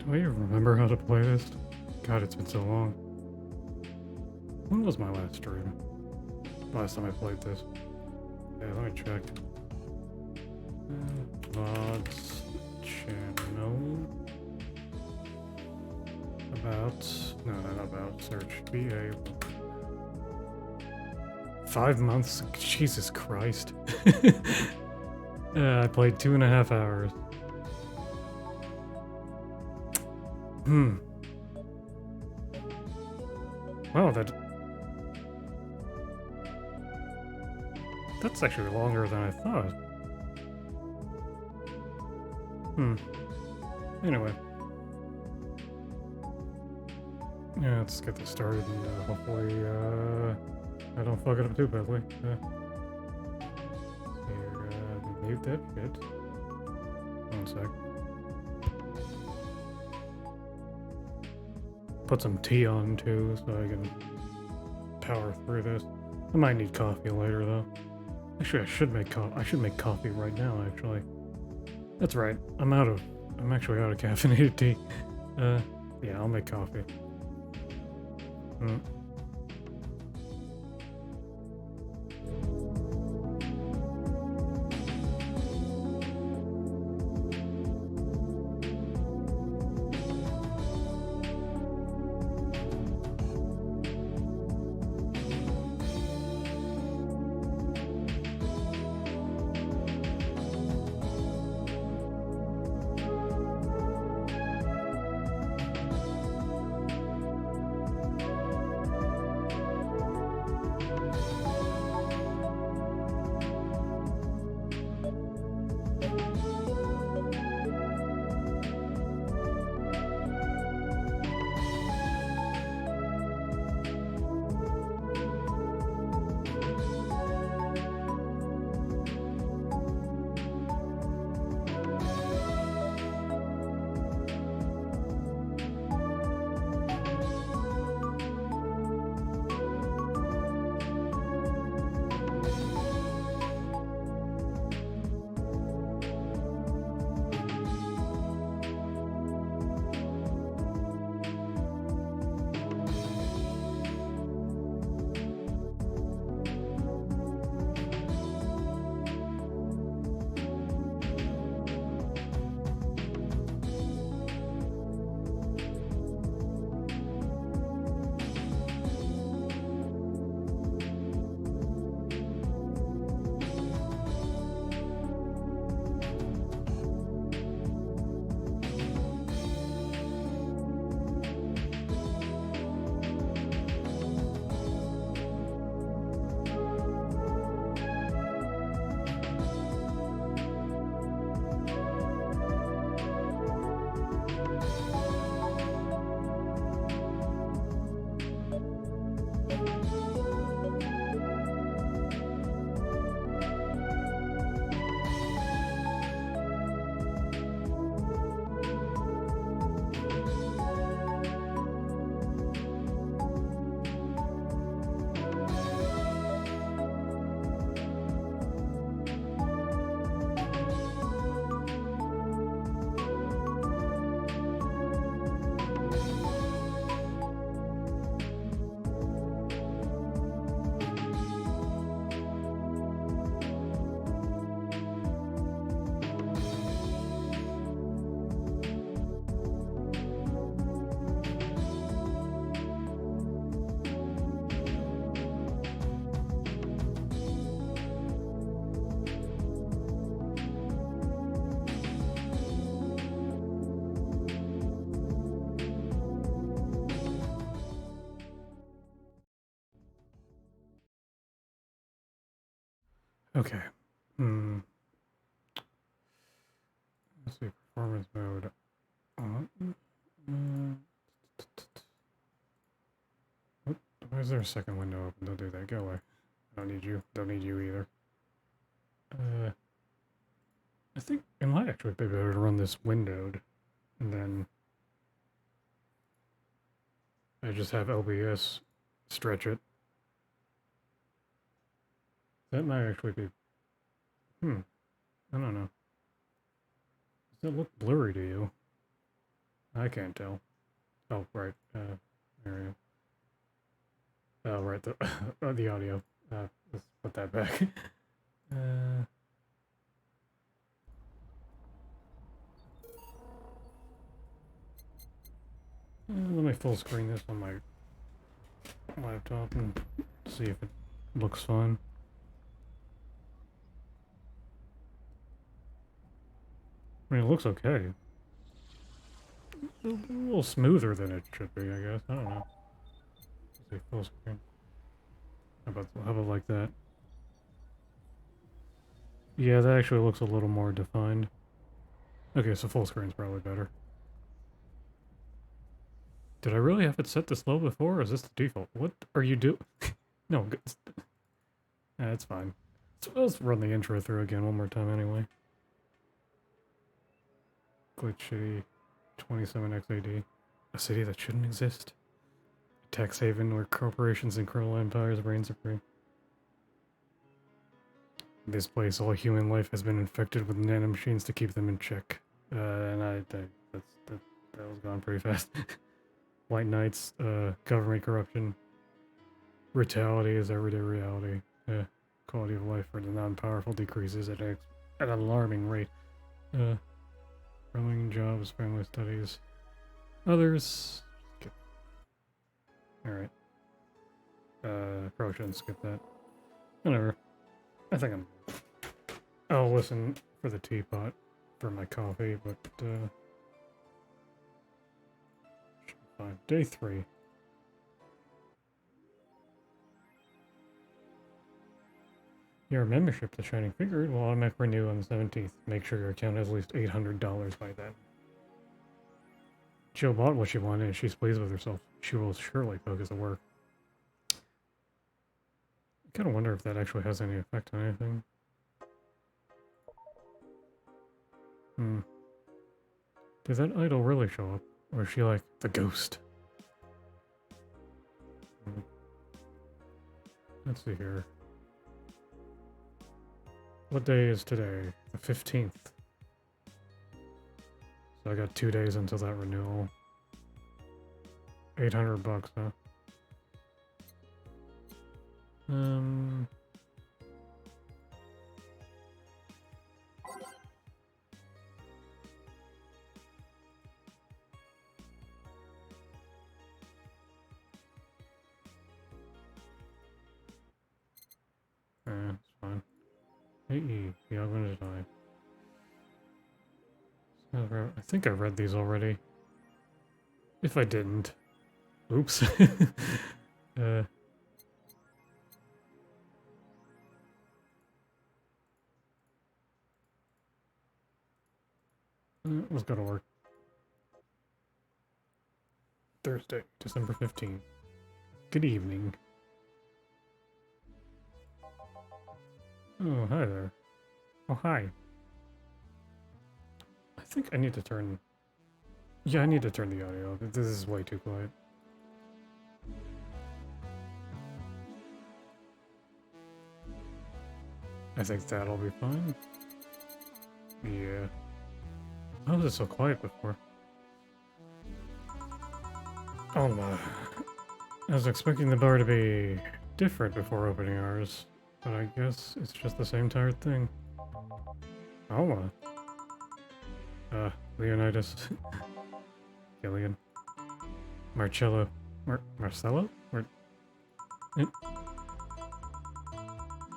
Do I even remember how to play this? God, it's been so long. When was my last stream? Last time I played this. Yeah, let me check. VODs channel. About. No, not about. Search VA. 5 months? Jesus Christ. I played 2.5 hours. Wow, that's actually longer than I thought. Anyway. Yeah, let's get this started and hopefully I don't fuck it up too badly. Here, mute that shit. One sec. Put some tea on too so I can power through this. I might need coffee later though. Actually, I should make coffee right now, actually. That's right. I'm actually out of caffeinated tea. Yeah, I'll make coffee. Okay. Let's see, performance mode on. Why is there a second window open? Don't do that. Go away. Don't need you. Don't need you either. I think it might actually be better to run this windowed, and then I just have LBS stretch it. That might actually be. I don't know. Does that look blurry to you? I can't tell. Oh, right. There we go. Oh, right. The audio. Let's put that back. Let me full screen this on my laptop and see if it looks fine. I mean, it looks okay. A little smoother than it should be, I guess. I don't know. Let's see, full screen. How about like that? Yeah, that actually looks a little more defined. Okay, so full screen's probably better. Did I really have it set to slow before, or is this the default? What are you doing? No, that's fine. So let's run the intro through again one more time anyway. Glitch City, 27XAD. A city that shouldn't exist. A tax haven where corporations and criminal empires reign supreme. In this place, all human life has been infected with nanomachines to keep them in check. That was gone pretty fast. White Knights, government corruption. Brutality is everyday reality. Quality of life for the non-powerful decreases at an alarming rate. Growing jobs, family studies. Others. Alright. Probably shouldn't skip that. Whatever. I think I'll listen for the teapot for my coffee, but should be fine. Day 3. Your membership to Shining Figure will automatically renew on the 17th. Make sure your account has at least $800 by then. Jill bought what she wanted and she's pleased with herself. She will surely focus at work. I kind of wonder if that actually has any effect on anything. Did that idol really show up? Or is she like the ghost? Let's see here. What day is today? The 15th. So I got 2 days until that renewal. $800, huh? It's fine. Hey, yeah, I'm gonna die. I think I read these already. If I didn't. Oops. Let's go to work. Thursday, December 15th. Good evening. Oh, hi there. Oh, hi. I think I need to turn... Yeah, I need to turn the audio off. This is way too quiet. I think that'll be fine. Yeah. How was it so quiet before? Oh my. I was expecting the bar to be different before opening hours, but I guess it's just the same tired thing. Oh my. Leonidas. Gillian. Marcello. Marcello?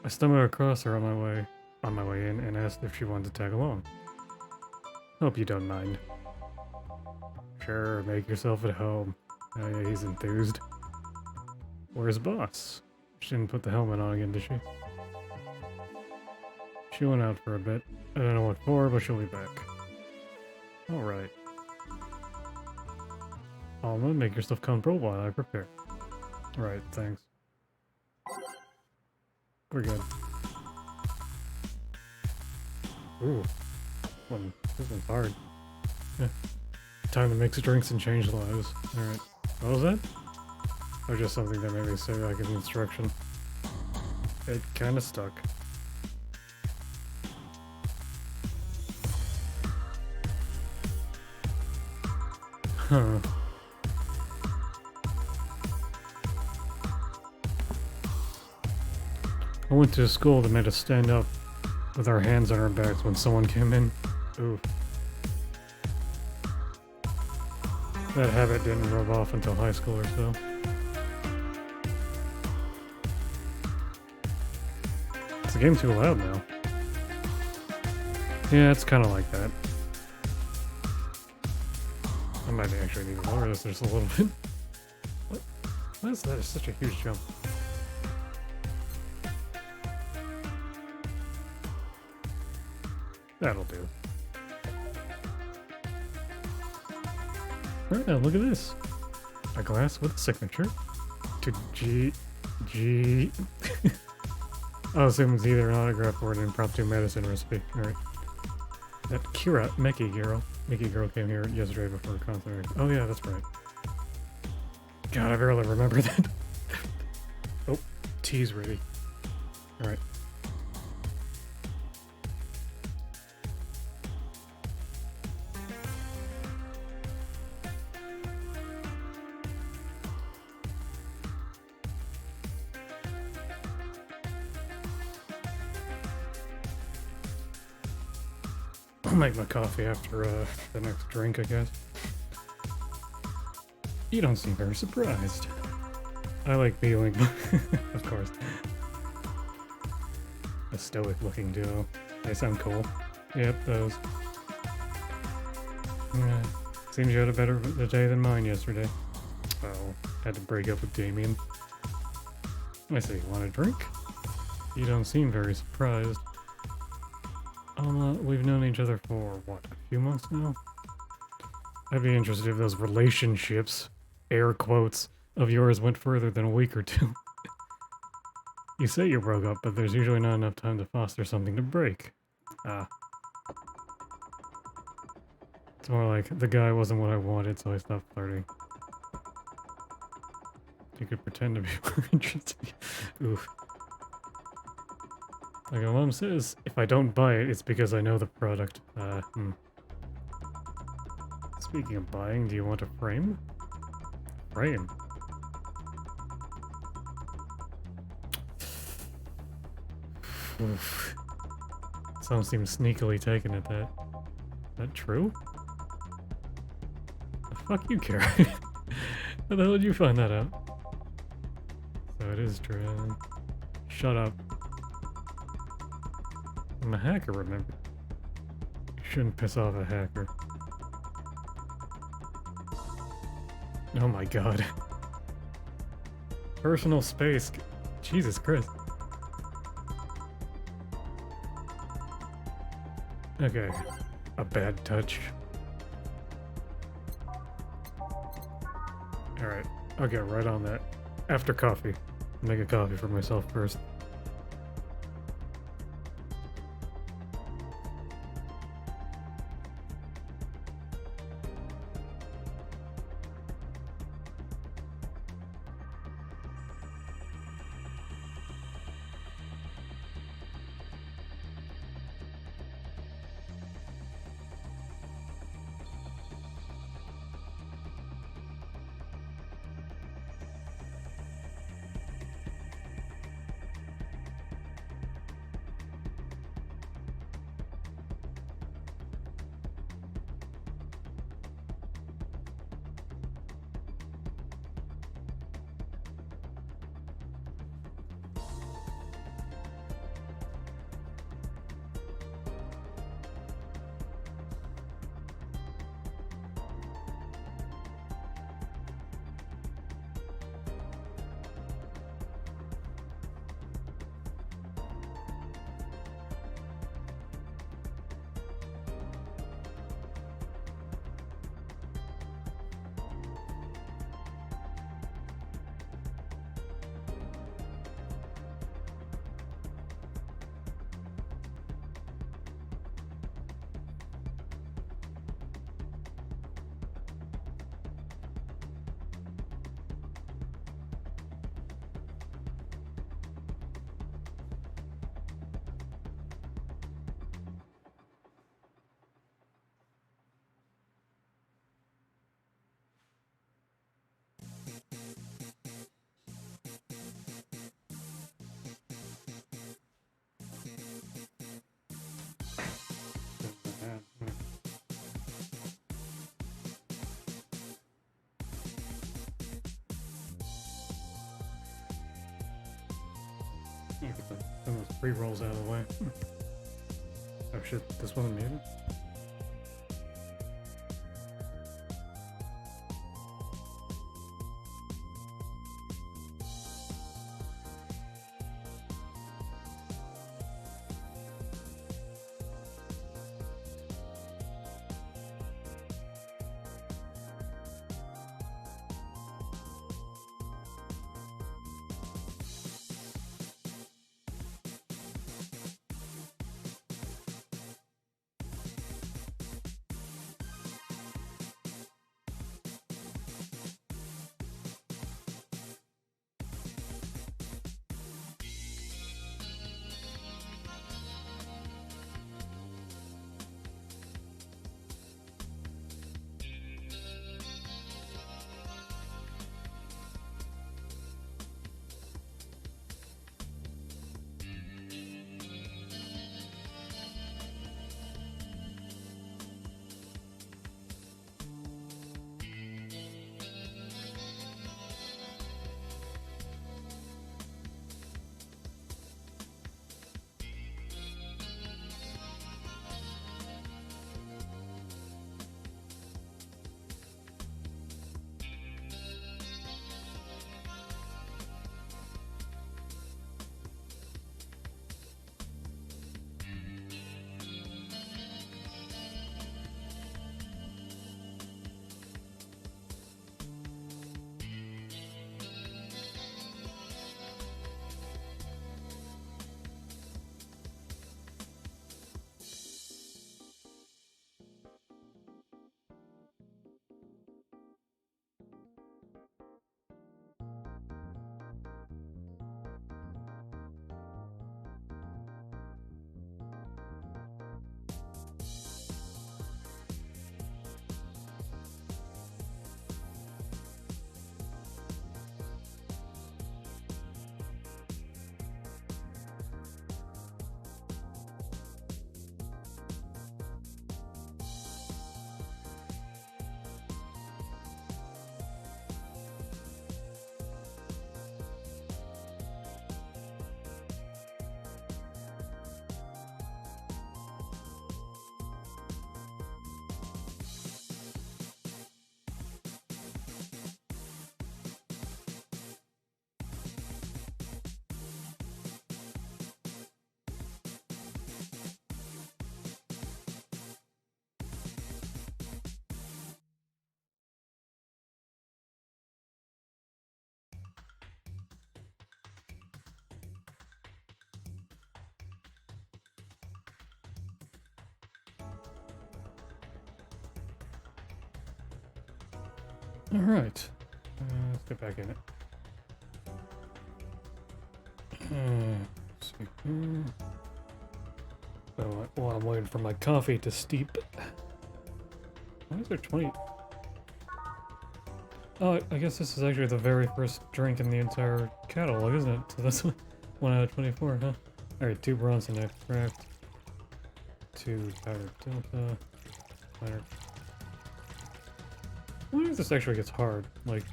I stumbled across her on my way in and asked if she wanted to tag along. Hope you don't mind. Sure, make yourself at home. Oh yeah, he's enthused. Where's boss? She didn't put the helmet on again, did she? She went out for a bit. I don't know what for, but she'll be back. Alright. Alma, make yourself comfortable while I prepare. Right, thanks. We're good. Ooh. This one's hard. Yeah. Time to mix drinks and change lives. Alright. What was that? Or just something that made me say like an instruction. It kinda stuck. Huh. I went to a school that made us stand up with our hands on our backs when someone came in. Ooh. That habit didn't rub off until high school or so. Is the game too loud now? Yeah, it's kind of like that. I might actually need to lower this just a little bit. What? Why is that such a huge jump? That'll do. Alright, now look at this. A glass with a signature to G. I assume it's either an autograph or an impromptu medicine recipe. Alright. That Mickey girl came here yesterday before a concert. Oh yeah, that's right. God, I barely remember that. Oh, tea's ready. Alright. I'll make my coffee after the next drink, I guess. You don't seem very surprised. I like feeling, of course. A stoic-looking duo. They sound cool. Yep, those. Yeah, seems you had a better day than mine yesterday. Oh, had to break up with Damien. I say, you want a drink? You don't seem very surprised. We've known each other for, what, a few months now? I'd be interested if those relationships, air quotes, of yours went further than a week or two. You say you broke up, but there's usually not enough time to foster something to break. Ah. It's more like, the guy wasn't what I wanted, so I stopped flirting. You could pretend to be more interested. Oof. Like my mom says, if I don't buy it, it's because I know the product. Speaking of buying, do you want a frame? Frame? Oof. Someone seems sneakily taken at that. Is that true? The fuck you, Karen? How the hell did you find that out? So it is true. Shut up. I'm a hacker, remember? You shouldn't piss off a hacker. Oh my god. Personal space. Jesus Christ. Okay. A bad touch. Alright. I'll get right on that. After coffee. Make a coffee for myself first. get some of those pre-rolls out of the way. Oh shit, this wasn't muted? Alright. Let's get back in it. Let's see. So, while I'm waiting for my coffee to steep. Why is there 20? Oh, I guess this is actually the very first drink in the entire catalog, isn't it? So that's 1 out of 24, huh? Alright, 2 Bronson extract. 2 powdered delta. Powdered. I wonder if this actually gets hard. Like,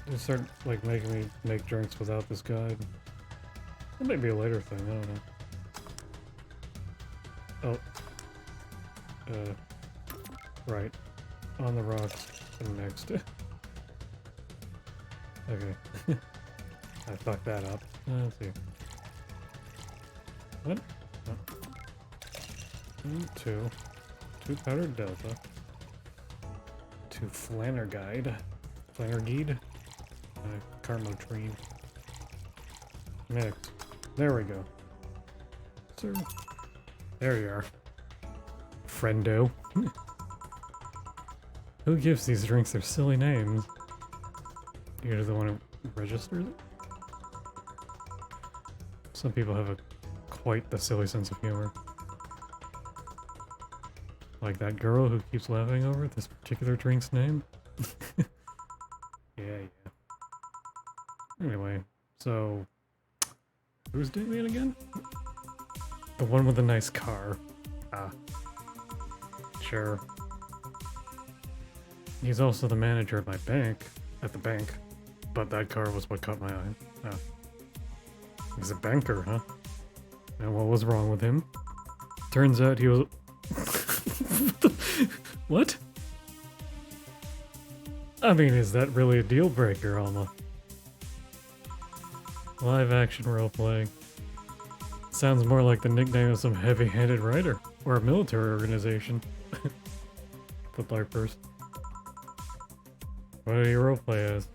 they start like making me make drinks without this guide. That might be a later thing. I don't know. Oh. Right. On the rocks. And next. Okay. I fucked that up. Let's see. What? Oh. 2 powdered delta. 2 Flannerguide. Carmotrine. Mix. There we go. Sir. There you are. Friendo. Who gives these drinks their silly names? You're the one who registers it? Some people have quite the silly sense of humor. Like that girl who keeps laughing over this particular drink's name. Yeah. Anyway, so who's Damien again? The one with the nice car. Ah. Sure. He's also the manager at the bank, but that car was what caught my eye. Oh. He's a banker, huh? And what was wrong with him? Turns out he was... What? I mean, is that really a deal breaker, Alma? Live action role-playing. Sounds more like the nickname of some heavy-handed writer, or a military organization. The LARPers. What do you roleplay as?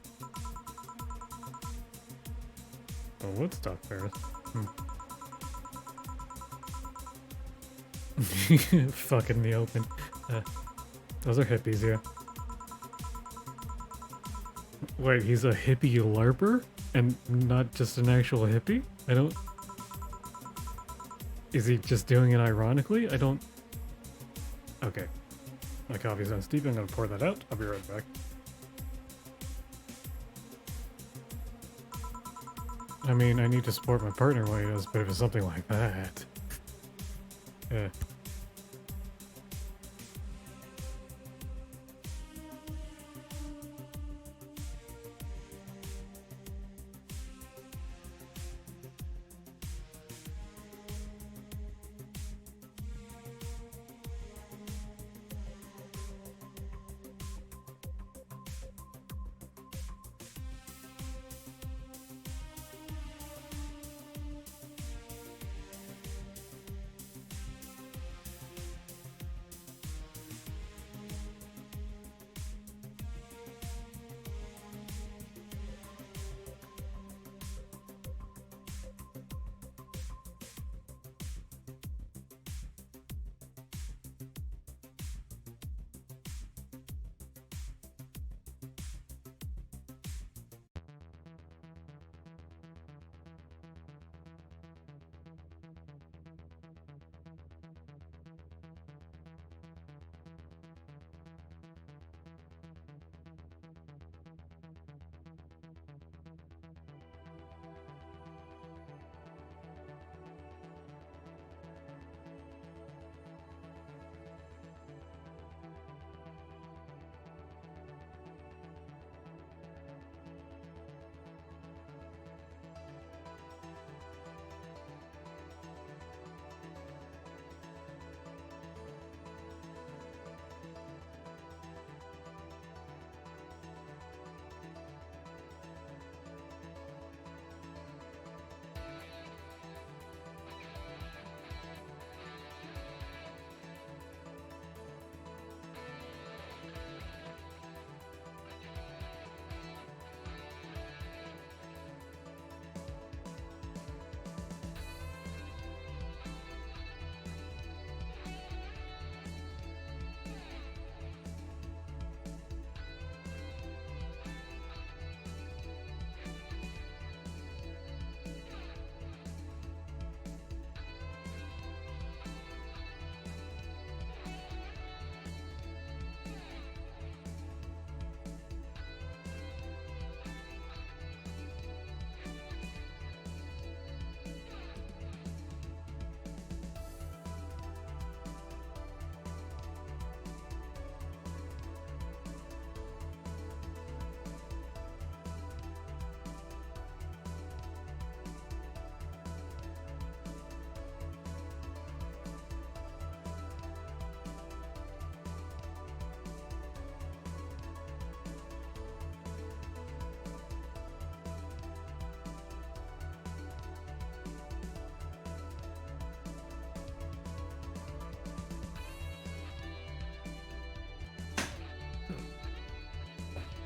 A Woodstock Ferris. Fuck in the open. Those are hippies, yeah. Wait, he's a hippie LARPer? And not just an actual hippie? I don't... Is he just doing it ironically? I don't... Okay. My coffee's not steep, I'm gonna pour that out. I'll be right back. I mean, I need to support my partner while he does, but if it's something like that... Yeah.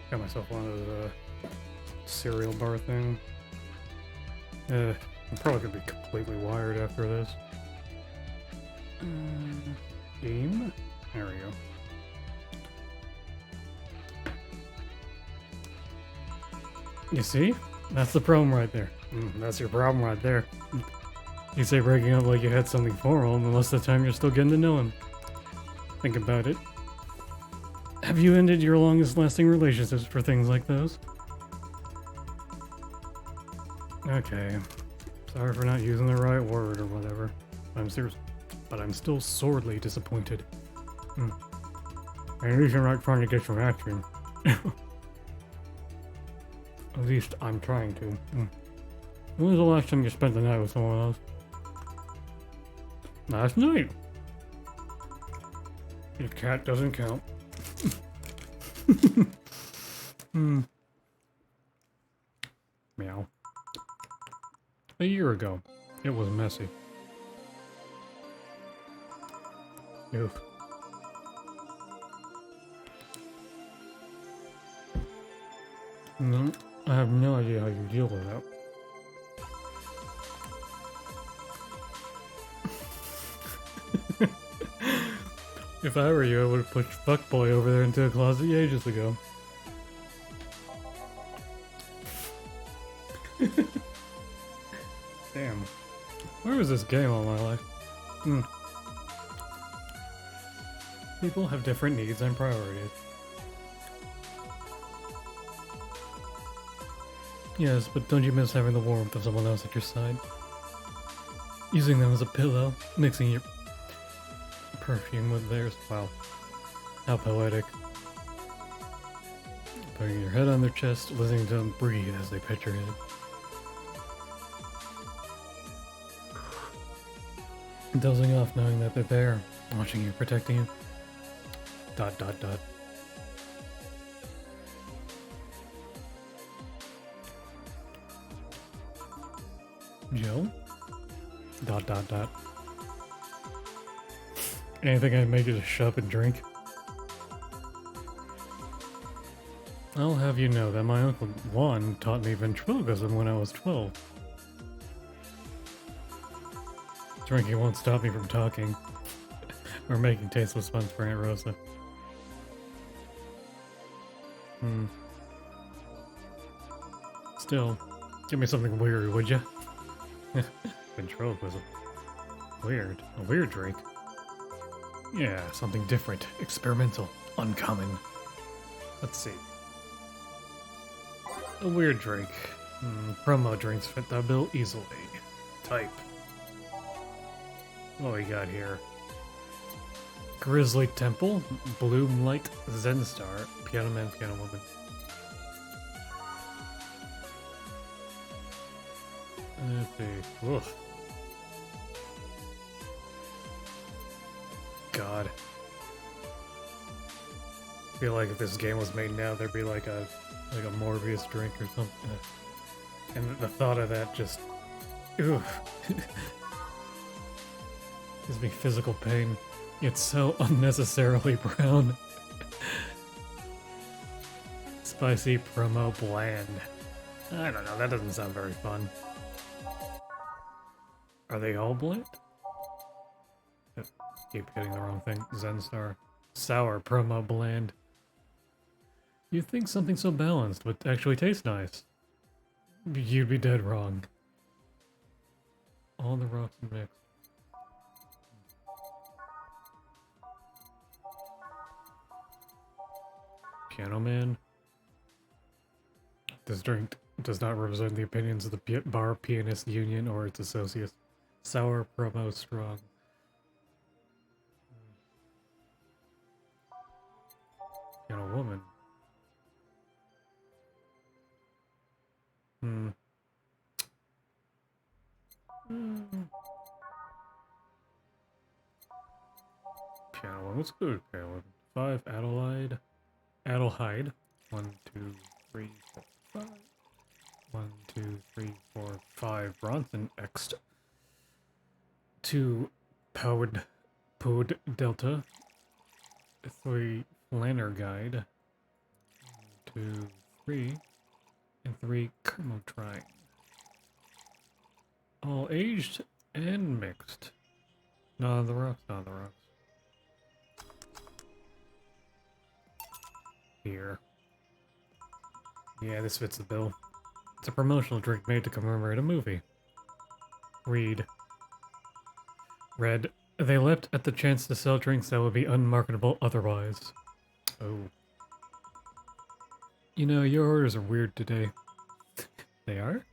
Got myself one of the cereal bar thing. I'm probably gonna be completely wired after this. Game? There we go. You see? That's the problem right there. That's your problem right there. You say breaking up like you had something for him, and most of the time you're still getting to know him. Think about it. Have you ended your longest lasting relationships for things like those? Okay. Sorry for not using the right word or whatever. I'm serious, but I'm still sorely disappointed. At least you're not trying to get some action. At least I'm trying to. When was the last time you spent the night with someone else? Last night. Your cat doesn't count. Hmm. Meow. A year ago. It was messy. Oof. No, I have no idea how you deal with that. If I were you, I would have pushed fuckboy over there into a closet ages ago. Damn. Where was this game all my life? People have different needs and priorities. Yes, but don't you miss having the warmth of someone else at your side? Using them as a pillow, mixing your perfume with theirs. Wow. How poetic. Putting your head on their chest, listening to them breathe as they pet your head. Dozing off knowing that they're there, watching you, protecting you. ... Joe? ... Anything I'd make you just shut up and drink? I'll have you know that my Uncle Juan taught me ventriloquism when I was 12. Drinking won't stop me from talking. Or making tasteless puns for Aunt Rosa. Still, give me something weird, would ya? Ventriloquism. Weird. A weird drink. Yeah, something different, experimental, uncommon. Let's see. A weird drink. Promo drinks fit that bill easily. Type. What we got here? Grizzly Temple, Bloomlight, Zen Star, Piano Man, Piano Woman. Let's see. Ugh. God. I feel like if this game was made now, there'd be like a Morbius drink or something. And the thought of that just... Oof. Gives me physical pain. It's so unnecessarily brown. Spicy promo bland. I don't know, that doesn't sound very fun. Are they all bland? Keep getting the wrong thing. Zen Star. Sour promo bland. You'd think something so balanced would actually taste nice. You'd be dead wrong. All the rocks mixed. Piano Man. This drink does not represent the opinions of the Bar Pianist Union or its associates. Sour promo strong. Piano Woman. Piano Woman. Let's go to Piano Woman. 5 Adelaide. Adelheid. 1, 2, 3, 4, 5. 1, 2, 3, 4, 5. Bronson X'd. 2 Powered Pod Delta. 3 Flanner Guide. 1, 2, 3. And 3 Kermotrine. All aged and mixed. Not on the rocks, not on the rocks. Here. Yeah, this fits the bill. It's a promotional drink made to commemorate a movie. Read. Read. They leapt at the chance to sell drinks that would be unmarketable otherwise. Oh. You know, your orders are weird today. They are?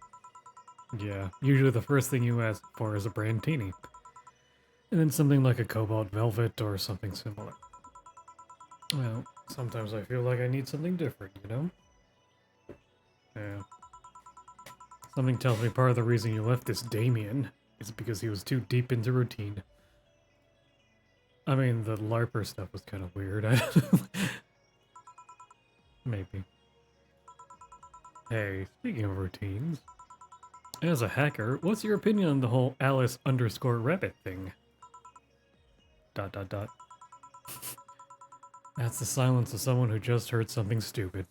Yeah, usually the first thing you ask for is a Brandtini. And then something like a Cobalt Velvet or something similar. Well, sometimes I feel like I need something different, you know? Yeah. Something tells me part of the reason you left this Damien is because he was too deep into routine. I mean, the LARPer stuff was kind of weird. Maybe. Hey, speaking of routines, as a hacker, what's your opinion on the whole Alice_Rabbit thing? ... That's the silence of someone who just heard something stupid.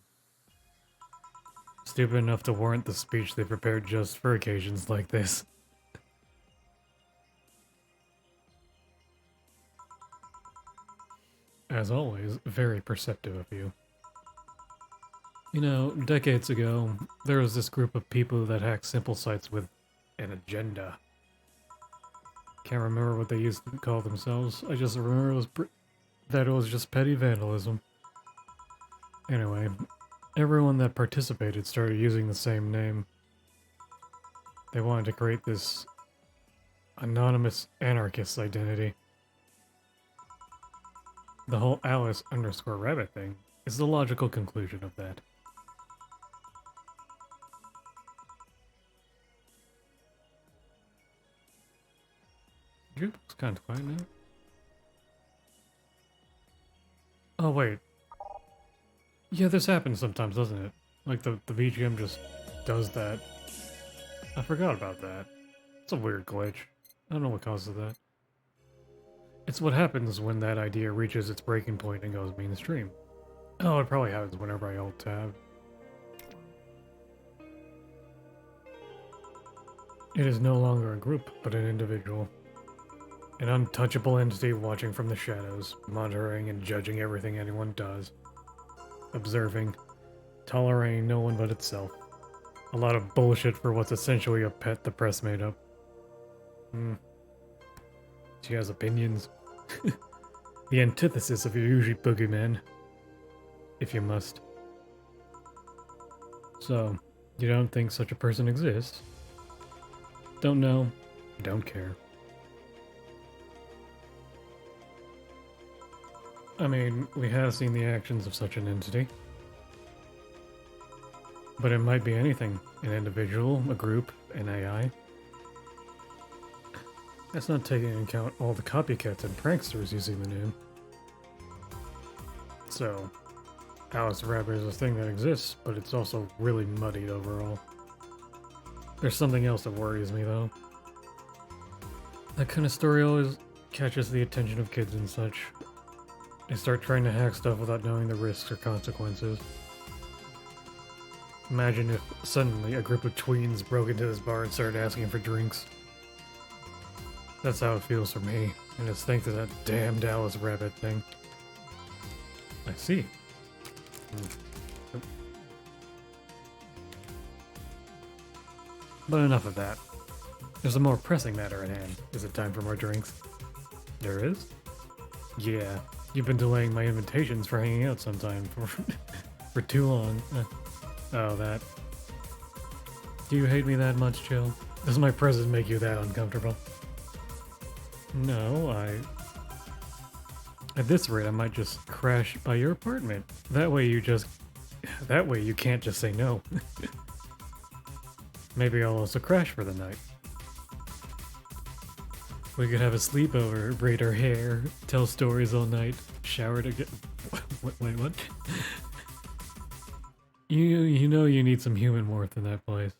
Stupid enough to warrant the speech they prepared just for occasions like this. As always, very perceptive of you. You know, decades ago, there was this group of people that hacked simple sites with an agenda. Can't remember what they used to call themselves. I just remember that it was just petty vandalism. Anyway, everyone that participated started using the same name. They wanted to create this anonymous anarchist identity. The whole Alice_Rabbit thing is the logical conclusion of that. It's kind of quiet now. Oh wait. Yeah, this happens sometimes, doesn't it? Like the VGM just does that. I forgot about that. It's a weird glitch. I don't know what causes that. It's what happens when that idea reaches its breaking point and goes mainstream. Oh, it probably happens whenever I alt tab. It is no longer a group, but an individual. An untouchable entity watching from the shadows, monitoring and judging everything anyone does. Observing, tolerating no one but itself. A lot of bullshit for what's essentially a pet the press made up. She has opinions. The antithesis of your usual boogeyman. If you must. So, you don't think such a person exists? Don't know, don't care. I mean, we have seen the actions of such an entity. But it might be anything. An individual, a group, an AI. That's not taking into account all the copycats and pranksters using the name. So, Alice Rabbit is a thing that exists, but it's also really muddied overall. There's something else that worries me, though. That kind of story always catches the attention of kids and such. They start trying to hack stuff without knowing the risks or consequences. Imagine if suddenly a group of tweens broke into this bar and started asking for drinks. That's how it feels for me, and it's thanks to that damned Alice Rabbit thing. I see. But enough of that. There's a more pressing matter at hand. Is it time for more drinks? There is? Yeah, you've been delaying my invitations for hanging out sometime for too long. Oh, that. Do you hate me that much, Jill? Does my presence make you that uncomfortable? No, At this rate, I might just crash by your apartment. That way you can't just say no. Maybe I'll also crash for the night. We could have a sleepover, braid our hair, tell stories all night, shower together. Wait, what? You know you need some human warmth in that place.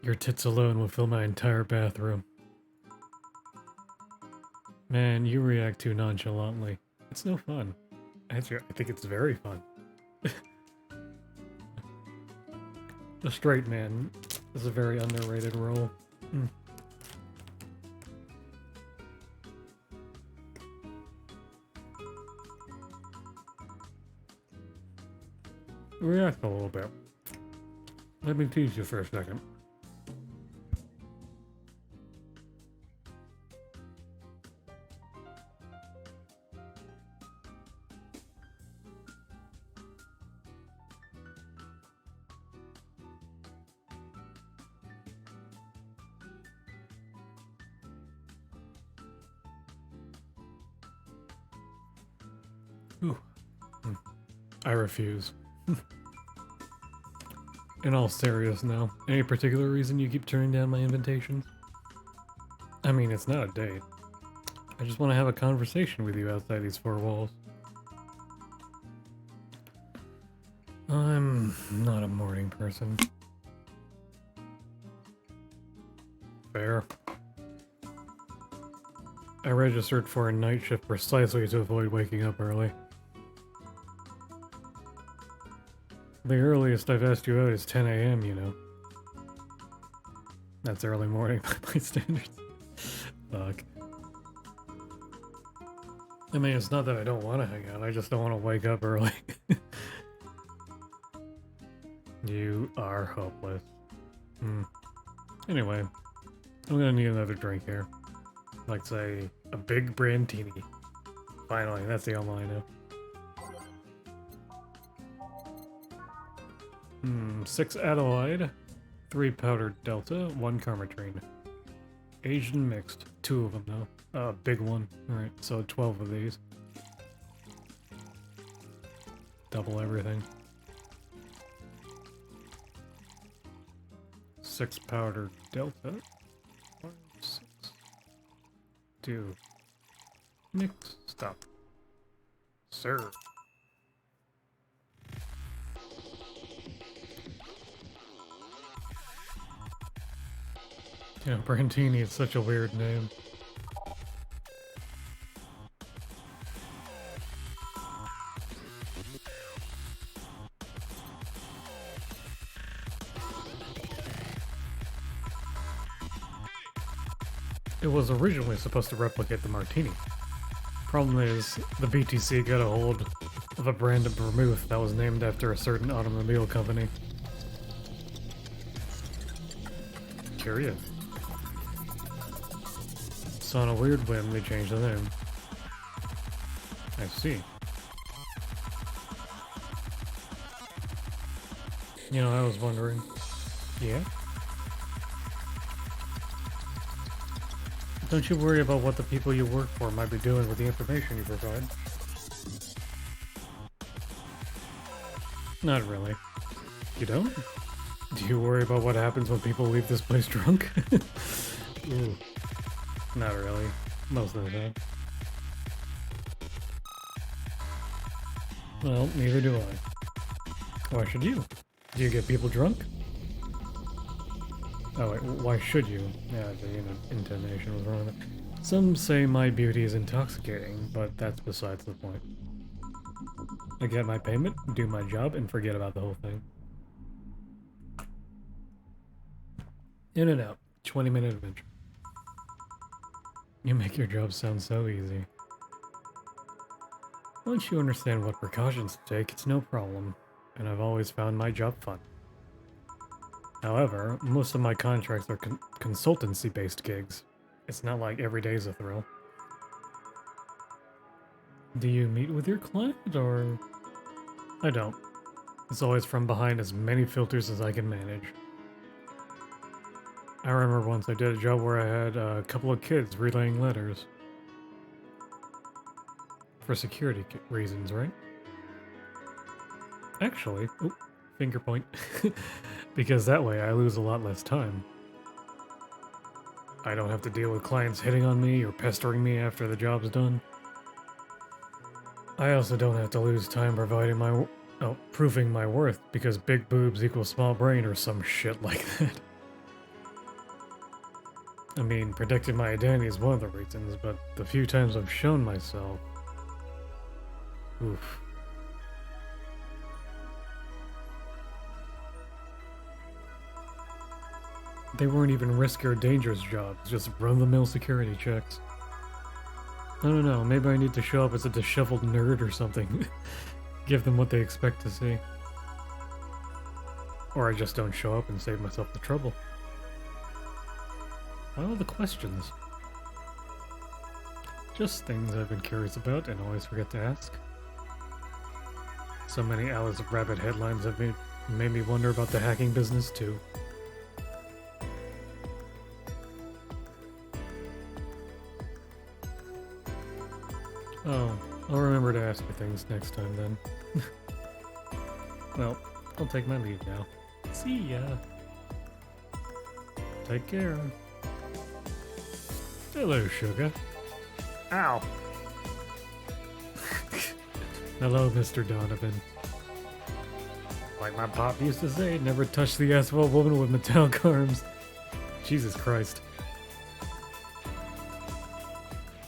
Your tits alone will fill my entire bathroom. Man, you react too nonchalantly. It's no fun. Actually, I think it's very fun. The straight man is a very underrated role. React a little bit. Let me tease you for a second. Ooh. I refuse. In all seriousness now, any particular reason you keep turning down my invitations? I mean, it's not a date. I just want to have a conversation with you outside these four walls. I'm not a morning person. Fair. I registered for a night shift precisely to avoid waking up early. The earliest I've asked you out is 10 a.m., you know. That's early morning by my standards. Fuck. I mean, it's not that I don't want to hang out, I just don't want to wake up early. You are hopeless. Anyway, I'm gonna need another drink here. Like, say, a big brandini. Finally, that's the only I know. 6 Adelaide, 3 powdered Delta, 1 Carmatrine. Asian mixed, 2 of them though. Big one. Alright, so 12 of these. Double everything. 6 powdered Delta. 1, 6. 2. Mix. Stop. Serve. Yeah, Brandini is such a weird name. It was originally supposed to replicate the martini. Problem is, the BTC got a hold of a brand of vermouth that was named after a certain automobile company. Curious. So on a weird whim, they changed the name. I see. You know, I was wondering. Yeah? Don't you worry about what the people you work for might be doing with the information you provide. Not really. You don't? Do you worry about what happens when people leave this place drunk? Ooh. Not really. Most of the time. Well, neither do I. Why should you? Do you get people drunk? Oh wait, why should you? Yeah, the intonation was wrong. Some say my beauty is intoxicating, but that's besides the point. I get my payment, do my job, and forget about the whole thing. In and out. 20-minute adventure. You make your job sound so easy. Once you understand what precautions to take, it's no problem, and I've always found my job fun. However, most of my contracts are consultancy-based gigs. It's not like every day's a thrill. Do you meet with your client, or...? I don't. It's always from behind as many filters as I can manage. I remember once I did a job where I had a couple of kids relaying letters. For security reasons, right? Actually, oop, finger point. Because that way I lose a lot less time. I don't have to deal with clients hitting on me or pestering me after the job's done. I also don't have to lose time proving my worth because big boobs equal small brain or some shit like that. I mean, protecting my identity is one of the reasons, but the few times I've shown myself... Oof. They weren't even risky or dangerous jobs, just run-of-the-mill security checks. I don't know, maybe I need to show up as a disheveled nerd or something. Give them what they expect to see. Or I just don't show up and save myself the trouble. Why all the questions? Just things I've been curious about and always forget to ask. So many Alice Rabbit headlines have made me wonder about the hacking business too. Oh, I'll remember to ask you things next time then. Well, I'll take my leave now. See ya. Take care. Hello, sugar. Ow. Hello, Mr. Donovan. Like my pop used to say, never touch the asphalt woman with metallic arms. Jesus Christ.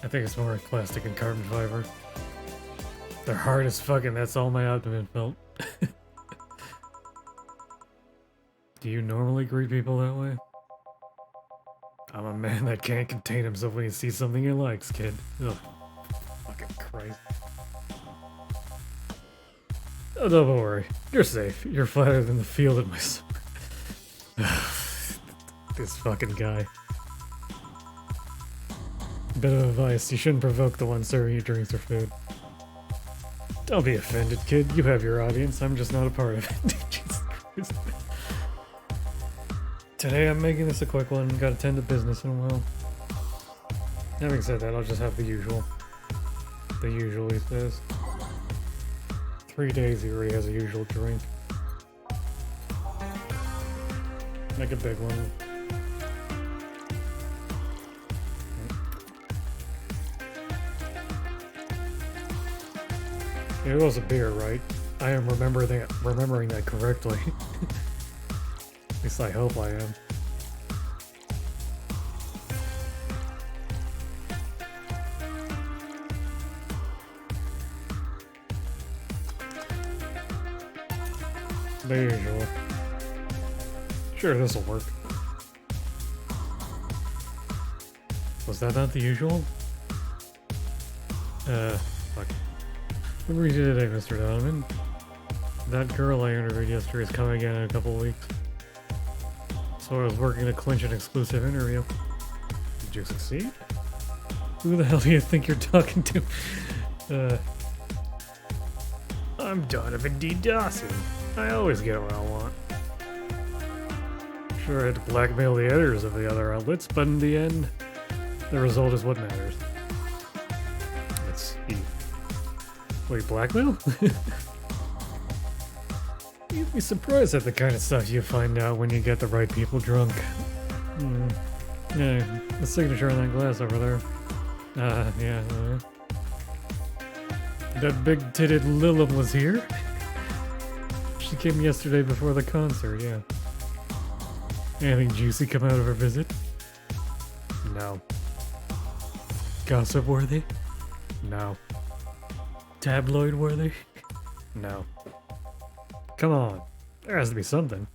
I think it's more like plastic and carbon fiber. They're hard as fucking, that's all my abdomen felt. Do you normally greet people that way? I'm a man that can't contain himself when he sees something he likes, kid. Ugh. Fucking Christ. Oh, don't worry. You're safe. You're flatter than the field in my... This fucking guy. Bit of advice, you shouldn't provoke the one serving you drinks or food. Don't be offended, kid. You have your audience. I'm just not a part of it. Jesus Christ. Today I'm making this a quick one. Gotta tend to business in a while. Having said that, I'll just have the usual. The usual, he says. 3 days he already has a usual drink. Make a big one. It was a beer, right? I am remembering that correctly. At least I hope I am. The usual. Sure, this'll work. Was that not the usual? Fuck. What were you doing today, Mr. Donovan? That girl I interviewed yesterday is coming again in a couple weeks. So I was working to clinch an exclusive interview. Did you succeed? Who the hell do you think you're talking to? I'm Donovan D. Dawson. I always get what I want. Sure, I had to blackmail the editors of the other outlets, but in the end, the result is what matters. Let's see. Wait, blackmail? You'd be surprised at the kind of stuff you find out when you get the right people drunk. Yeah, the signature on that glass over there. Yeah. That big-titted Lilum was here? She came yesterday before the concert, yeah. Anything juicy come out of her visit? No. Gossip-worthy? No. Tabloid-worthy? No. Come on. There has to be something.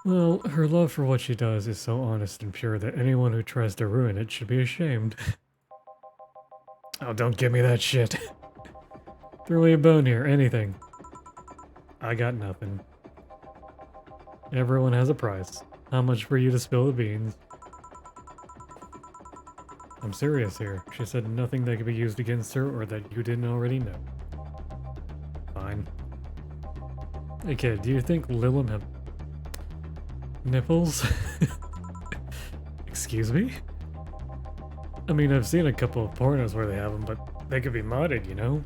Well, her love for what she does is so honest and pure that anyone who tries to ruin it should be ashamed. Oh, don't give me that shit. Throw me a bone here, anything. I got nothing. Everyone has a price. How much for you to spill the beans? I'm serious here. She said nothing that could be used against her or that you didn't already know. Fine. Hey kid, do you think Lilum have nipples? Excuse me? I mean, I've seen a couple of pornos where they have them, but they could be modded, you know?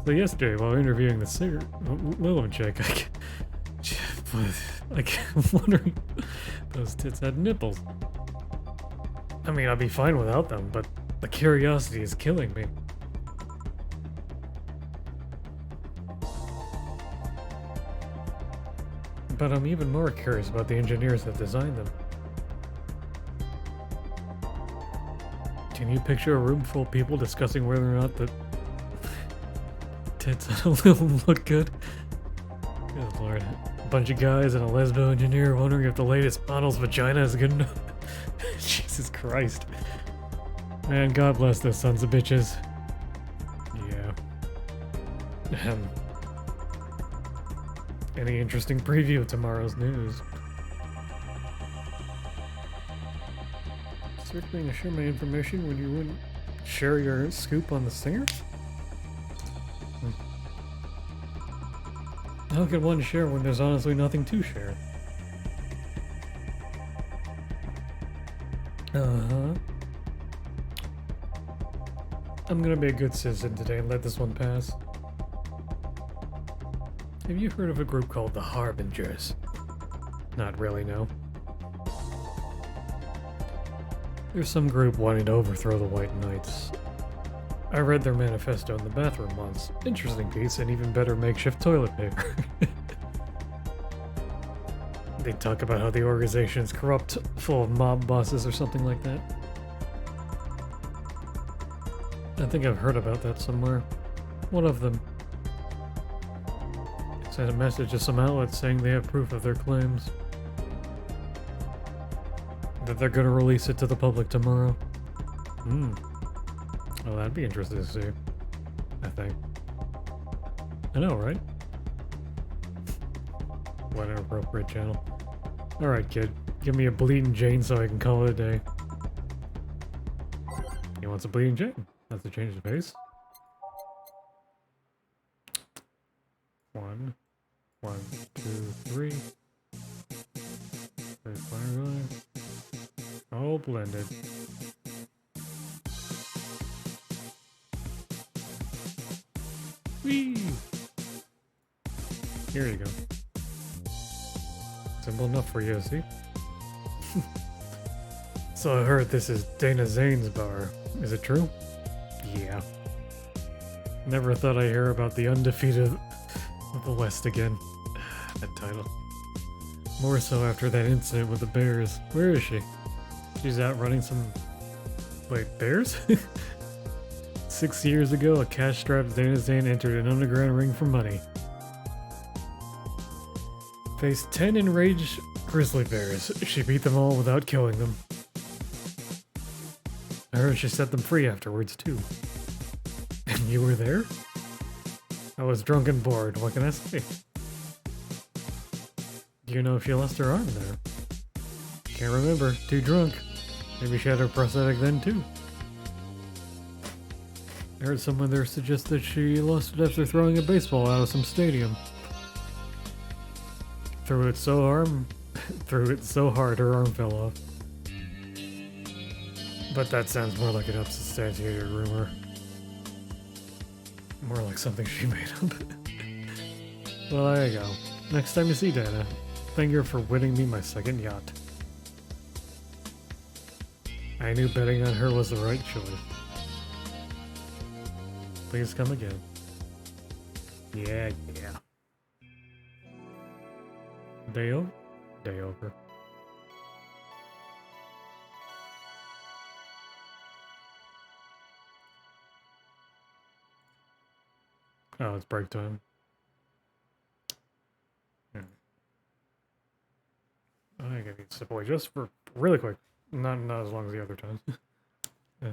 So yesterday, while interviewing the singer, Lilum chick, I'm wondering if those tits had nipples. I mean, I'd be fine without them, but the curiosity is killing me. But I'm even more curious about the engineers that designed them. Can you picture a room full of people discussing whether or not the tits on a Lilum look good? Good lord. A bunch of guys and a lesbo engineer wondering if the latest model's vagina is good enough. Jesus Christ. Man, God bless those sons of bitches. Yeah. Any interesting preview of tomorrow's news? Circling to share my information when you wouldn't share your scoop on the singer? How can one share when there's honestly nothing to share? I'm gonna be a good citizen today and let this one pass. Have you heard of a group called the Harbingers? Not really, no. There's some group wanting to overthrow the White Knights. I read their manifesto in the bathroom once. Interesting piece and even better makeshift toilet paper. They talk about how the organization is corrupt, full of mob bosses or something like that. I think I've heard about that somewhere. One of them sent a message to some outlet saying they have proof of their claims. That they're gonna release it to the public tomorrow. Well, that'd be interesting to see. I think. I know, right? What an appropriate channel. Alright, kid. Give me a bleeding Jane so I can call it a day. He wants a bleeding Jane. That's to change the pace. 1, 1, 2, 3. There's Firelight. All blended. Whee! Here you go. Simple enough for you, see? So I heard this is Dana Zane's bar. Is it true? Yeah. Never thought I'd hear about the undefeated of the West again. That title. More so after that incident with the bears. Where is she? She's out running some... Wait, bears? 6 years ago, a cash-strapped Dana Zane entered an underground ring for money. Faced 10 enraged grizzly bears. She beat them all without killing them. I heard she set them free afterwards, too. And you were there? I was drunk and bored, what can I say? Do you know if she lost her arm there? Can't remember, too drunk. Maybe she had her prosthetic then, too. I heard someone there suggest that she lost it after throwing a baseball out of some stadium. Threw it so hard her arm fell off. But that sounds more like an unsubstantiated rumor. More like something she made up. Well, there you go. Next time you see Dana, thank her for winning me my second yacht. I knew betting on her was the right choice. Please come again. Yeah. Day over? Day over. Oh, it's break time. I think I need to step away just for really quick. Not as long as the other times. Yeah.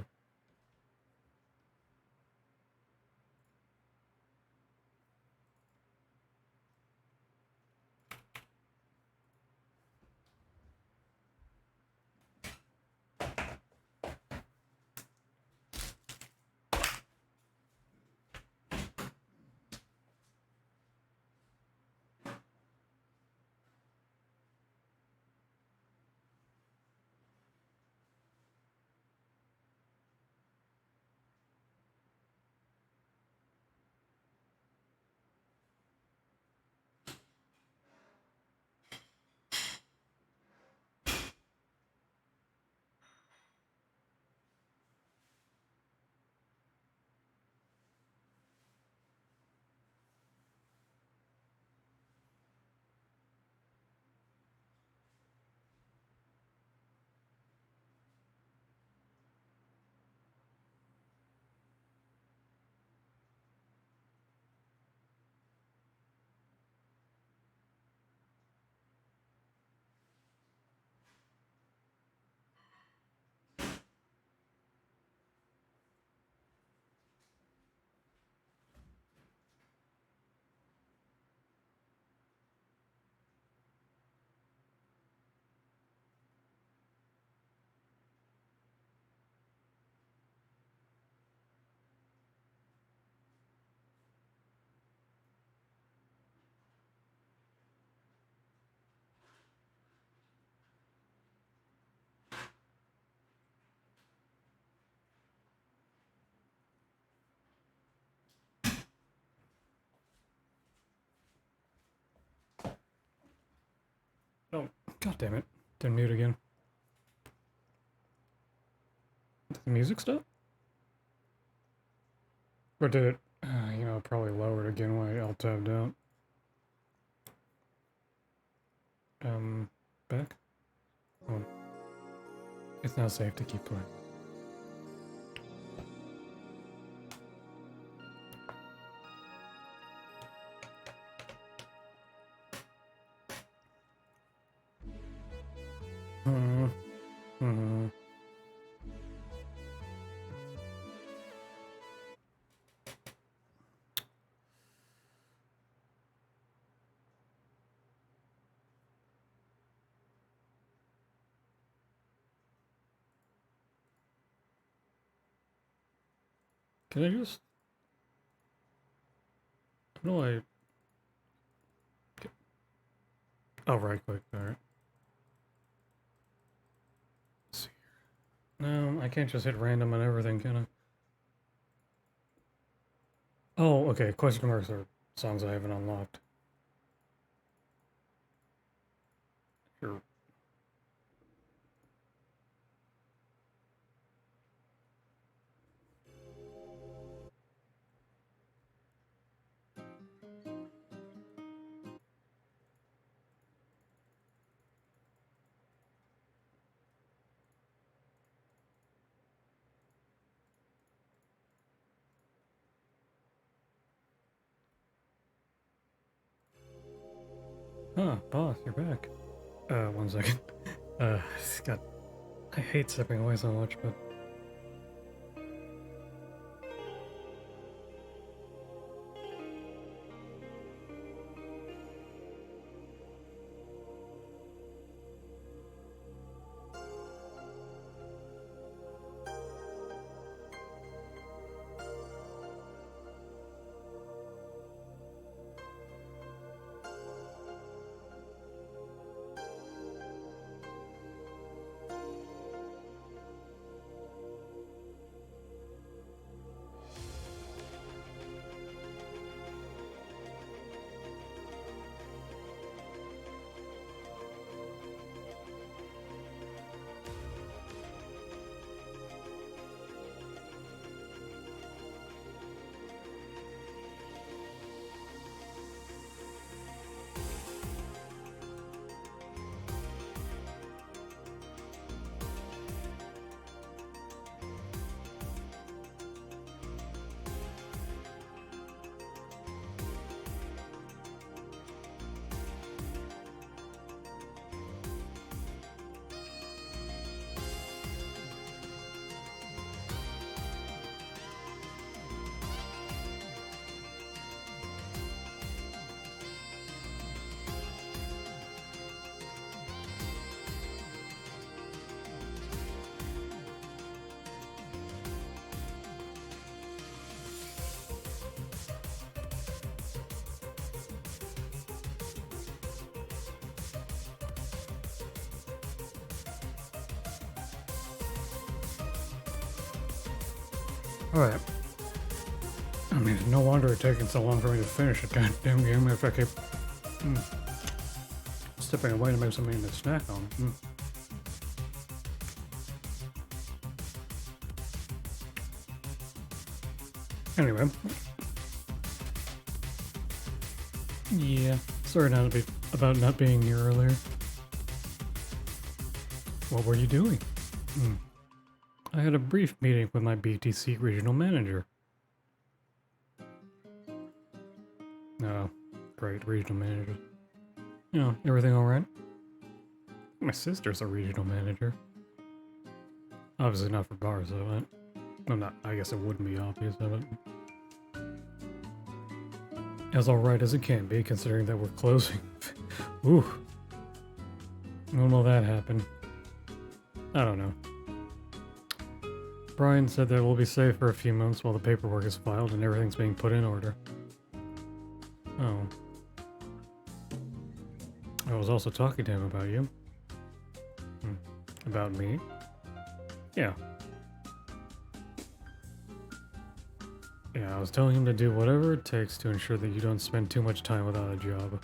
Oh, god damn it. Didn't mute again. Did the music stop? Or did it, you know, probably lowered again when I alt-tabbed out. Back? Oh. It's now safe to keep playing. Can I just... How do I... Oh, right click, alright. See here. No, I can't just hit random on everything, can I? Oh, okay, question marks are songs I haven't unlocked. Sure. Huh, boss, you're back. One second. God, I hate stepping away so much, but... Alright. I mean, no wonder it's taking so long for me to finish a goddamn game if I keep stepping away to make something to snack on. Anyway. Yeah, sorry about not being here earlier. What were you doing? I had a brief meeting with my BTC regional manager. Oh, great, regional manager. You know, everything alright? My sister's a regional manager. Obviously not for bars, though. I'm not, I guess it wouldn't be obvious of it. As alright as it can be, considering that we're closing. Ooh. When will that happen? I don't know. Brian said that we'll be safe for a few months while the paperwork is filed and everything's being put in order. Oh. I was also talking to him about you. About me? Yeah. Yeah, I was telling him to do whatever it takes to ensure that you don't spend too much time without a job.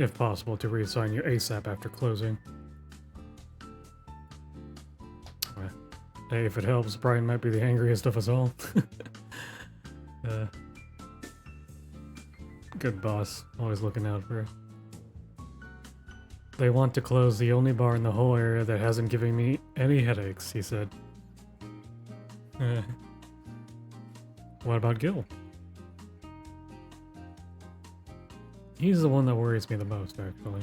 if possible, to reassign you ASAP after closing. Hey, if it helps, Brian might be the angriest of us all. Good boss, always looking out for her. They want to close the only bar in the whole area that hasn't given me any headaches, he said. What about Gil? He's the one that worries me the most, actually.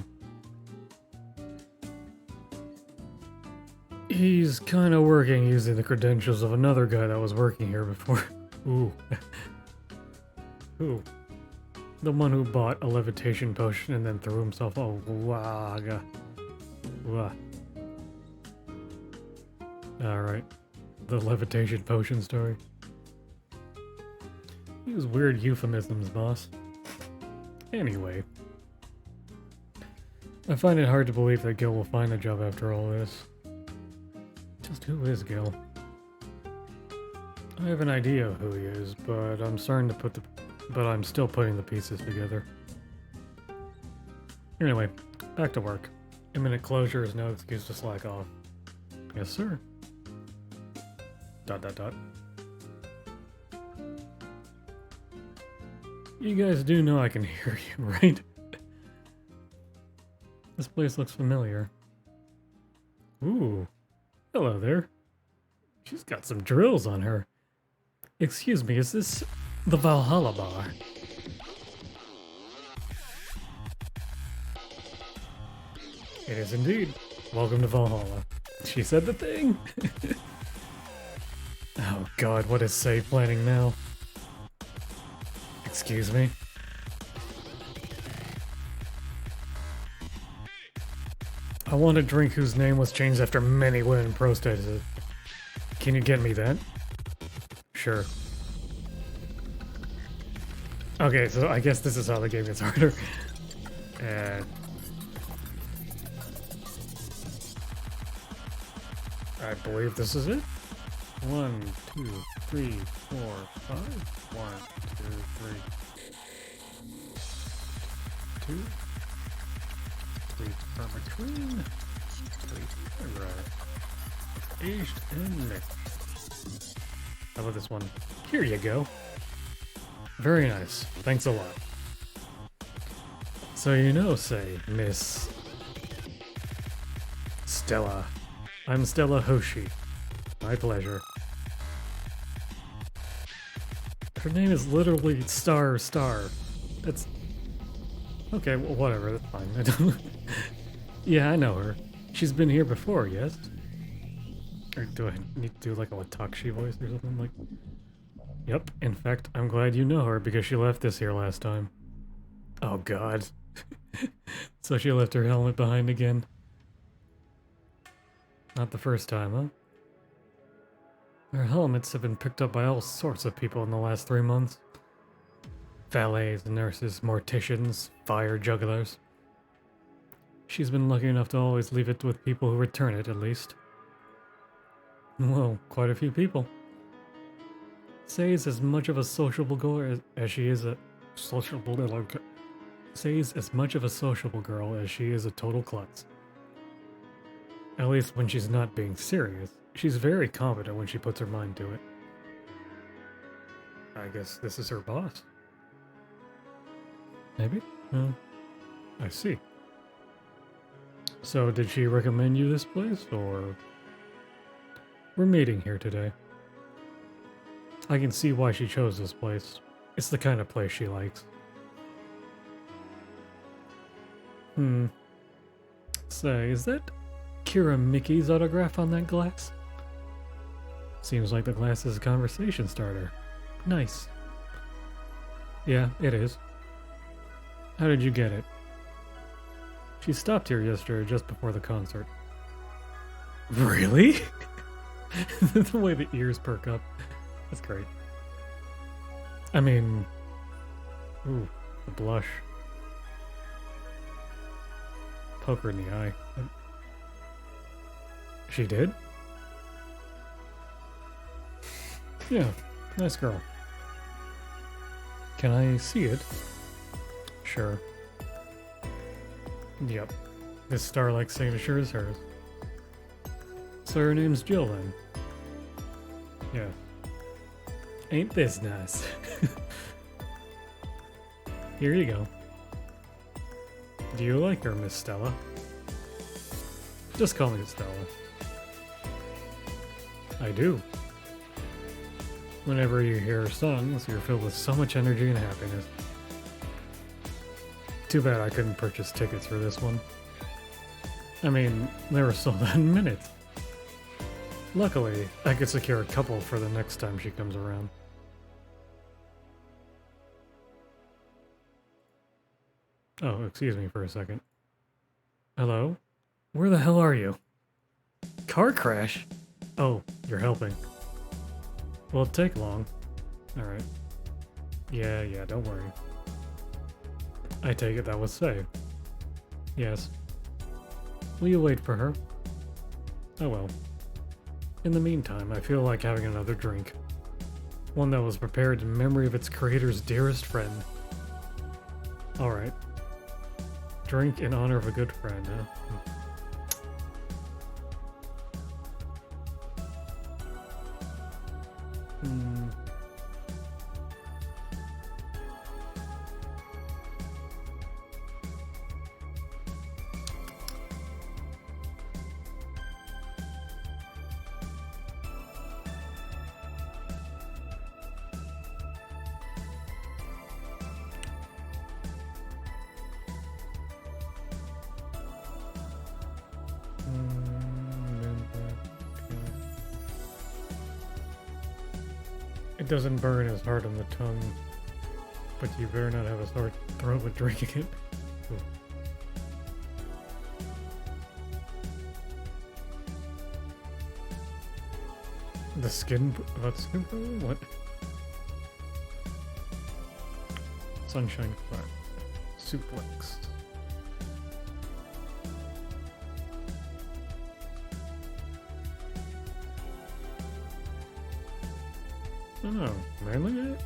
He's kind of working using the credentials of another guy that was working here before. Ooh. Who? The one who bought a levitation potion and then threw himself. Oh, waga. Wah. Alright. The levitation potion story. Use weird euphemisms, boss. Anyway. I find it hard to believe that Gil will find a job after all this. Just who is Gil? I have an idea of who he is, but I'm still putting the pieces together. Anyway, back to work. Imminent closure is no excuse to slack off. Yes, sir. ... You guys do know I can hear you, right? This place looks familiar. Ooh. Hello there. She's got some drills on her. Excuse me, is this the Valhalla bar? It is indeed. Welcome to Valhalla. She said the thing. Oh god, what is safe planning now? Excuse me? I want a drink whose name was changed after many women protested. Can you get me that? Sure. Okay, so I guess this is how the game gets harder. And I believe this is it. 1, 2, 3, 4, 5. 1, 2, 3. 2. 3 pepper cream. 3 sugar. Aged and mixed. How about this one? Here you go. Very nice. Thanks a lot. So you know, say, Miss Stella. I'm Stella Hoshi. My pleasure. Her name is literally Star. That's... Okay, well, whatever, that's fine. I don't... Yeah, I know her. She's been here before, yes? Or do I need to do like a Watashi voice or something like... Yep, in fact, I'm glad you know her because she left this here last time. Oh god. So she left her helmet behind again. Not the first time, huh? Her helmets have been picked up by all sorts of people in the last 3 months. Valets, nurses, morticians, fire jugglers. She's been lucky enough to always leave it with people who return it, at least. Well, quite a few people. Say's as much of a sociable girl as she is a sociable little girl. Say's as much of a sociable girl as she is a total klutz. At least when she's not being serious. She's very confident when she puts her mind to it. I guess this is her boss. Maybe? I see. So did she recommend you this place, or... We're meeting here today. I can see why she chose this place. It's the kind of place she likes. Say, is that Kira Mickey's autograph on that glass? Seems like the glass is a conversation starter. Nice. Yeah, it is. How did you get it? She stopped here yesterday just before the concert. Really? The way the ears perk up. That's great. I mean... Ooh, the blush. Poke her in the eye. She did? Yeah, nice girl. Can I see it? Sure. Yep. This star-like signature is hers. So her name's Jill then? Yeah. Ain't this nice? Here you go. Do you like her, Miss Stella? Just call me Stella. I do. Whenever you hear her songs, you're filled with so much energy and happiness. Too bad I couldn't purchase tickets for this one. I mean, they were sold out in minutes. Luckily, I could secure a couple for the next time she comes around. Oh, excuse me for a second. Hello? Where the hell are you? Car crash? Oh, you're helping. Will it take long? Alright. Yeah, don't worry. I take it that was safe. Yes. Will you wait for her? Oh well. In the meantime, I feel like having another drink. One that was prepared in memory of its creator's dearest friend. Alright. Drink in honor of a good friend, huh? It doesn't burn as hard on the tongue, but you better not have a sore throat with drinking it. Ooh. The skin problem? What? Sunshine Flat. Suplex. Oh, mainly it?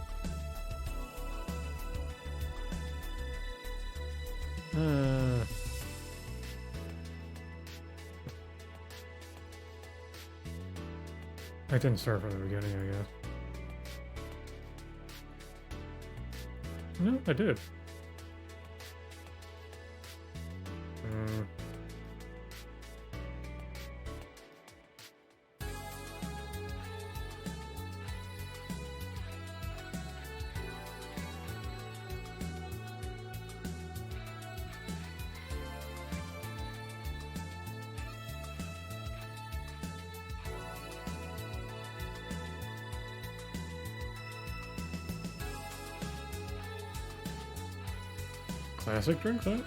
I didn't start from the beginning, I guess. No, I did. Classic drink, huh?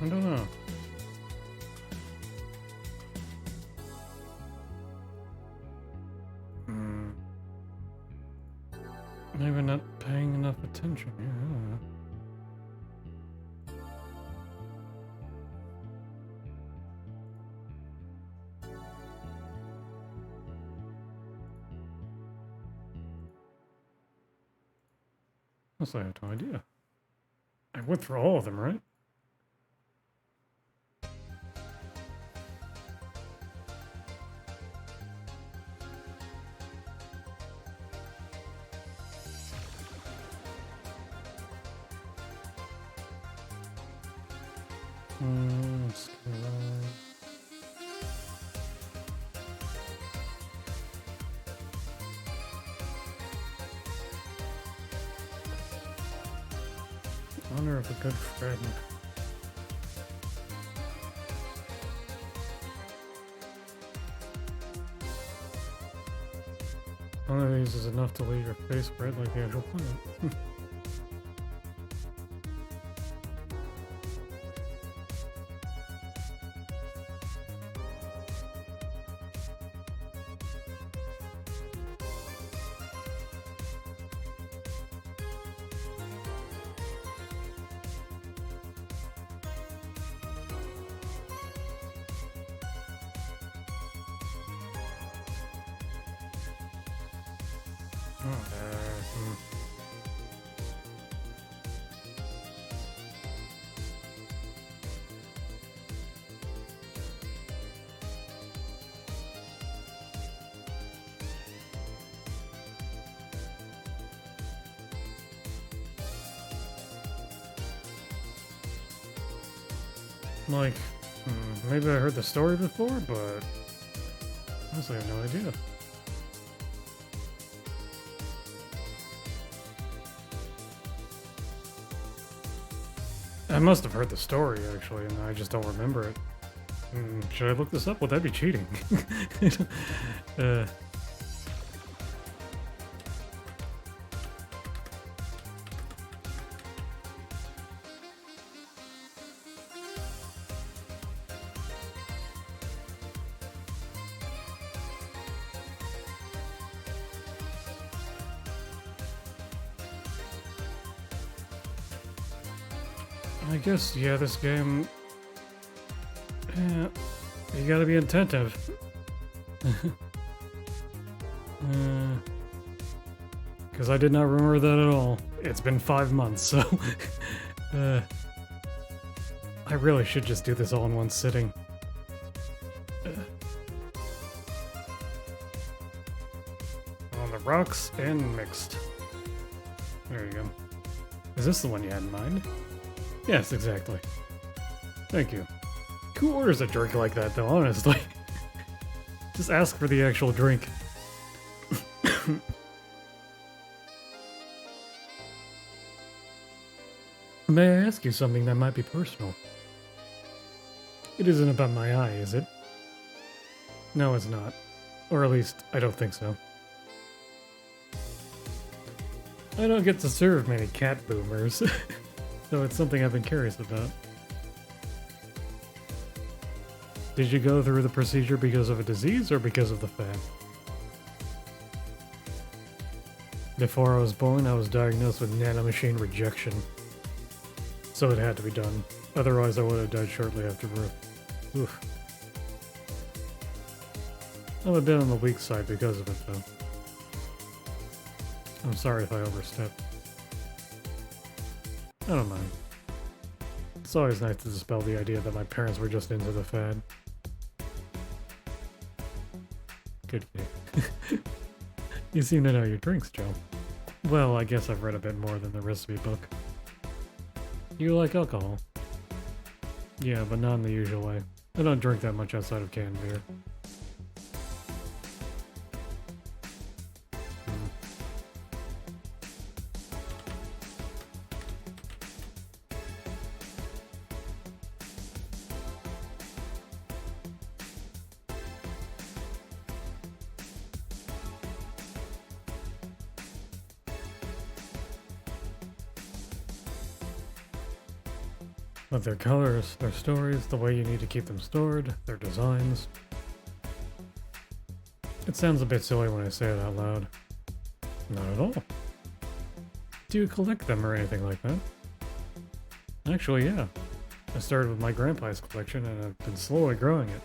I don't know. Maybe not paying enough attention here. I don't know. Unless I have no idea. I went through all of them, right? Honor of a good friend. One of these is enough to leave your face red like the actual planet. hmm. Like, maybe I heard the story before, but honestly, I have no idea. I must have heard the story, actually, and I just don't remember it. Should I look this up? Would that be cheating? uh, I guess, yeah, this game... Yeah, you gotta be attentive. Because I did not remember that at all. It's been 5 months, so... I really should just do this all in one sitting. On the rocks and mixed. There you go. Is this the one you had in mind? Yes, exactly. Thank you. Who orders a drink like that, though, honestly? Just ask for the actual drink. May I ask you something that might be personal? It isn't about my eye, is it? No, it's not. Or at least, I don't think so. I don't get to serve many cat boomers, so it's something I've been curious about. Did you go through the procedure because of a disease or because of the fad? Before I was born, I was diagnosed with nanomachine rejection. So it had to be done. Otherwise, I would have died shortly after birth. Oof. I'm a bit on the weak side because of it, though. I'm sorry if I overstepped. I don't mind. It's always nice to dispel the idea that my parents were just into the fad. Good kid. You seem to know your drinks, Joe. Well, I guess I've read a bit more than the recipe book. You like alcohol? Yeah, but not in the usual way. I don't drink that much outside of canned beer. But their colors, their stories, the way you need to keep them stored, their designs. It sounds a bit silly when I say it out loud. Not at all. Do you collect them or anything like that? Actually, yeah. I started with my grandpa's collection and I've been slowly growing it.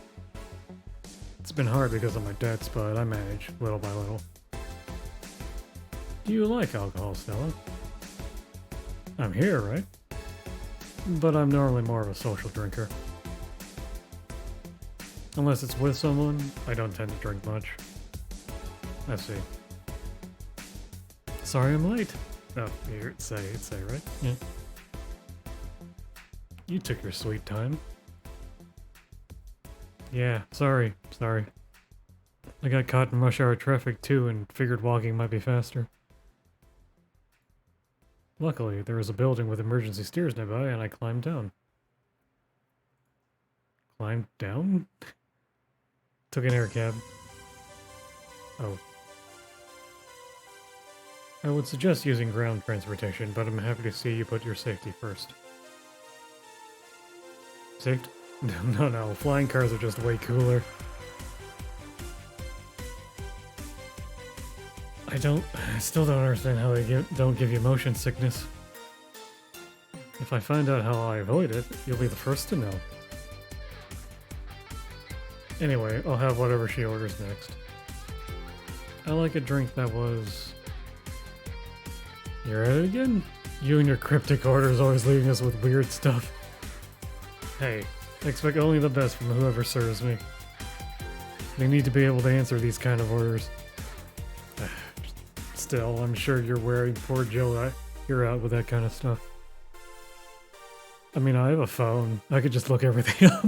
It's been hard because of my debts, but I manage, little by little. Do you like alcohol, Stella? I'm here, right? But I'm normally more of a social drinker. Unless it's with someone, I don't tend to drink much. I see. Sorry I'm late. Oh, you'd say, right? Yeah. You took your sweet time. Yeah, sorry. I got caught in rush hour traffic too and figured walking might be faster. Luckily, there was a building with emergency stairs nearby and I climbed down. Climbed down? Took an air cab. Oh. I would suggest using ground transportation, but I'm happy to see you put your safety first. Safety? No, flying cars are just way cooler. I still don't understand how they don't give you motion sickness. If I find out how I avoid it, you'll be the first to know. Anyway, I'll have whatever she orders next. I like a drink that was You're at it again? You and your cryptic orders always leaving us with weird stuff. Hey, I expect only the best from whoever serves me. They need to be able to answer these kind of orders. Still, I'm sure you're wearing poor Joe. You're out with that kind of stuff. I mean, I have a phone. I could just look everything up.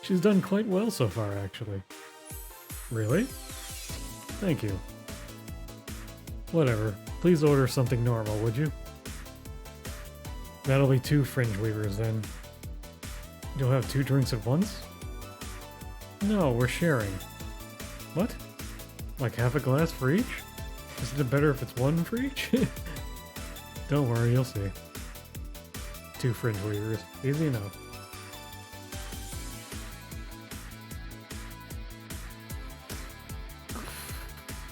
She's done quite well so far, actually. Really? Thank you. Whatever. Please order something normal, would you? That'll be 2 fringe weavers, then. You'll have 2 drinks at once? No, we're sharing. What? Like half a glass for each? Isn't it better if it's 1 for each? Don't worry, you'll see. 2 fringe weavers. Easy enough.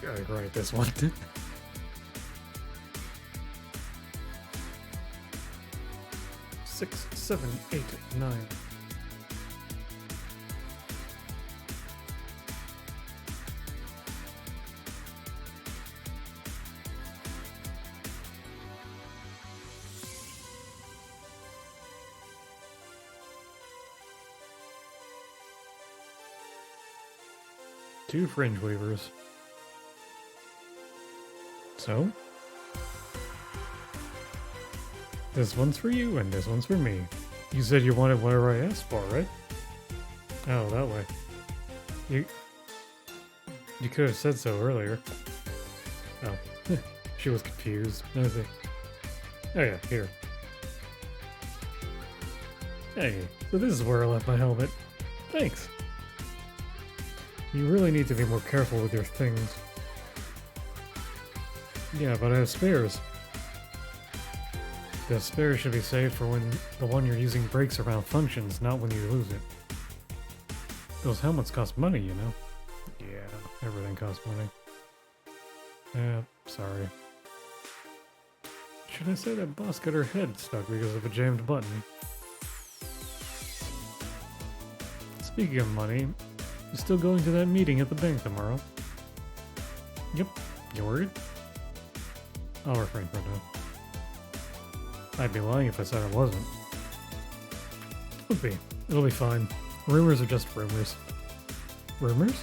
Gotta write this one. 6, 7, 8, 9. Two fringe weavers. So? This one's for you and this one's for me. You said you wanted whatever I asked for, right? Oh, that way. You could have said so earlier. Oh, she was confused. I see. Oh yeah, here. Hey, so this is where I left my helmet. Thanks. You really need to be more careful with your things. Yeah, but I have spares. The spares should be saved for when the one you're using breaks or malfunctions, not when you lose it. Those helmets cost money, you know? Yeah, everything costs money. Yeah, sorry. Should I say that boss got her head stuck because of a jammed button? Speaking of money, you still going to that meeting at the bank tomorrow? Yep. You worried? I'll refrain from that. I'd be lying if I said I wasn't. Would be. It'll be fine. Rumors are just rumors. Rumors?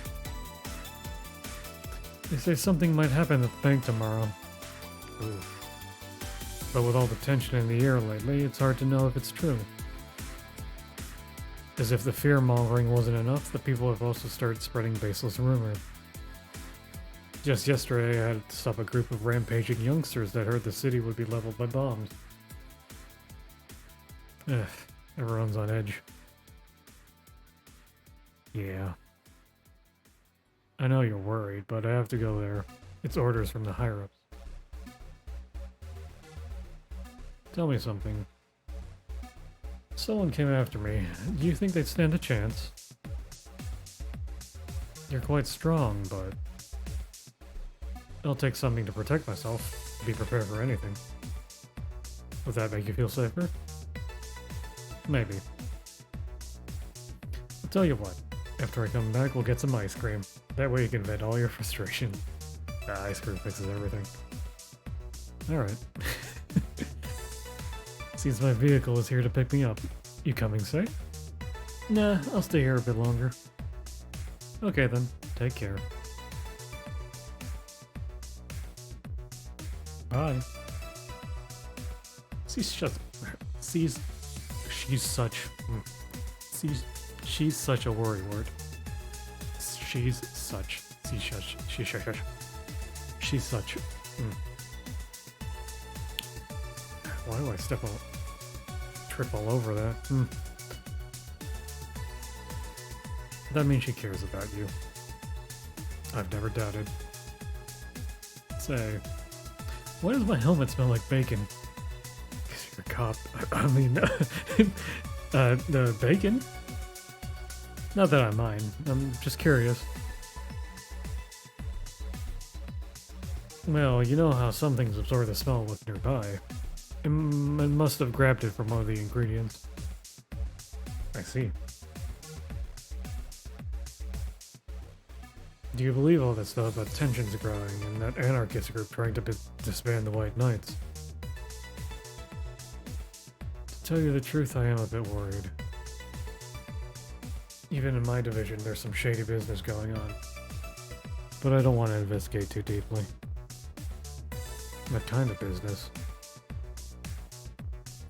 They say something might happen at the bank tomorrow. Ooh. But with all the tension in the air lately, it's hard to know if it's true. As if the fear-mongering wasn't enough, the people have also started spreading baseless rumors. Just yesterday, I had to stop a group of rampaging youngsters that heard the city would be leveled by bombs. Ugh, everyone's on edge. Yeah. I know you're worried, but I have to go there. It's orders from the higher-ups. Tell me something. Someone came after me. Do you think they'd stand a chance? You're quite strong, but it'll take something to protect myself. Be prepared for anything. Would that make you feel safer? Maybe. I'll tell you what. After I come back, we'll get some ice cream. That way you can vent all your frustration. Ice cream fixes everything. Alright. Seems my vehicle is here to pick me up. You coming safe? Nah, I'll stay here a bit longer. Okay then, take care. Bye. She's such a worrywart. She's such. Why do I trip all over that? That means she cares about you. I've never doubted. Say, why does my helmet smell like bacon? Because you're a cop. I mean, the bacon? Not that I mind. I'm just curious. Well, you know how some things absorb the smell with nearby. It must have grabbed it from one of the ingredients. I see. Do you believe all this stuff about tensions growing and that anarchist group trying to disband the White Knights? To tell you the truth, I am a bit worried. Even in my division, there's some shady business going on. But I don't want to investigate too deeply. What kind of business?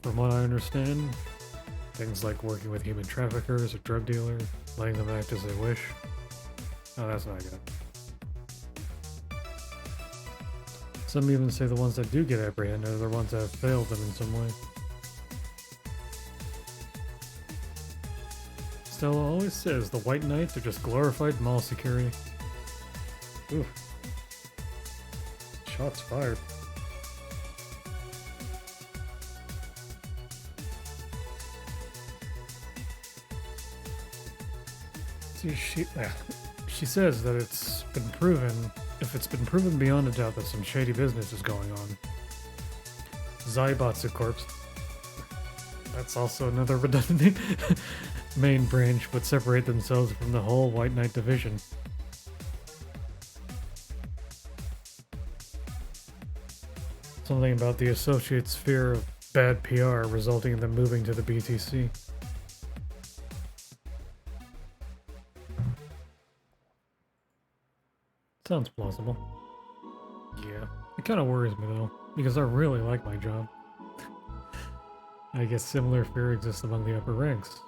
From what I understand, things like working with human traffickers or drug dealers, letting them act as they wish. Oh, that's not good. Some even say the ones that do get apprehended are the ones that have failed them in some way. Stella always says the White Knights are just glorified mall security. Ooh. Shots fired. See, she says that it's been proven, if it's been proven beyond a doubt that some shady business is going on. Zaibatsu Corps. That's also another redundant main branch would separate themselves from the whole White Knight division. Something about the Associates' fear of bad PR resulting in them moving to the BTC. Sounds plausible. Yeah, it kind of worries me though, because I really like my job. I guess similar fear exists among the upper ranks.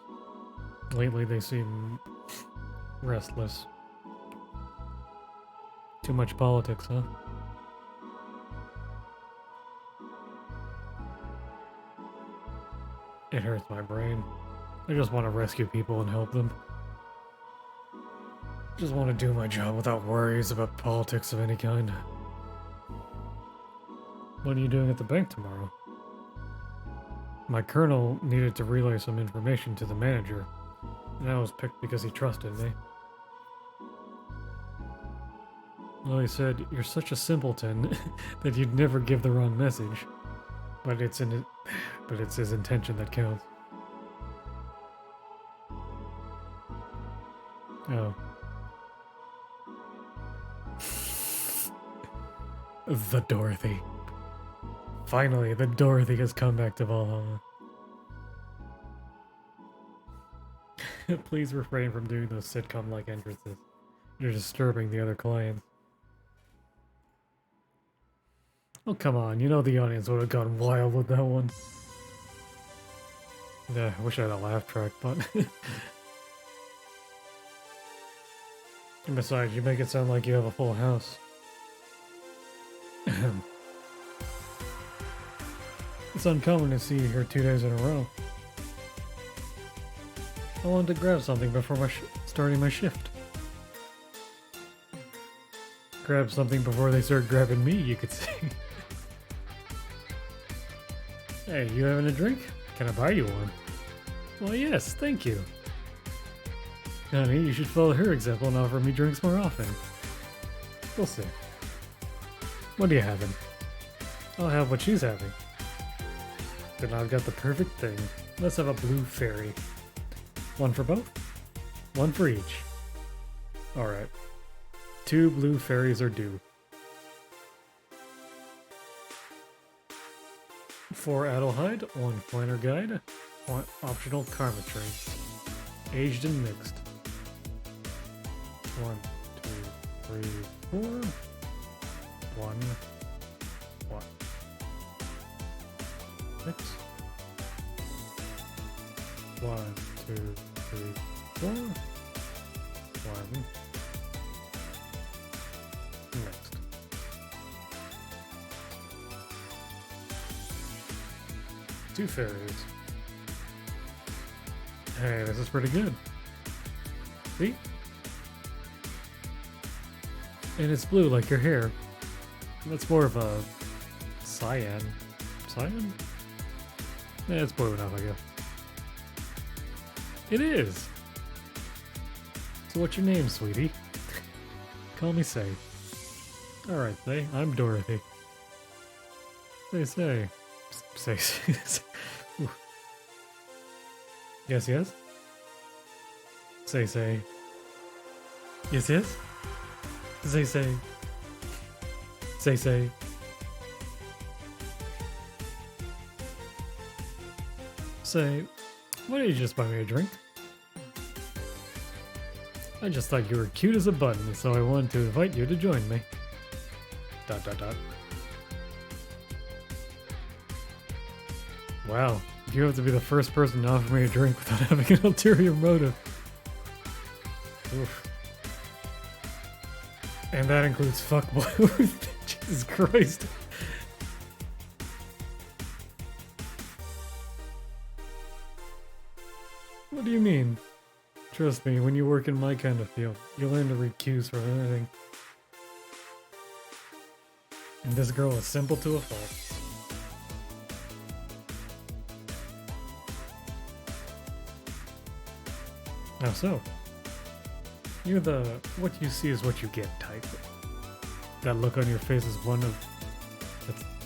Lately they seem restless. Too much politics, huh? It hurts my brain. I just want to rescue people and help them. Just want to do my job without worries about politics of any kind. What are you doing at the bank tomorrow? My colonel needed to relay some information to the manager, and I was picked because he trusted me. Well, he said, "You're such a simpleton that you'd never give the wrong message. But it's his intention that counts." Oh. The Dorothy. Finally, the Dorothy has come back to Valhalla. Please refrain from doing those sitcom-like entrances. You're disturbing the other clients. Oh, come on. You know the audience would have gone wild with that one. Yeah, I wish I had a laugh track, but... And besides, you make it sound like you have a full house. It's uncommon to see you here 2 days in a row. I wanted to grab something before starting my shift. Grab something before they start grabbing me, you could say. Hey, you having a drink? Can I buy you one? Well, yes, thank you. Honey, you should follow her example and offer me drinks more often. We'll see. What are you having? I'll have what she's having. Then I've got the perfect thing. Let's have a blue fairy. One for both? One for each. Alright. 2 blue fairies are due. 4 Adelheid, 1 Planner Guide, 1 optional Karma Tree. Aged and mixed. 1, 2, 3, 4. 1. 1. Mix. 1, 2, 3, 4. 1. Mixed. Two fairies. Hey, this is pretty good. See? And it's blue like your hair. That's more of a cyan. Cyan? Yeah, it's blue enough, I guess. It is! So what's your name, sweetie? Call me Say. Alright, Say. I'm Dorothy. Say. Say. Yes, yes? Say. Yes, yes? Say, say. Say, say. Say, why don't you just buy me a drink? I just thought you were cute as a button, so I wanted to invite you to join me. Dot dot dot. Wow, you have to be the first person to offer me a drink without having an ulterior motive. Oof. And that includes fuckboy. Jesus Christ. What do you mean? Trust me, when you work in my kind of field, you learn to read cues from anything. And this girl is simple to a fault. How so? You're the what you see is what you get type. That look on your face is one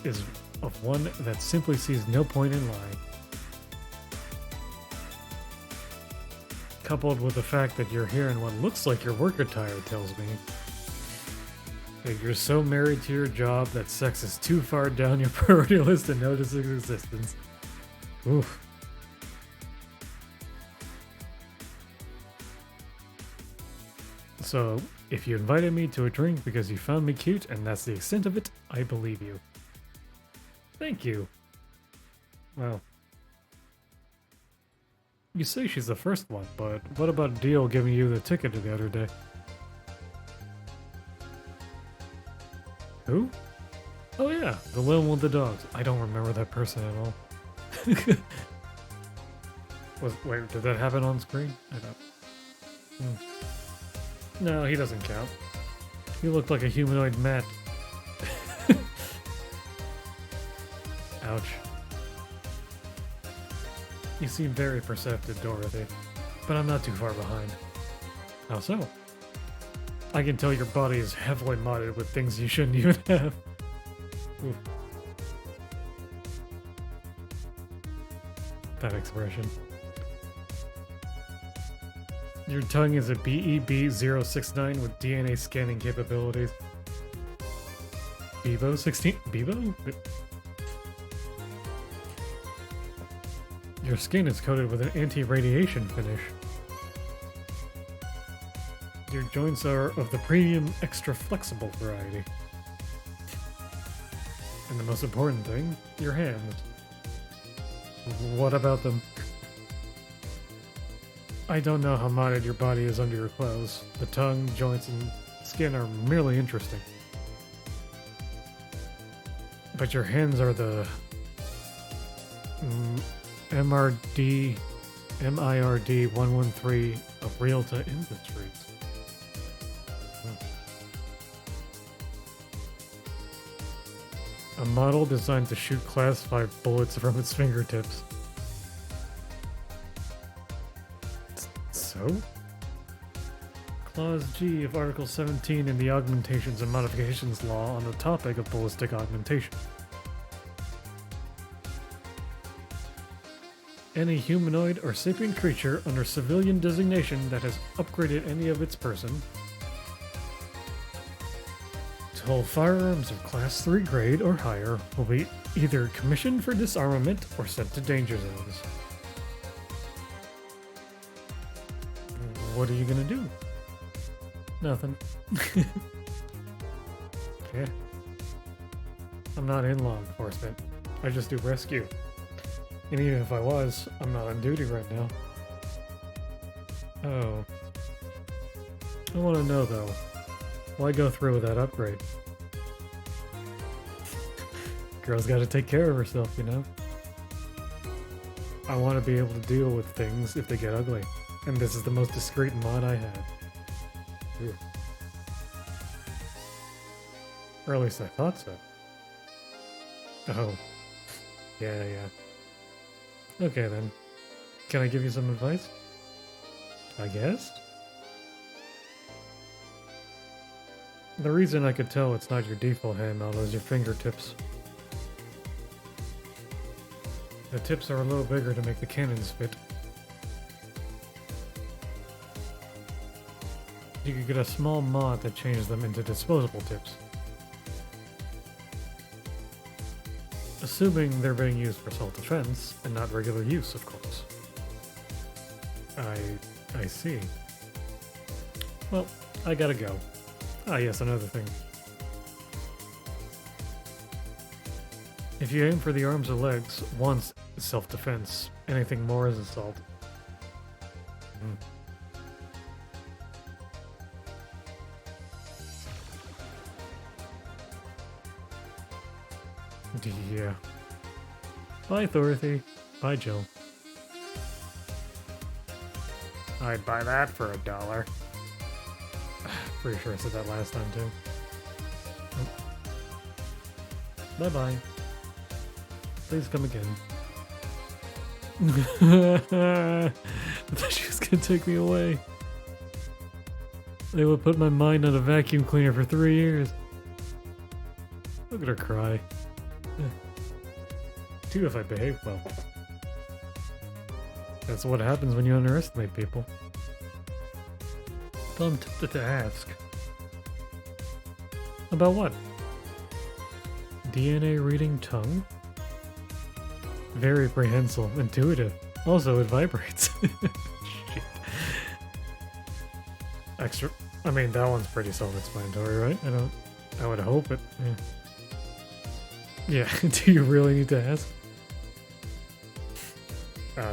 that simply sees no point in lying. Coupled with the fact that you're here in what looks like your work attire tells me that you're so married to your job that sex is too far down your priority list to notice its existence. Oof. So, if you invited me to a drink because you found me cute and that's the extent of it, I believe you. Thank you. Well, you say she's the first one, but what about Deal giving you the ticket the other day? Who? Oh yeah, the little one with the dogs. I don't remember that person at all. Wait, did that happen on screen? I don't. No, he doesn't count. He looked like a humanoid Matt. Ouch. You seem very perceptive, Dorothy, but I'm not too far behind. How so? I can tell your body is heavily modded with things you shouldn't even have. Oof. That expression. Your tongue is a BEB-069 with DNA scanning capabilities. Bebo 16? Bebo? Your skin is coated with an anti-radiation finish. Your joints are of the premium extra flexible variety. And the most important thing, your hands. What about them? I don't know how modded your body is under your clothes. The tongue, joints, and skin are merely interesting. But your hands are the MIRD 113 of Realta Industries. A model designed to shoot Class 5 bullets from its fingertips. So? Clause G of Article 17 in the Augmentations and Modifications Law on the topic of ballistic augmentation. Any humanoid or sapient creature under civilian designation that has upgraded any of its person to hold firearms of Class 3 grade or higher will be either commissioned for disarmament or sent to danger zones. What are you gonna do? Nothing. Yeah. I'm not in law enforcement. I just do rescue. And even if I was, I'm not on duty right now. Oh. I want to know though, why go through with that upgrade? Girl's got to take care of herself, you know? I want to be able to deal with things if they get ugly. And this is the most discreet mod I have. Ooh. Or at least I thought so. Oh. Yeah. Okay then. Can I give you some advice? I guess? The reason I could tell it's not your default hand model is your fingertips. The tips are a little bigger to make the cannons fit. You could get a small mod that changes them into disposable tips. Assuming they're being used for self-defense, and not regular use, of course. I see. Well, I gotta go. Ah, yes, another thing. If you aim for the arms or legs, once is self-defense. Anything more is assault. Yeah. Bye, Dorothy. Bye, Jill. I'd buy that for $1. Pretty sure I said that last time, too. Oh. Bye-bye. Please come again. I thought she was gonna take me away. They would put my mind on a vacuum cleaner for 3 years. Look at her cry. 2 if I behave well. That's what happens when you underestimate people. But I'm tempted to ask. About what? DNA reading tongue? Very prehensile, intuitive. Also, it vibrates. Shit. Extra. I mean, that one's pretty self-explanatory, right? I would hope it. Yeah. Yeah. Do you really need to ask?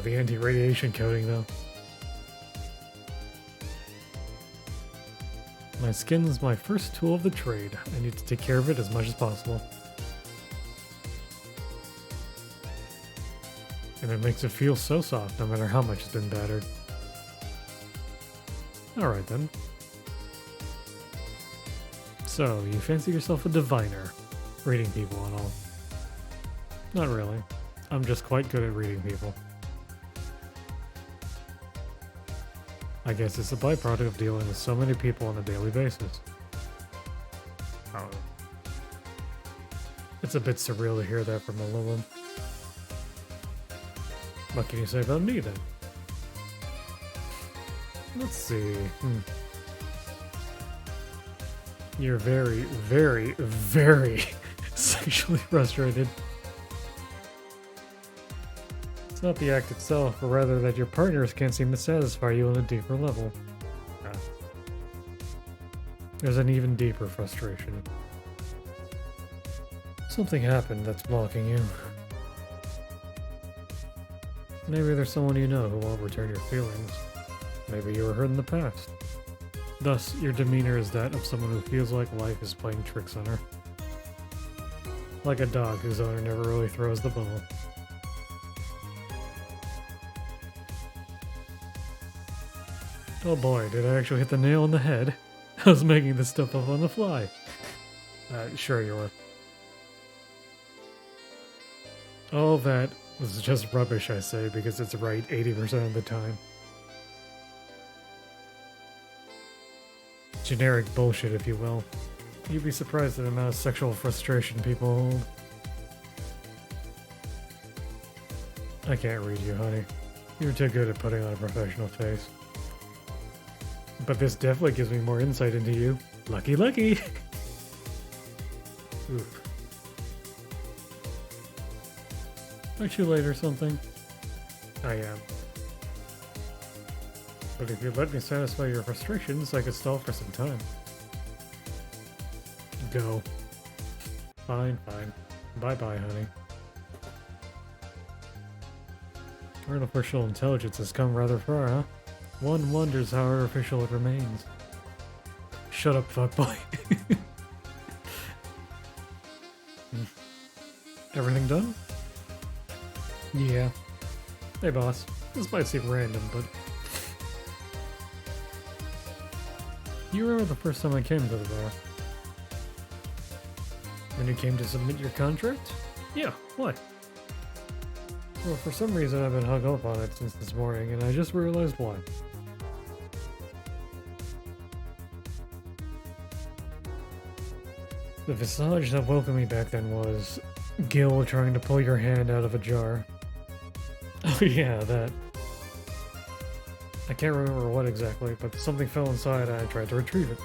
The anti-radiation coating, though. My skin's my first tool of the trade. I need to take care of it as much as possible. And it makes it feel so soft no matter how much it's been battered. Alright then. So, you fancy yourself a diviner, reading people and all. Not really. I'm just quite good at reading people. I guess it's a byproduct of dealing with so many people on a daily basis. Oh. It's a bit surreal to hear that from a Lilith. What can you say about me then? Let's see. You're very, very, very sexually frustrated. It's not the act itself, but rather that your partners can't seem to satisfy you on a deeper level. There's an even deeper frustration. Something happened that's blocking you. Maybe there's someone you know who won't return your feelings. Maybe you were hurt in the past. Thus, your demeanor is that of someone who feels like life is playing tricks on her. Like a dog whose owner never really throws the ball. Oh boy, did I actually hit the nail on the head? I was making this stuff up on the fly. Sure you were. All that was just rubbish, I say, because it's right 80% of the time. Generic bullshit, if you will. You'd be surprised at the amount of sexual frustration people hold. I can't read you, honey. You're too good at putting on a professional face. But this definitely gives me more insight into you. Lucky, lucky! Oof. Aren't you late or something? I am. But if you'd let me satisfy your frustrations, I could stall for some time. Go. Fine, fine. Bye-bye, honey. Artificial intelligence has come rather far, huh? One wonders how artificial it remains. Shut up, fuckboy. Everything done? Yeah. Hey, boss. This might seem random, but... You remember the first time I came to the bar? When you came to submit your contract? Yeah, what? Well, for some reason I've been hung up on it since this morning, and I just realized why. The visage that welcomed me back then was Gil trying to pull your hand out of a jar. Oh yeah, that. I can't remember what exactly, but something fell inside and I tried to retrieve it.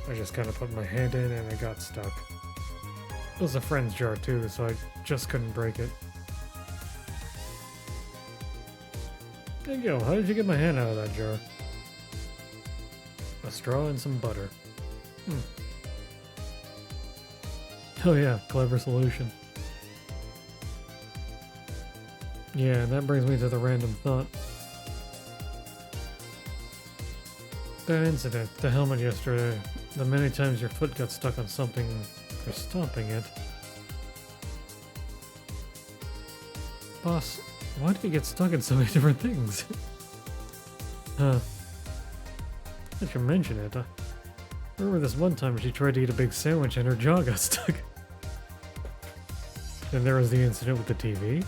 I just kind of put my hand in and it got stuck. It was a friend's jar too, so I just couldn't break it. Hey yo, how did you get my hand out of that jar? A straw and some butter. Oh yeah, clever solution. Yeah, and that brings me to the random thought. That incident, the helmet yesterday, the many times your foot got stuck on something for stomping it. Boss, why do you get stuck in so many different things? Huh. Since you mention it, I remember this one time she tried to eat a big sandwich and her jaw got stuck. Then there was the incident with the TV.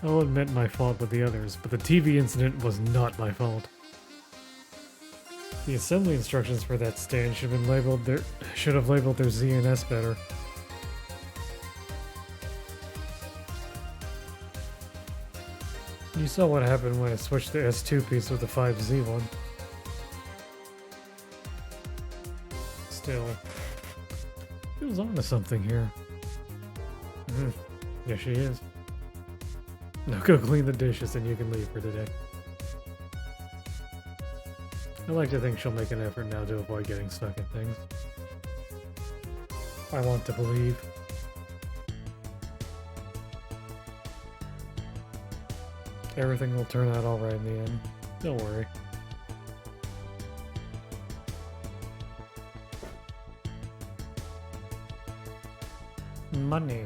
I'll admit my fault with the others, but the TV incident was not my fault. The assembly instructions for that stand should have labeled their Z and S better. You saw what happened when I switched the S2 piece with the 5Z one. Still, she was on to something here. Yeah, she is. Now go clean the dishes and you can leave for today. I like to think she'll make an effort now to avoid getting stuck in things. I want to believe. Everything will turn out alright in the end. Don't worry. Money.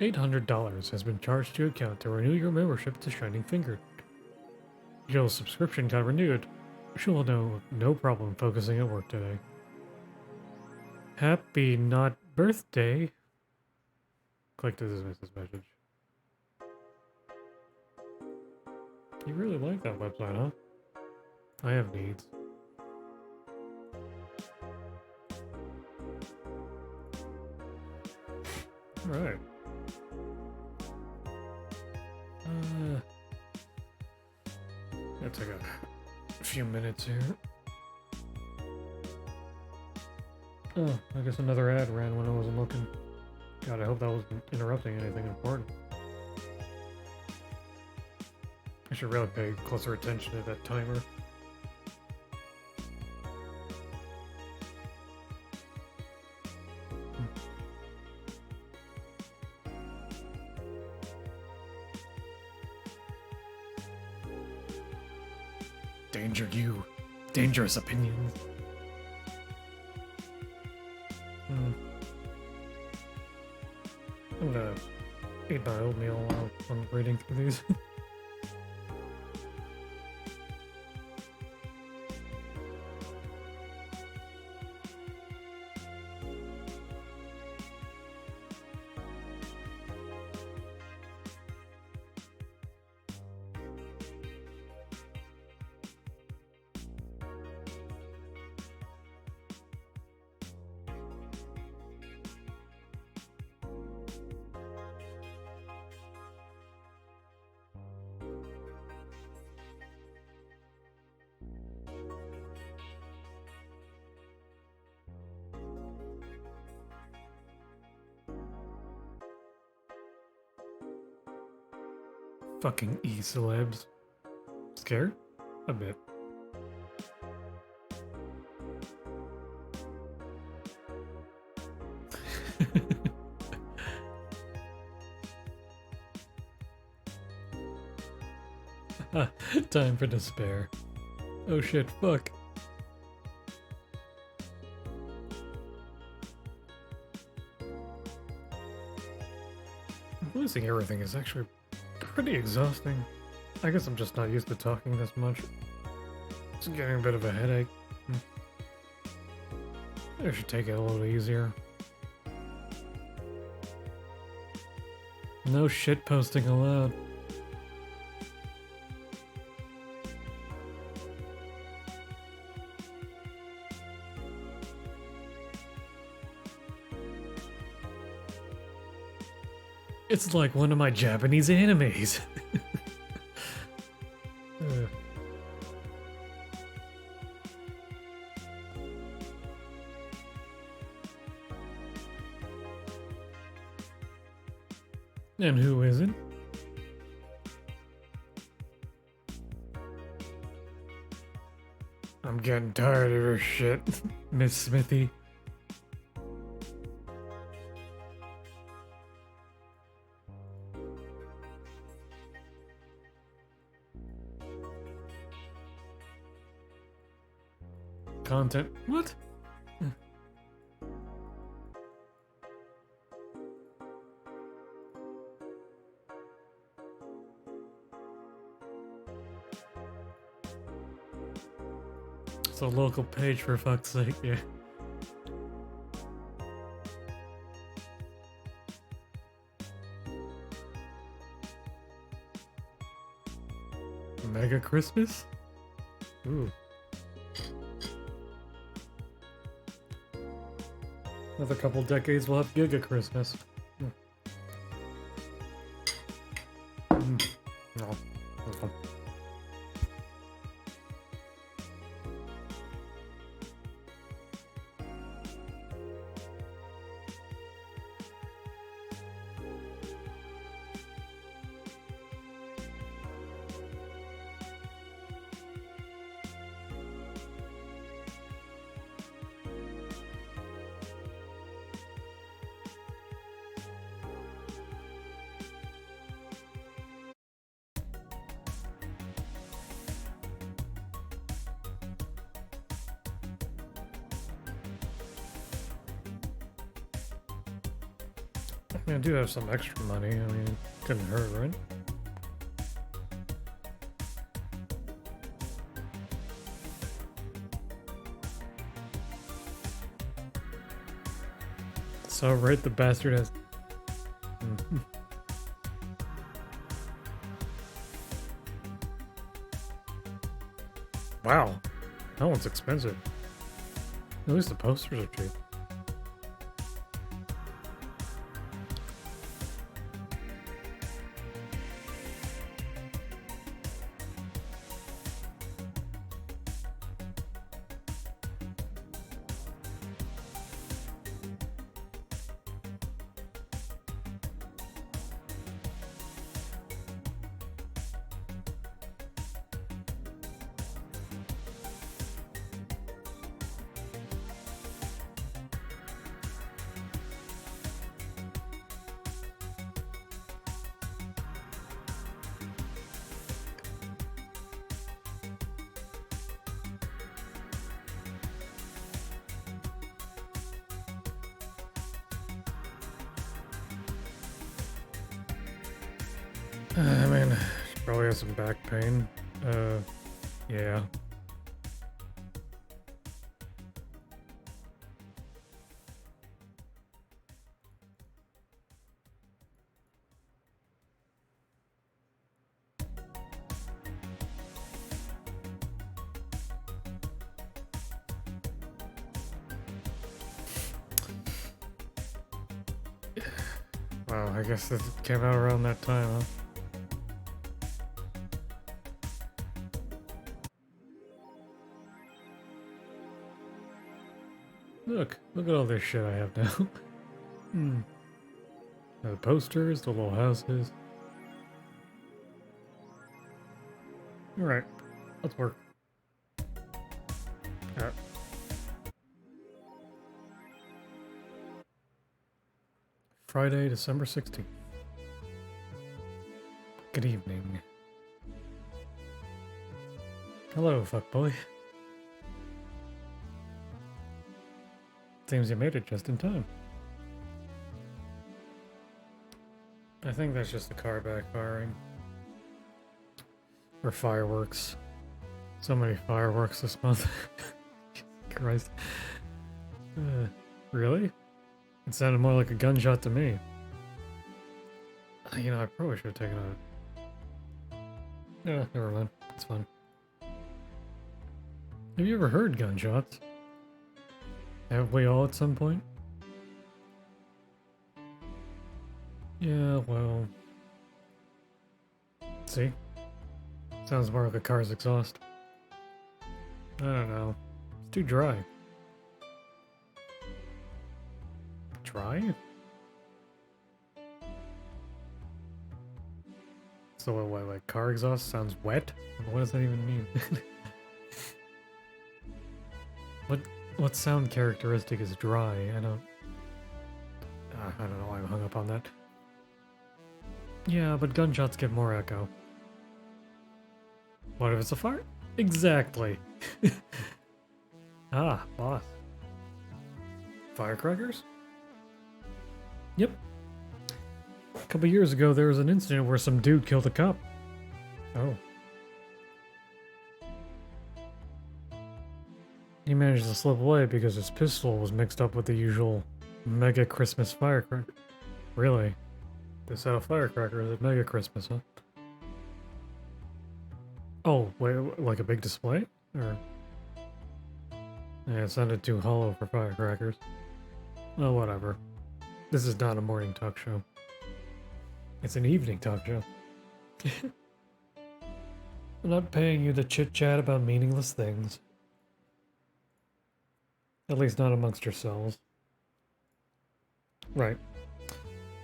$800 has been charged to your account to renew your membership to Shining Finger. Jill's subscription got renewed. She will know no problem focusing at work today. Happy not birthday. Click to dismiss this message. You really like that website, huh? I have needs. Alright. Let's take a few minutes here. Oh, I guess another ad ran when I wasn't looking. God, I hope that wasn't interrupting anything important. I should really pay closer attention to that timer. Danger you. Dangerous opinions. I'm gonna eat my oatmeal while I'm reading through these. Fucking E-celebs. Scared? A bit. Time for despair. Oh shit, fuck. Losing everything is actually pretty exhausting. I guess I'm just not used to talking this much. It's getting a bit of a headache. I should take it a little easier. No shit posting allowed. It's like one of my Japanese animes. Uh, and who isn't? I'm getting tired of her shit, Miss Smithy. Content. What? It's a local page for fuck's sake, yeah. Mega Christmas? Ooh. Another couple decades we'll have Giga Christmas. No. Okay. I do have some extra money. I mean, it couldn't hurt, right? So right, the bastard has. Wow, that one's expensive. At least the posters are cheap. I mean, she probably has some back pain. Yeah. Wow, I guess this came out around that time, huh? Look at all this shit I have now. The posters, the little houses. Alright, let's work. Alright. Friday, December 16th. Good evening. Hello, fuckboy. Seems you made it just in time. I think that's just the car backfiring. Or fireworks. So many fireworks this month. Jesus Christ. Really? It sounded more like a gunshot to me. You know, I probably should have taken a... Yeah, never mind. It's fine. Have you ever heard gunshots? Have we all at some point? Yeah, well... See? Sounds more like a car's exhaust. I don't know. It's too dry. Dry? So what, like car exhaust sounds wet? What does that even mean? what sound characteristic is dry? I don't know why I'm hung up on that. Yeah, but gunshots give more echo. What if it's a fire? Exactly. Ah, boss. Firecrackers? Yep. A couple years ago, there was an incident where some dude killed a cop. Oh. He managed to slip away because his pistol was mixed up with the usual Mega Christmas firecracker. Really? They set a firecracker at Mega Christmas, huh? Oh, wait, like a big display? Or... Yeah, it sounded too hollow for firecrackers. Well, whatever. This is not a morning talk show. It's an evening talk show. I'm not paying you to chit-chat about meaningless things. At least not amongst yourselves. Right.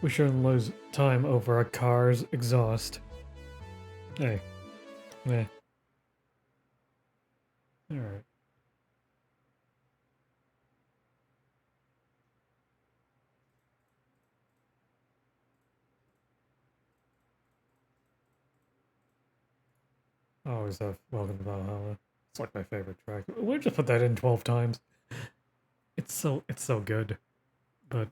We shouldn't lose time over a car's exhaust. Hey. Meh. Alright. I always have Welcome to Valhalla. It's like my favorite track. We'll just put that in 12 times. It's so good. But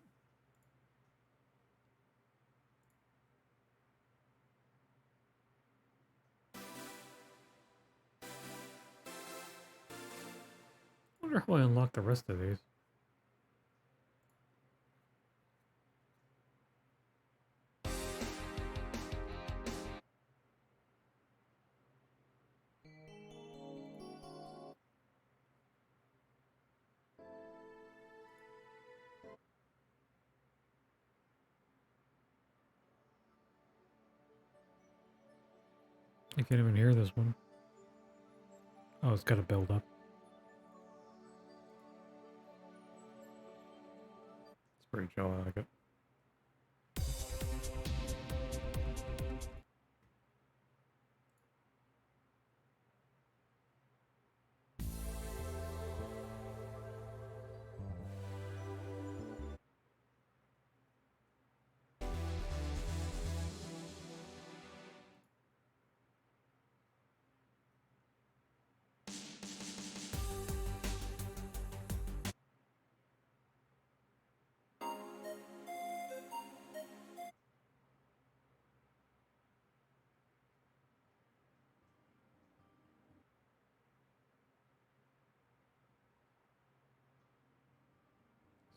I wonder how I unlock the rest of these. I can't even hear this one. Oh, it's got to build up. It's pretty chill, I like it.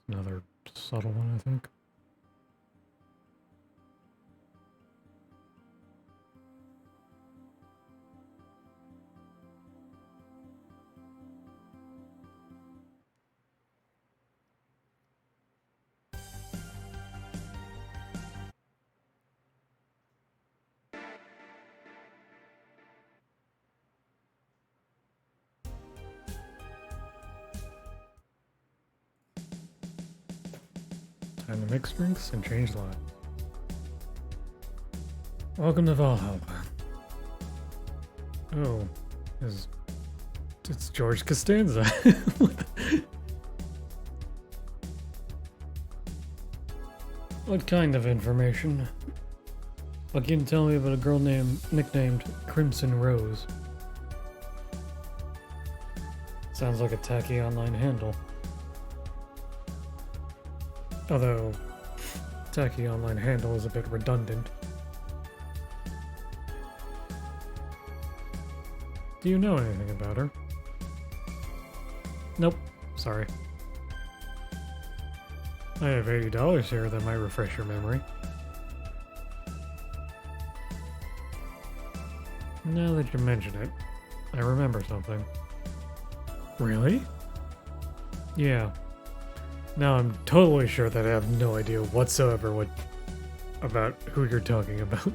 Another subtle one, I think. Time to mix drinks and change lives. Welcome to Valhalla. Oh, it's George Costanza. What kind of information? What can you tell me about a girl nicknamed Crimson Rose? Sounds like a tacky online handle. Although, tacky online handle is a bit redundant. Do you know anything about her? Nope. Sorry. I have $80 here that might refresh your memory. Now that you mention it, I remember something. Really? Yeah. Now I'm totally sure that I have no idea whatsoever what about who you're talking about.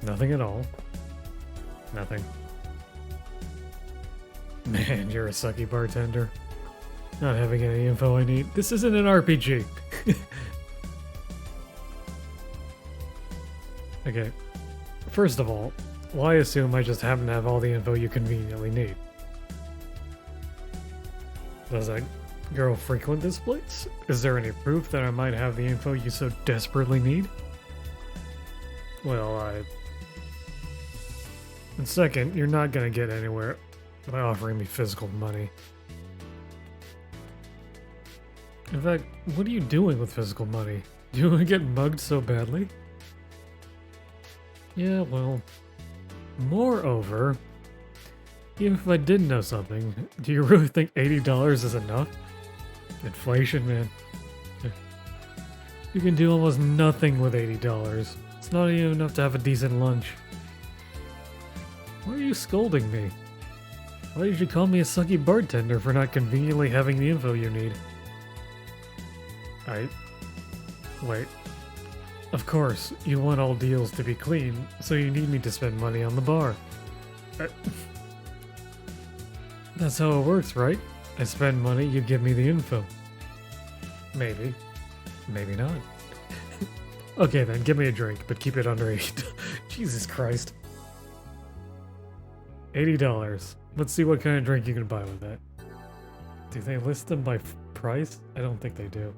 Nothing at all. Nothing. Man, you're a sucky bartender. Not having any info I need. This isn't an RPG. Okay. First of all, why assume I just happen to have all the info you conveniently need? Does that girl frequent this place? Is there any proof that I might have the info you so desperately need? Well, And second, you're not gonna get anywhere by offering me physical money. In fact, what are you doing with physical money? Do you want to get mugged so badly? Yeah, well... Moreover, even if I did know something, do you really think $80 is enough? Inflation, man. You can do almost nothing with $80. It's not even enough to have a decent lunch. Why are you scolding me? Why did you call me a sucky bartender for not conveniently having the info you need? Wait. Of course, you want all deals to be clean, so you need me to spend money on the bar. That's how it works, right? I spend money, you give me the info. Maybe. Maybe not. Okay then, give me a drink, but keep it under $80. Jesus Christ. $80. Let's see what kind of drink you can buy with that. Do they list them by price? I don't think they do.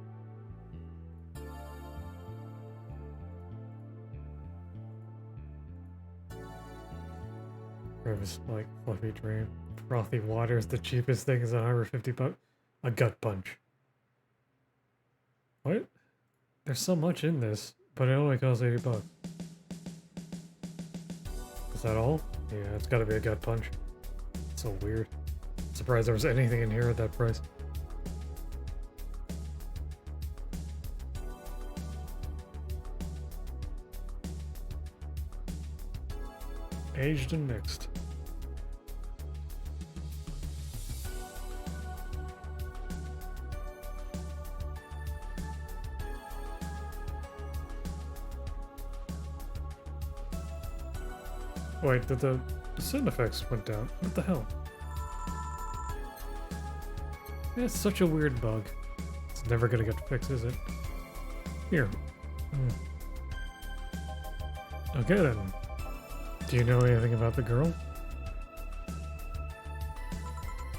Rivers like fluffy dream. Frothy water is the cheapest thing, is $150. A gut punch. What? There's so much in this, but it only costs $80. Is that all? Yeah, it's gotta be a gut punch. It's so weird. Surprised there was anything in here at that price. Aged and mixed. Wait, the sound effects went down. What the hell? Yeah, it's such a weird bug. It's never gonna get fixed, is it? Here. Okay then. Do you know anything about the girl?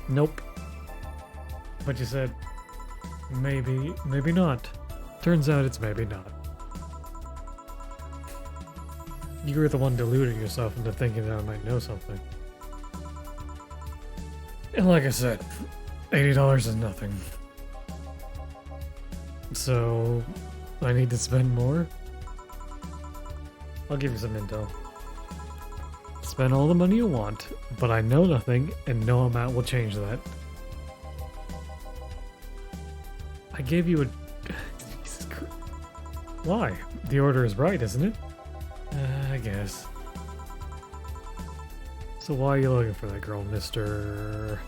Nope. But you said, maybe, maybe not. Turns out it's maybe not. You were the one deluding yourself into thinking that I might know something. And like I said, $80 is nothing. So, I need to spend more? I'll give you some intel. Spend all the money you want, but I know nothing, and no amount will change that. I gave you a... Jesus Christ. Why? The order is right, isn't it? I guess. So why are you looking for that girl, Mr...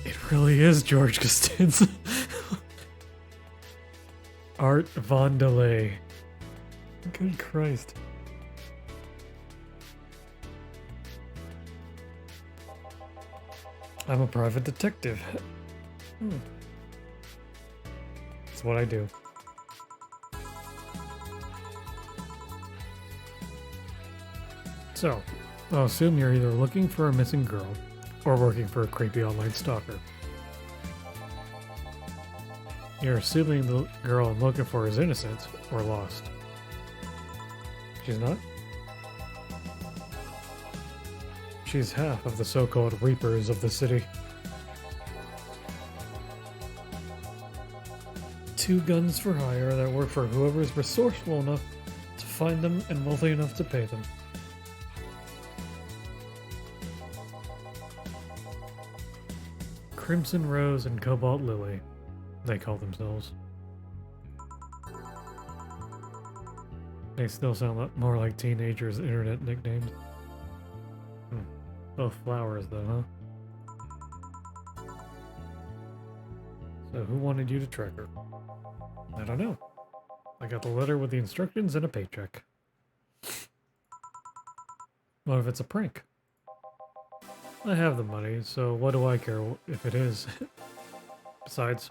It really is George Costanza. Art Vondelay. Good Christ. I'm a private detective. That's what I do. So, I'll assume you're either looking for a missing girl or working for a creepy online stalker. You're assuming the girl I'm looking for is innocent or lost. She's not? She's half of the so-called Reapers of the city. 2 guns for hire that work for whoever is resourceful enough to find them and wealthy enough to pay them. Crimson Rose and Cobalt Lily, they call themselves. They still sound more like teenagers' internet nicknames. Both flowers, though, huh? So who wanted you to track her? I don't know. I got the letter with the instructions and a paycheck. What if it's a prank? I have the money, so what do I care if it is? Besides,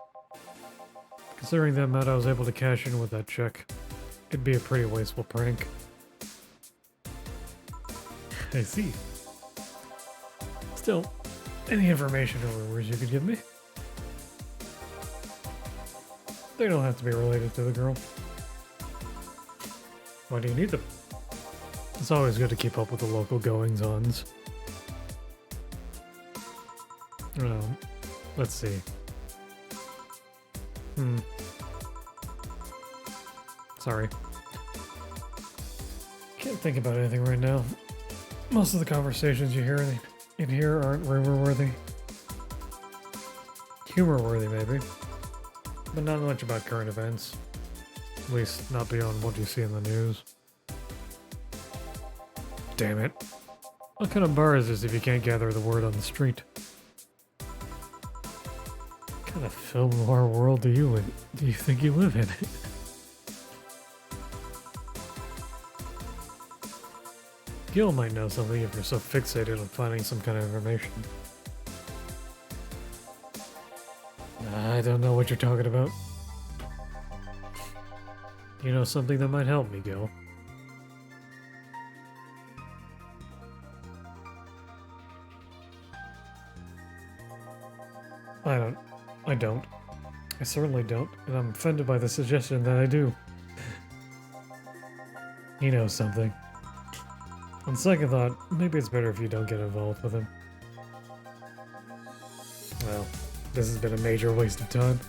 considering the amount I was able to cash in with that check, it'd be a pretty wasteful prank. I see. Still, any information or rumors you could give me? They don't have to be related to the girl. Why do you need them? It's always good to keep up with the local goings-ons. Let's see. Sorry. Can't think about anything right now. Most of the conversations you hear in here aren't rumor-worthy. Humor-worthy, maybe. But not much about current events. At least, not beyond what you see in the news. Damn it. What kind of bar is this if you can't gather the word on the street? What kind of film noir world do you think you live in? Gil might know something if you're so fixated on finding some kind of information. I don't know what you're talking about. You know something that might help me, Gil. I don't. I certainly don't, and I'm offended by the suggestion that I do. He knows something. On second thought, maybe it's better if you don't get involved with him. Well, this has been a major waste of time.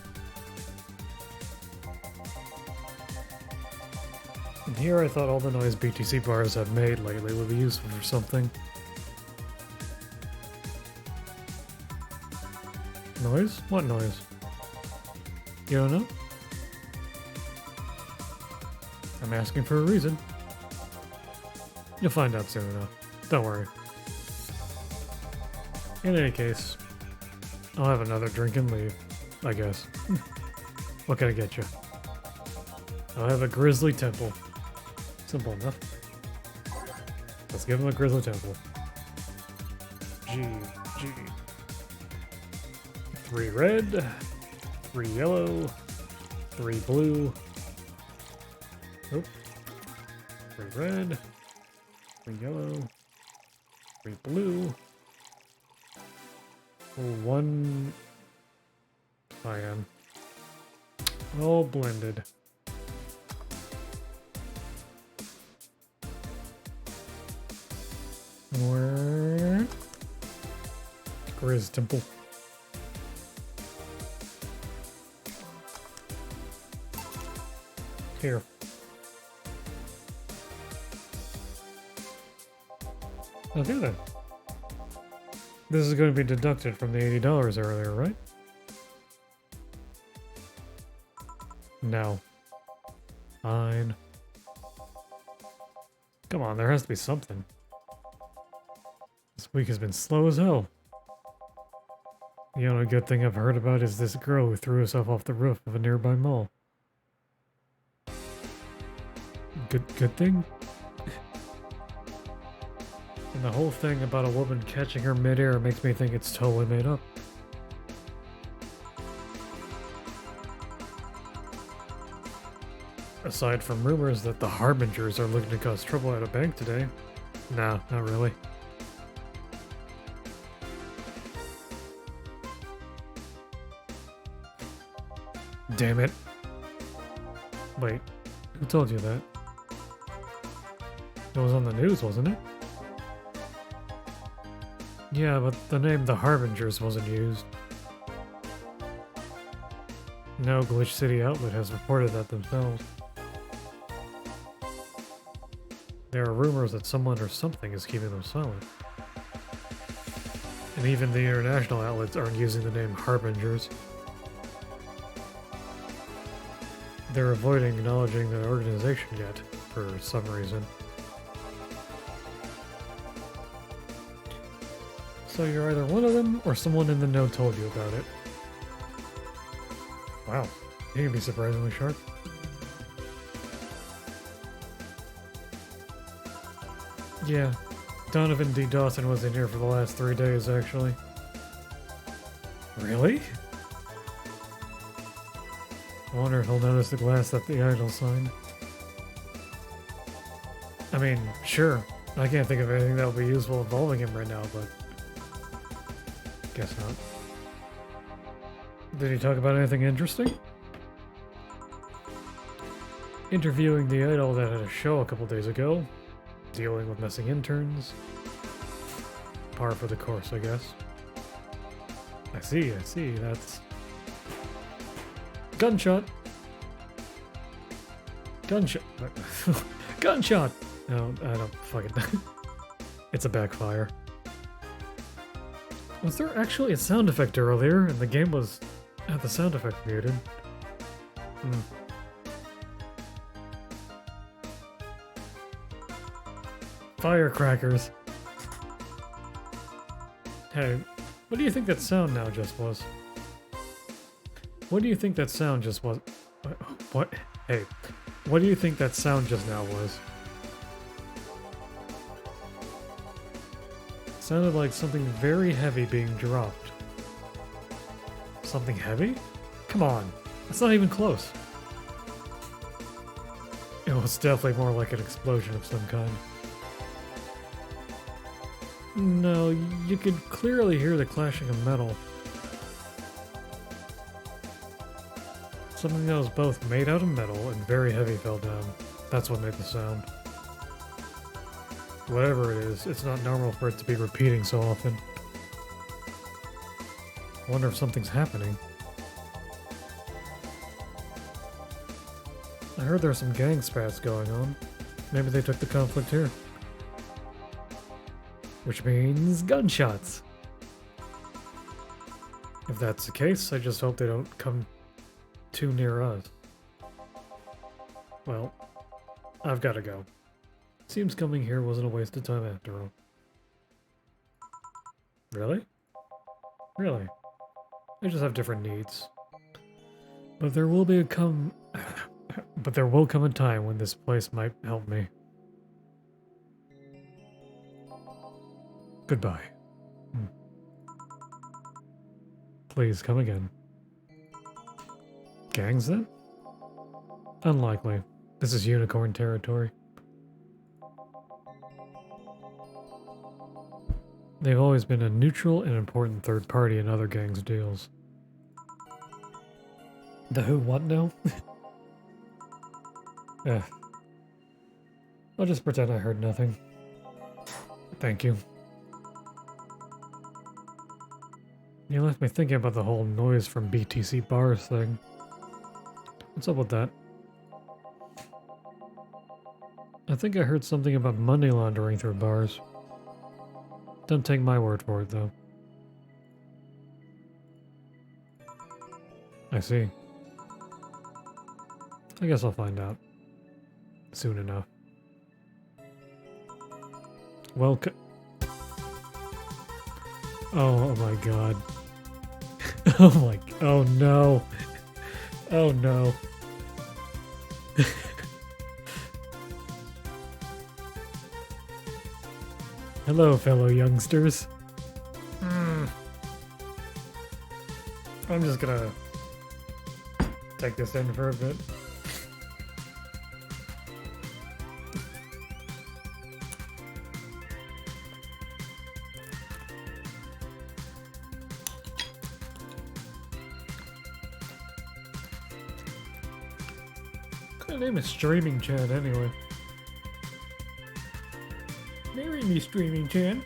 And here I thought all the noise BTC bars have made lately would be useful for something. Noise? What noise? You don't know? I'm asking for a reason. You'll find out soon enough. Don't worry. In any case, I'll have another drink and leave, I guess. What can I get you? I'll have a Grizzly Temple. Simple enough. Let's give him a Grizzly Temple. G. 3 red, 3 yellow, 3 blue. Oop. 3 red, 3 yellow, 3 blue. 1 cyan. All blended. Where? Grizz Temple. Here. Okay then. This is going to be deducted from the $80 earlier, right? No. Fine. Come on, there has to be something. This week has been slow as hell. The only good thing I've heard about is this girl who threw herself off the roof of a nearby mall. Good thing? And the whole thing about a woman catching her midair makes me think it's totally made up. Aside from rumors that the Harbingers are looking to cause trouble at a bank today. Nah, not really. Damn it. Wait, who told you that? It was on the news, wasn't it? Yeah, but the name The Harbingers wasn't used. No Glitch City outlet has reported that themselves. There are rumors that someone or something is keeping them silent. And even the international outlets aren't using the name Harbingers. They're avoiding acknowledging the organization yet, for some reason. So you're either one of them, or someone in the know told you about it. Wow, he can be surprisingly sharp. Yeah, Donovan D. Dawson was in here for the last 3 days, actually. Really? I wonder if he'll notice the glass that the idol signed. I mean, sure. I can't think of anything that would be useful involving him right now, but... guess not. Did he talk about anything interesting? Interviewing the idol that had a show a couple days ago. Dealing with missing interns. Par for the course, I guess. I see, that's... Gunshot! Gunshot! Gunshot! No, I don't fucking... It's a backfire. Was there actually a sound effect earlier, and the game was... had the sound effect muted? Firecrackers. Hey, what do you think that sound now just was? What do you think that sound just was? What? Hey, what do you think that sound just now was? Sounded like something very heavy being dropped. Something heavy? Come on, that's not even close. It was definitely more like an explosion of some kind. No, you could clearly hear the clashing of metal. Something that was both made out of metal and very heavy fell down. That's what made the sound. Whatever it is, it's not normal for it to be repeating so often. I wonder if something's happening. I heard there are some gang spats going on. Maybe they took the conflict here. Which means gunshots. If that's the case, I just hope they don't come too near us. Well, I've got to go. Seems coming here wasn't a waste of time after all. Really? Really? I just have different needs. But there will come a time when this place might help me. Goodbye. Please come again. Gangs then? Unlikely. This is unicorn territory. They've always been a neutral and important third party in other gangs' deals. The who what now? I'll just pretend I heard nothing. Thank you. You left me thinking about the whole noise from BTC bars thing. What's up with that? I think I heard something about money laundering through bars. Don't take my word for it, though. I see. I guess I'll find out. Soon enough. Welcome. Oh my god. Oh no. Oh no. Hello, fellow youngsters. I'm just gonna take this in for a bit. What kind of name is Streaming Chat anyway? Marry me, Streaming Chat.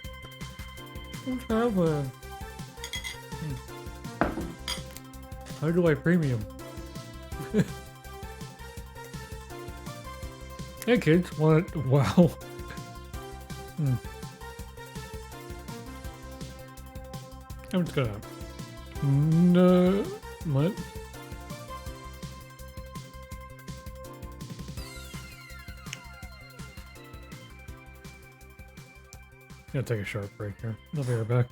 Let's have a... How do I premium? Hey kids, what? Wow. I'm just gonna... No... What? Gonna take a short break here. I'll be right back.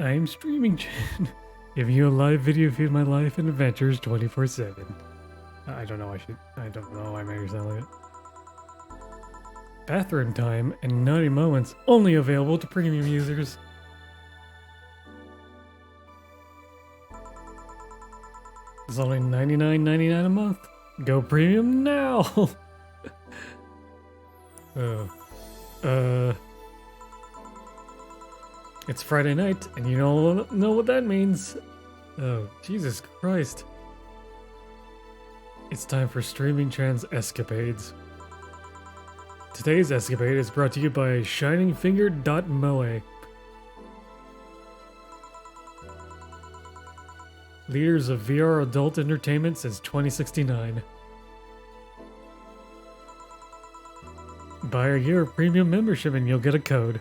I'm streaming giving you a live video feed of my life and adventures 24/7. I don't know, I don't know, I made it sound like it. Bathroom time and 90 moments only available to premium users. It's only $99.99 a month. Go premium now! It's Friday night, and you don't know what that means. Oh, Jesus Christ. It's time for Streaming Trans Escapades. Today's escapade is brought to you by ShiningFinger.moe. Leaders of VR adult entertainment since 2069. Buy a year of premium membership and you'll get a code.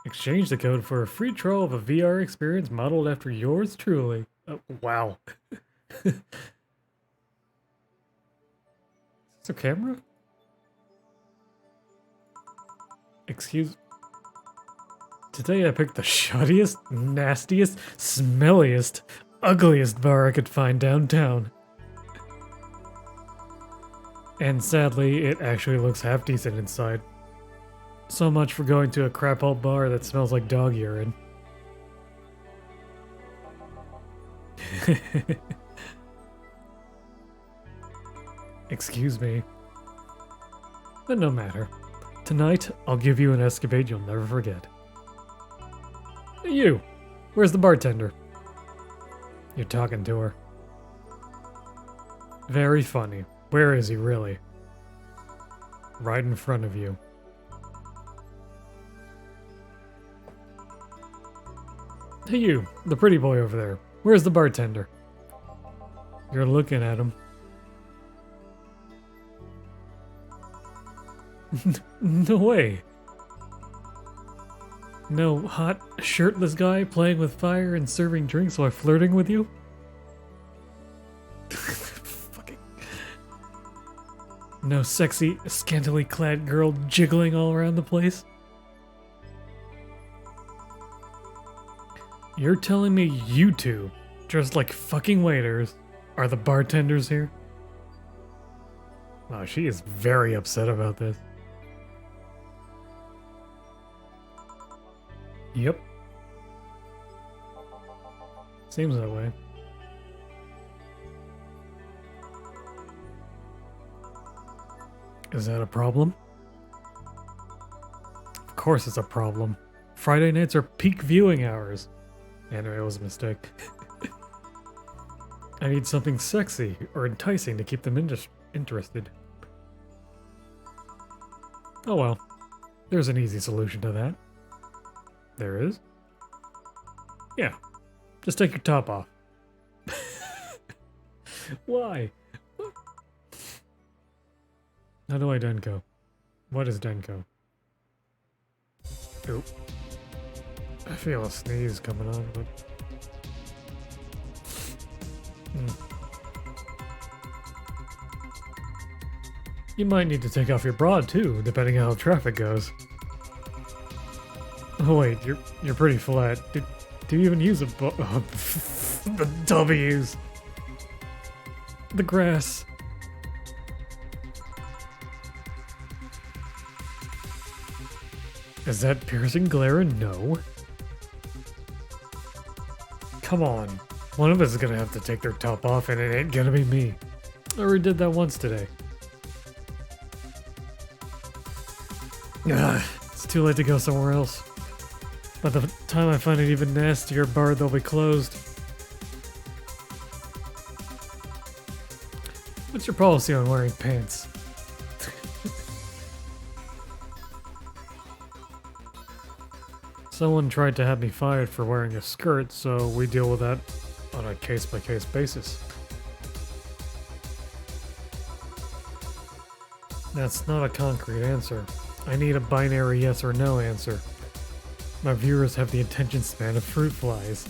Exchange the code for a free trial of a VR experience modeled after yours truly. Oh, wow. Is this a camera? Excuse... Today I picked the shoddiest, nastiest, smelliest, ugliest bar I could find downtown. And sadly, it actually looks half decent inside. So much for going to a crap-hole bar that smells like dog urine. Excuse me. But no matter. Tonight, I'll give you an escapade you'll never forget. Hey you! Where's the bartender? You're talking to her. Very funny. Where is he really? Right in front of you. Hey you, the pretty boy over there. Where's the bartender? You're looking at him. No way. No hot, shirtless guy playing with fire and serving drinks while flirting with you? Fucking... No sexy, scantily clad girl jiggling all around the place? You're telling me you two, dressed like fucking waiters, are the bartenders here? Wow, she is very upset about this. Yep. Seems that way. Is that a problem? Of course it's a problem. Friday nights are peak viewing hours. Anyway, it was a mistake. I need something sexy or enticing to keep them interested. Oh well. There's an easy solution to that. There is? Yeah. Just take your top off. Why? How do I Denko? What is Denko? Oop. I feel a sneeze coming on, but... You might need to take off your bra too, depending on how traffic goes. Oh wait, you're pretty flat. Do you even use a oh, the W's. The grass. Is that piercing glare? No. Come on. One of us is gonna have to take their top off and it ain't gonna be me. I already did that once today. Ugh, it's too late to go somewhere else. By the time I find an even nastier bar, they'll be closed. What's your policy on wearing pants? Someone tried to have me fired for wearing a skirt, so we deal with that on a case-by-case basis. That's not a concrete answer. I need a binary yes or no answer. My viewers have the attention span of fruit flies.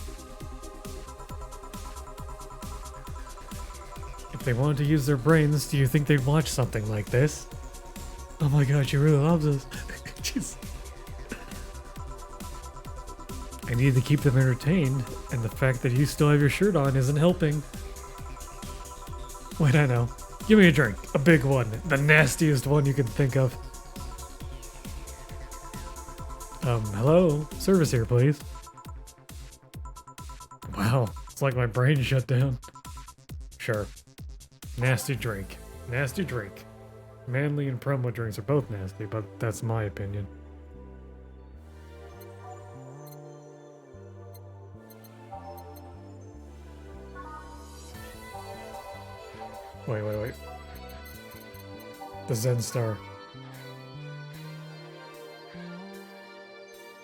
If they wanted to use their brains, do you think they'd watch something like this? Oh my god, she really loves us. Jeez. I need to keep them entertained, and the fact that you still have your shirt on isn't helping. Wait, I know. Give me a drink. A big one. The nastiest one you can think of. Hello? Service here, please. Wow, it's like my brain shut down. Sure. Nasty drink. Nasty drink. Manly and promo drinks are both nasty, but that's my opinion. Wait. The Zen Star.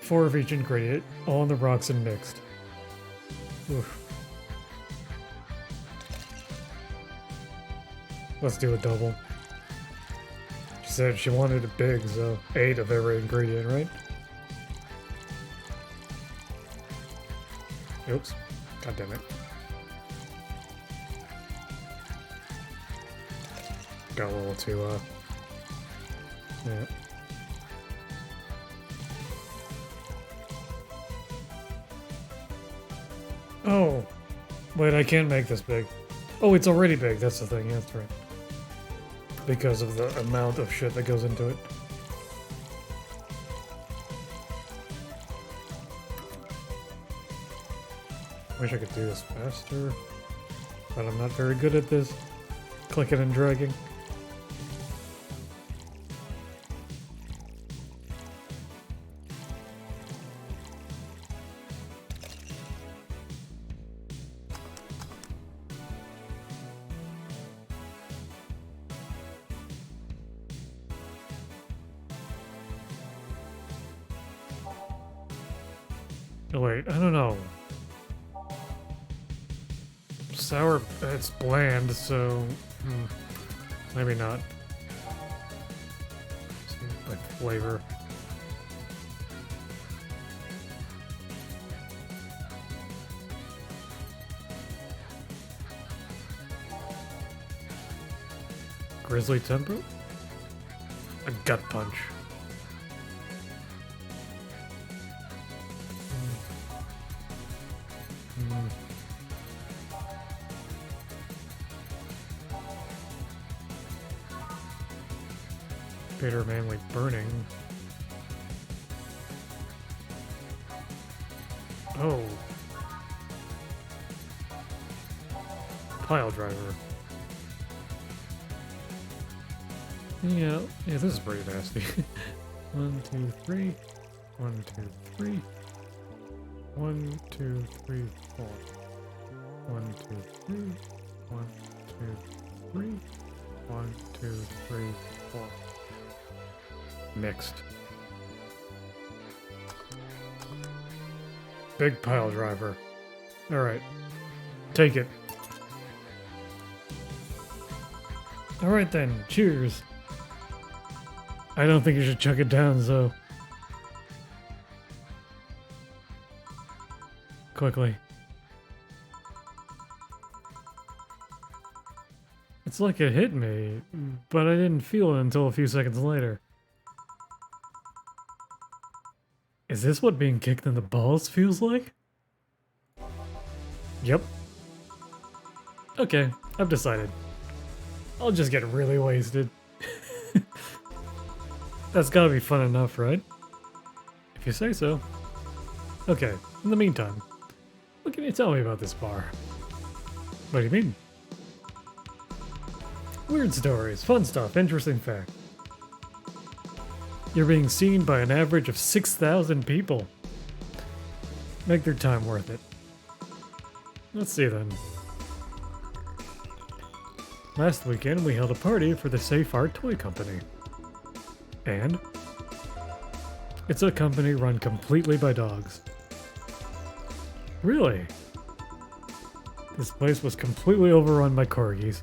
4 of each ingredient, all on the rocks and mixed. Oof. Let's do a double. She said she wanted it big, so 8 of every ingredient, right? Oops. God damn it. Got a little too, yeah. Oh! Wait, I can't make this big. Oh, it's already big, that's the thing, yeah, that's right. Because of the amount of shit that goes into it. Wish I could do this faster, but I'm not very good at this. Clicking and dragging. Oh, wait, I don't know. Sour, it's bland, so maybe not. See, like flavor. Grizzly tempo? A gut punch. Bitter manly burning. Oh. Pile driver. Yeah, this is pretty nasty. 1, 2, 3. 1, 2, 3. 1, 2, 3, 4. 1, 2, 3. 1, 2, 3. 1, 2, 3, 4. Mixed. Big pile driver. Alright. Take it. Alright then, cheers. I don't think you should chuck it down, so. Quickly. It's like it hit me, but I didn't feel it until a few seconds later. Is this what being kicked in the balls feels like? Yep. Okay, I've decided. I'll just get really wasted. That's gotta be fun enough, right? If you say so. Okay, in the meantime, what can you tell me about this bar? What do you mean? Weird stories, fun stuff, interesting facts. You're being seen by an average of 6,000 people. Make their time worth it. Let's see then. Last weekend we held a party for the Safe Art Toy Company. And? It's a company run completely by dogs. Really? This place was completely overrun by corgis.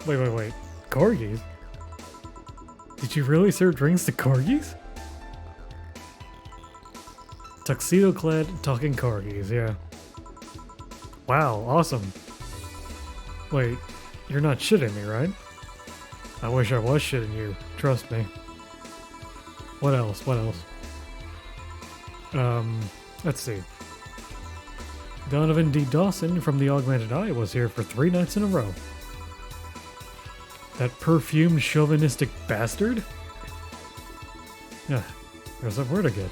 Wait. Corgis? Did you really serve drinks to corgis? Tuxedo-clad talking corgis, yeah. Wow, awesome. Wait, you're not shitting me, right? I wish I was shitting you, trust me. What else? Let's see. Donovan D. Dawson from the Augmented Eye was here for 3 nights in a row. That perfumed chauvinistic bastard? Yeah, there's a word again.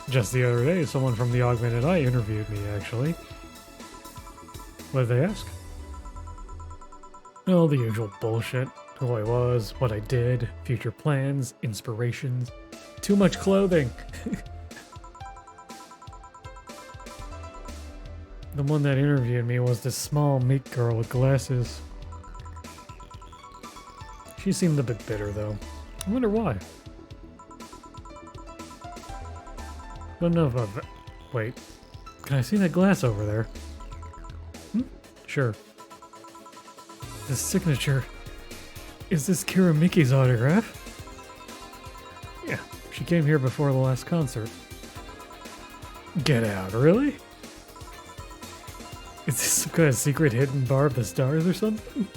Just the other day, someone from the Augmented Eye interviewed me, actually. What did they ask? Oh, the usual bullshit. Who I was, what I did, future plans, inspirations. Too much clothing. The one that interviewed me was this small, meek girl with glasses. She seemed a bit bitter, though. I wonder why. Don't know if I've... Wait. Can I see that glass over there? Sure. This signature... Is this Kira Miki's autograph? Yeah, she came here before the last concert. Get out, really? Is this some kind of secret hidden bar of the stars or something?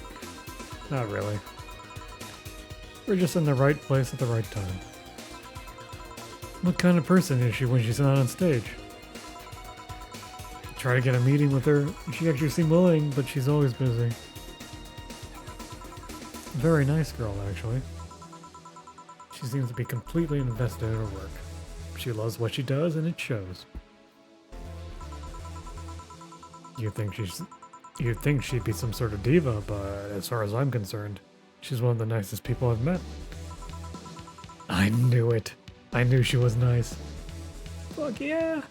Not really. We're just in the right place at the right time. What kind of person is she when she's not on stage? Try to get a meeting with her. She actually seemed willing, but she's always busy. Very nice girl, actually. She seems to be completely invested in her work. She loves what she does, and it shows. You'd think she'd be some sort of diva, but as far as I'm concerned, she's one of the nicest people I've met. I knew it. I knew she was nice. Fuck yeah!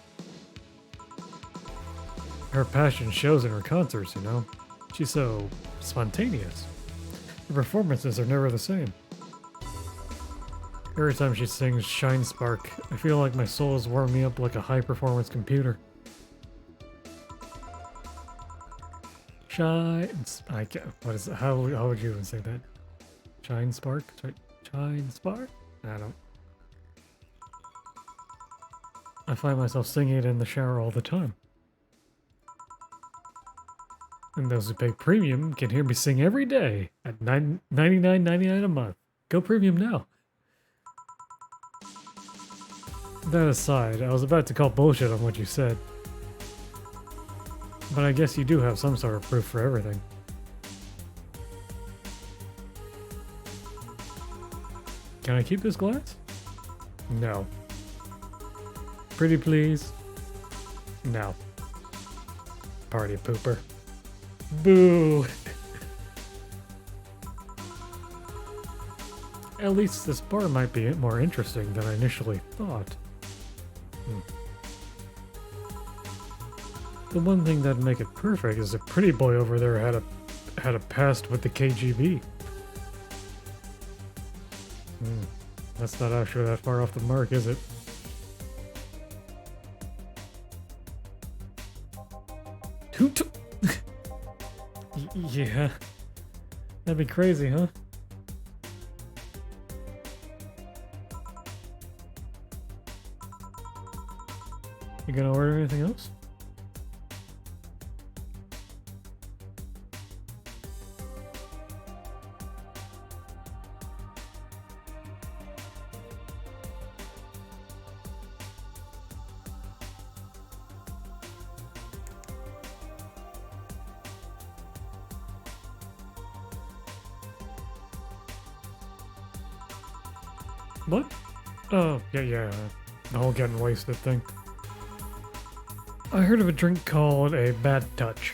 Her passion shows in her concerts, you know? She's so spontaneous. Her performances are never the same. Every time she sings Shine Spark, I feel like my soul is warming me up like a high-performance computer. I can't. What is it? How would you even say that? Shine Spark? Shine Spark? I don't. I find myself singing it in the shower all the time. And those who pay premium can hear me sing every day at $99.99 a month. Go premium now. That aside, I was about to call bullshit on what you said. But I guess you do have some sort of proof for everything. Can I keep this glass? No. Pretty please? No. Party pooper. Boo! At least this bar might be more interesting than I initially thought. The one thing that'd make it perfect is the pretty boy over there had a past with the KGB. That's not actually that far off the mark, is it? Yeah. That'd be crazy, huh? You gonna order anything else? What? Oh, yeah. The whole getting wasted thing. I heard of a drink called a bad touch.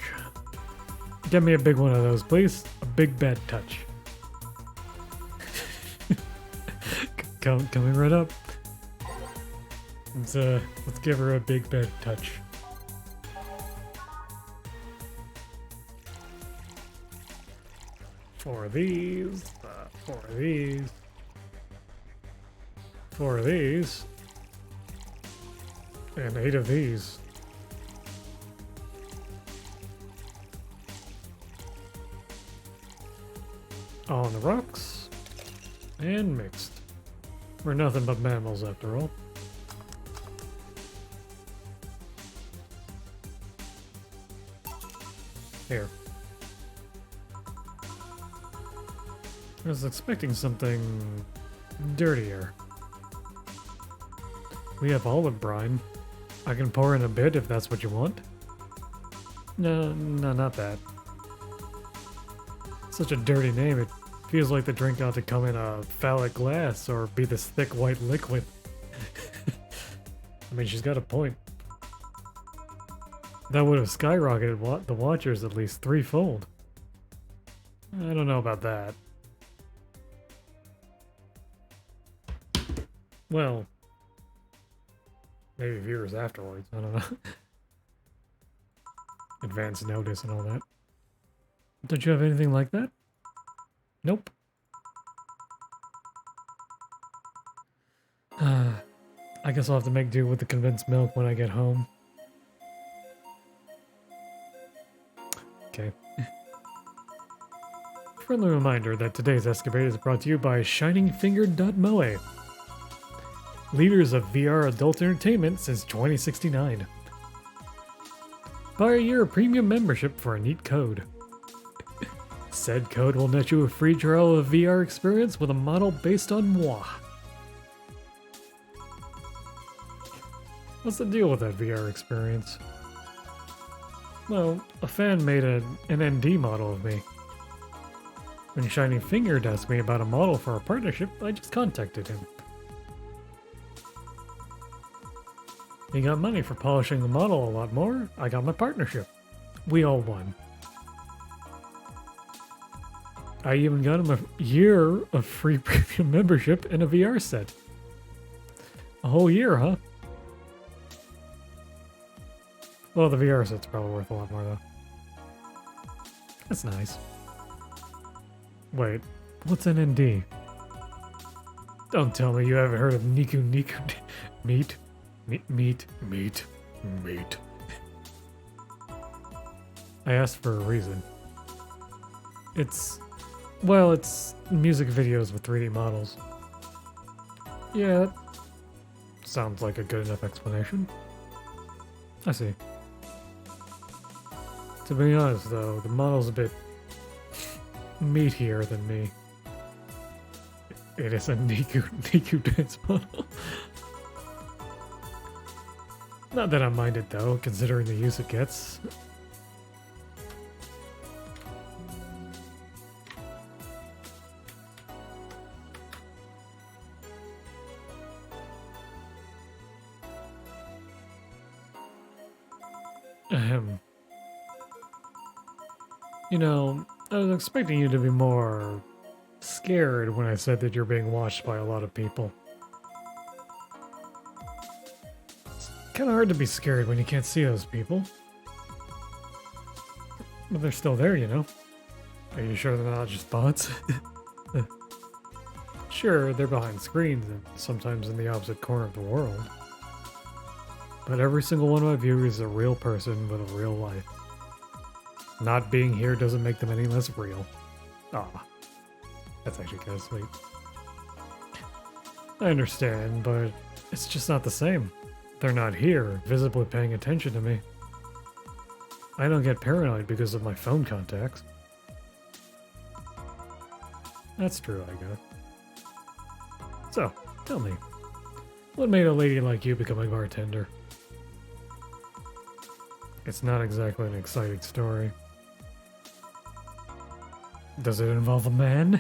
Get me a big one of those, please. A big bad touch. Coming right up. Let's give her a big bad touch. Four of these. And 8 of these. All on the rocks. And mixed. We're nothing but mammals after all. Here. I was expecting something dirtier. We have olive brine. I can pour in a bit if that's what you want. No, not that. Such a dirty name. It feels like the drink ought to come in a phallic glass or be this thick white liquid. I mean, she's got a point. That would have skyrocketed the watchers at least threefold. I don't know about that. Well, maybe viewers afterwards. I don't know. Advance notice and all that. Don't you have anything like that? Nope. I guess I'll have to make do with the condensed milk when I get home. Okay. Friendly reminder that today's escapade is brought to you by ShiningFinger.moe, leaders of VR adult entertainment since 2069. Buy a year of premium membership for a neat code. Said code will net you a free trial of VR experience with a model based on moi. What's the deal with that VR experience? Well, a fan made an ND model of me. When Shining Finger asked me about a model for a partnership, I just contacted him. He got money for polishing the model a lot more. I got my partnership. We all won. I even got him a year of free premium membership and a VR set. A whole year, huh? Well, the VR set's probably worth a lot more, though. That's nice. Wait, what's an ND? Don't tell me you haven't heard of Niku meat. Meat. I asked for a reason. It's music videos with 3D models. Yeah, that sounds like a good enough explanation. I see. To be honest, though, the model's a bit meatier than me. It is a Niku dance model. Not that I mind it, though, considering the use it gets. Ahem. You know, I was expecting you to be more scared when I said that you're being watched by a lot of people. It's kind of hard to be scared when you can't see those people. But they're still there, you know? Are you sure they're not just bots? Sure, they're behind screens and sometimes in the opposite corner of the world. But every single one of my viewers is a real person with a real life. Not being here doesn't make them any less real. Aw. That's actually kind of sweet. I understand, but it's just not the same. They're not here, visibly paying attention to me. I don't get paranoid because of my phone contacts. That's true, I guess. So, tell me, what made a lady like you become a bartender? It's not exactly an exciting story. Does it involve a man?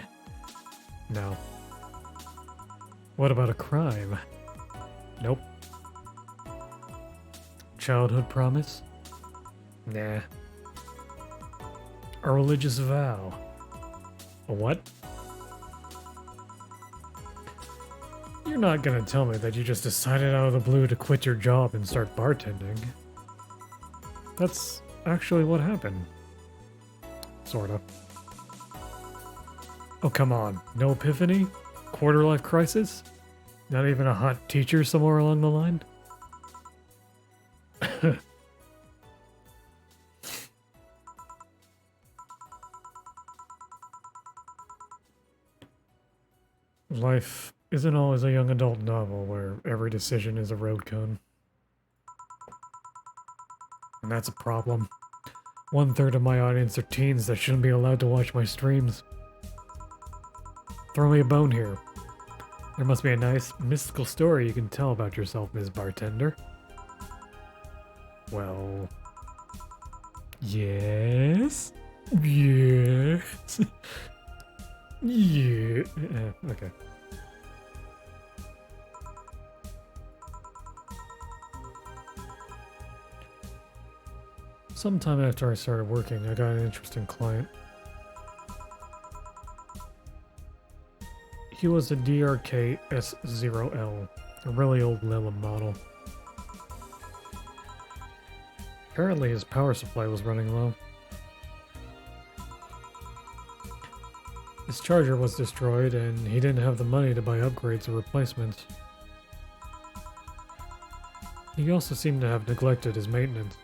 No. What about a crime? Nope. Childhood promise? Nah. A religious vow? A what? You're not gonna tell me that you just decided out of the blue to quit your job and start bartending. That's actually what happened. Sorta. Oh, come on. No epiphany? Quarter-life crisis? Not even a hot teacher somewhere along the line? Life isn't always a young adult novel where every decision is a road cone. And that's a problem. 1/3 of my audience are teens that shouldn't be allowed to watch my streams. Throw me a bone here. There must be a nice, mystical story you can tell about yourself, Ms. Bartender. Well... Yes? Yes? Yeah... okay. Sometime after I started working, I got an interesting client. He was a DRK S0L, a really old Lilum model. Apparently his power supply was running low. His charger was destroyed and he didn't have the money to buy upgrades or replacements. He also seemed to have neglected his maintenance.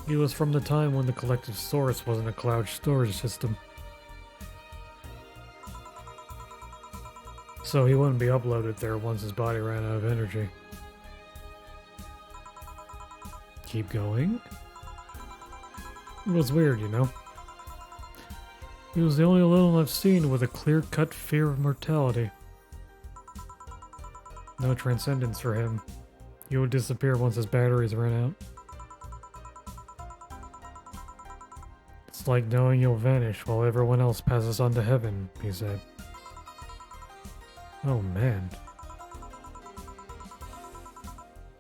He was from the time when the collective source wasn't a cloud storage system. So he wouldn't be uploaded there once his body ran out of energy. Keep going? It was weird, you know? He was the only Lilum I've seen with a clear-cut fear of mortality. No transcendence for him. He would disappear once his batteries ran out. It's like knowing you'll vanish while everyone else passes on to heaven, he said. Oh man.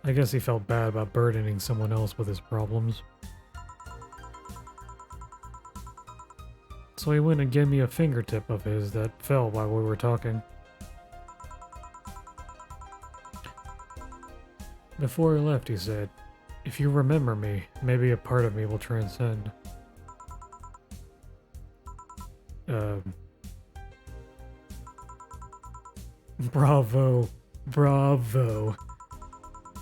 I guess he felt bad about burdening someone else with his problems. So he went and gave me a fingertip of his that fell while we were talking. Before he left, he said, "If you remember me, maybe a part of me will transcend." Bravo. Bravo.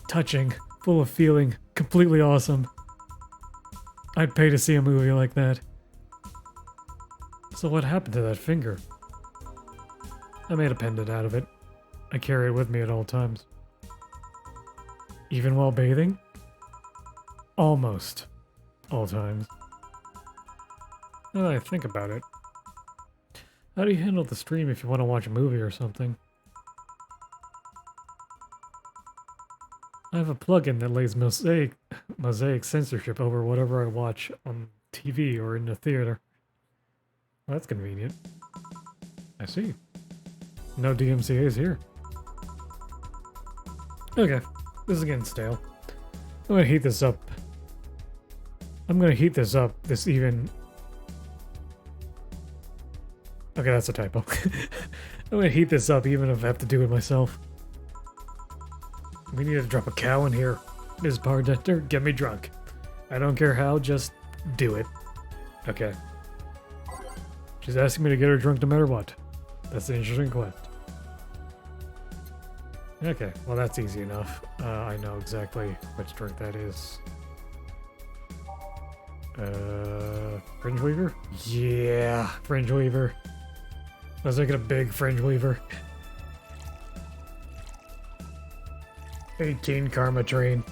Touching, full of feeling, completely awesome. I'd pay to see a movie like that. So what happened to that finger? I made a pendant out of it. I carry it with me at all times. Even while bathing? Almost all times. Now that I think about it. How do you handle the stream if you want to watch a movie or something? I have a plugin that lays mosaic censorship over whatever I watch on TV or in the theater. Well, that's convenient. I see. No DMCA's here. Okay, this is getting stale. I'm gonna heat this up. This even... Okay, that's a typo. I'm gonna heat this up even if I have to do it myself. We need to drop a cow in here. Ms. Bartender, get me drunk. I don't care how, just do it. Okay. She's asking me to get her drunk no matter what. That's an interesting quest. Okay, well that's easy enough. I know exactly which drink that is. Fringe Weaver? Yeah, Fringe Weaver. I was thinking a big Fringe Weaver. 18 Karma Train.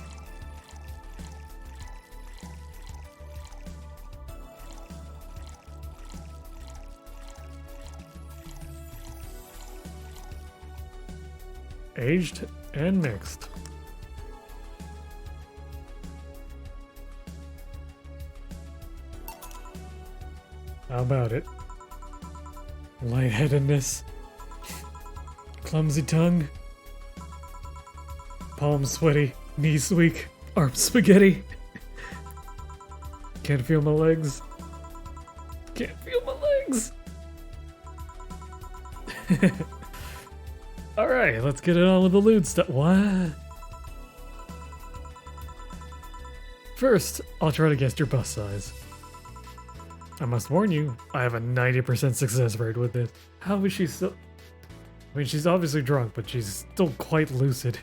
Aged and mixed. How about it? Lightheadedness. Clumsy tongue. Palms sweaty. Knees weak. Arms spaghetti. Can't feel my legs. Can't feel my legs. Alright, let's get it on with the lewd stuff. What? First, I'll try to guess your bust size. I must warn you, I have a 90% success rate with this. How is she still... I mean, she's obviously drunk, but she's still quite lucid.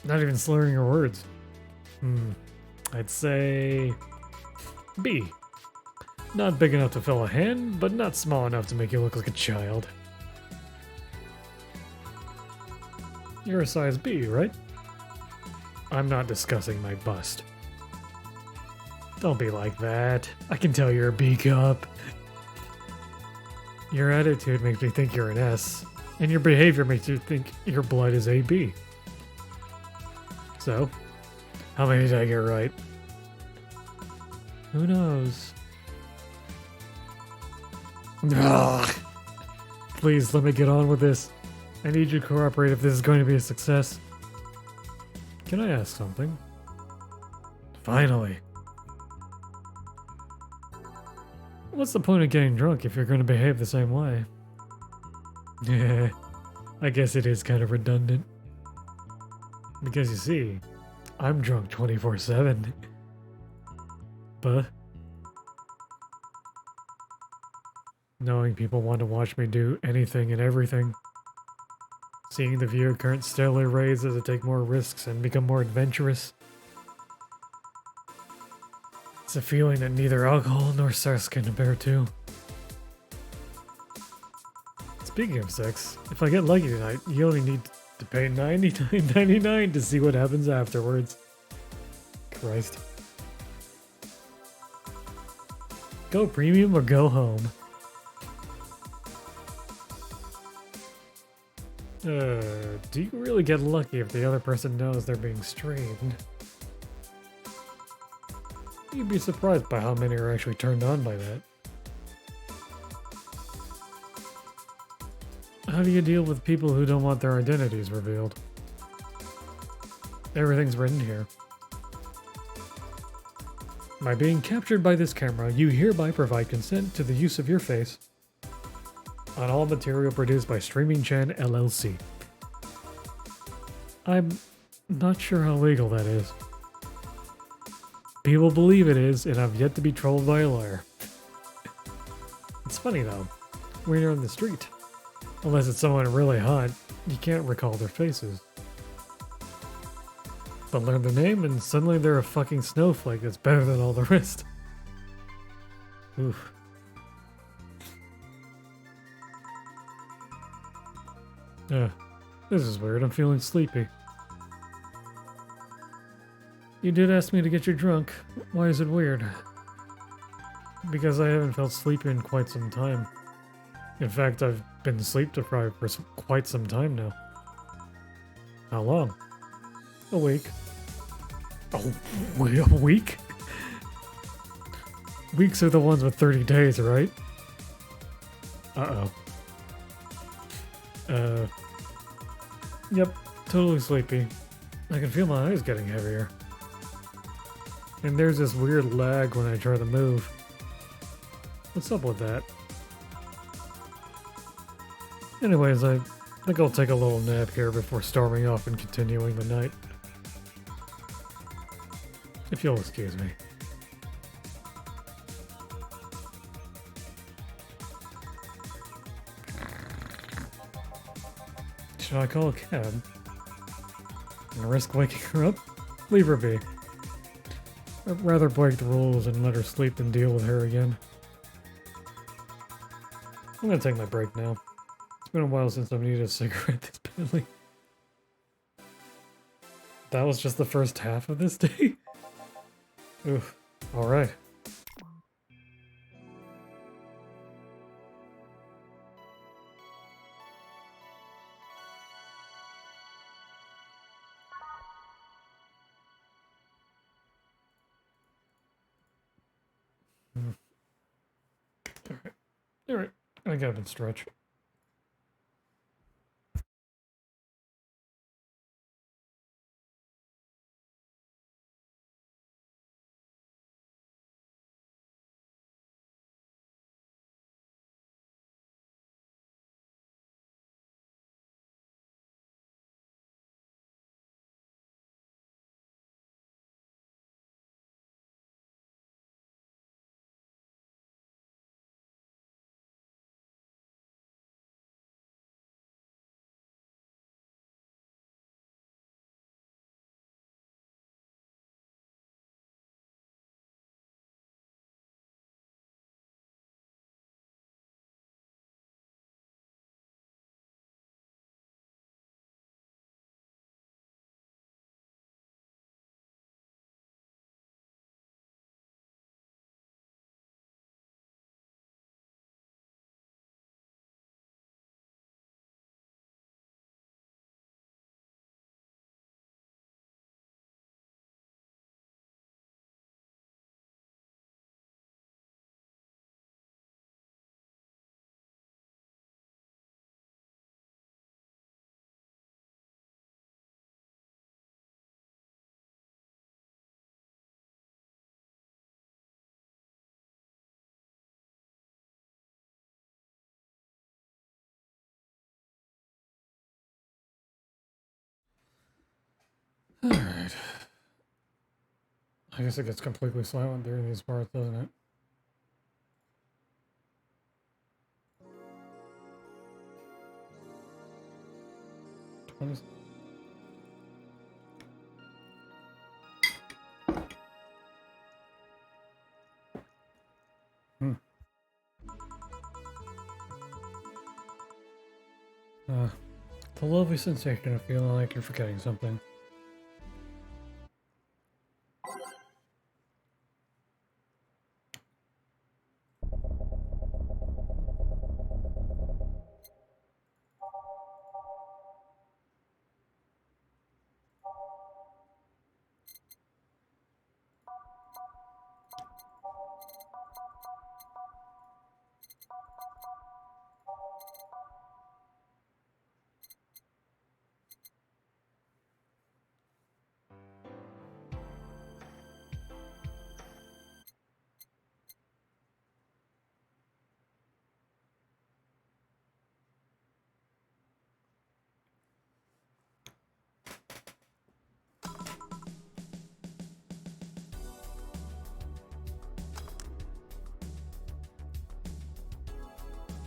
Not even slurring her words. I'd say... B. Not big enough to fill a hand, but not small enough to make you look like a child. You're a size B, right? I'm not discussing my bust. Don't be like that. I can tell you're a B cup. Your attitude makes me think you're an S, and your behavior makes you think your blood is AB. So, how many did I get right? Who knows? Ugh. Please, let me get on with this. I need you to cooperate if this is going to be a success. Can I ask something? Finally. What's the point of getting drunk if you're going to behave the same way? Yeah, I guess it is kind of redundant. Because you see, I'm drunk 24/7. But knowing people want to watch me do anything and everything, seeing the view of current stellar rays as I take more risks and become more adventurous, it's a feeling that neither alcohol nor sex can compare to. Speaking of sex, if I get lucky tonight, you only need to pay $99.99 to see what happens afterwards. Christ. Go premium or go home. Do you really get lucky if the other person knows they're being streamed? You'd be surprised by how many are actually turned on by that. How do you deal with people who don't want their identities revealed? Everything's written here. By being captured by this camera, you hereby provide consent to the use of your face on all material produced by Streaming Chan LLC. I'm not sure how legal that is. People believe it is, and I've yet to be trolled by a lawyer. It's funny though, when you're on the street, unless it's someone really hot, you can't recall their faces. But learn their name and suddenly they're a fucking snowflake that's better than all the rest. Oof. This is weird, I'm feeling sleepy. You did ask me to get you drunk. Why is it weird? Because I haven't felt sleepy in quite some time. In fact, I've been sleep deprived for quite some time now. How long? A week. Oh, wait, a week? Weeks are the ones with 30 days, right? Uh-oh. Yep, totally sleepy. I can feel my eyes getting heavier. And there's this weird lag when I try to move. What's up with that? Anyways, I think I'll take a little nap here before storming off and continuing the night. If you'll excuse me. Should I call a cab? And risk waking her up? Leave her be. I'd rather break the rules and let her sleep than deal with her again. I'm gonna take my break now. It's been a while since I've needed a cigarette this badly. That was just the first half of this day? Oof. Alright. Alright. I gotta stretch. Alright. I guess it gets completely silent during these parts, doesn't it? Hmm. The lovely sensation of feeling like you're forgetting something.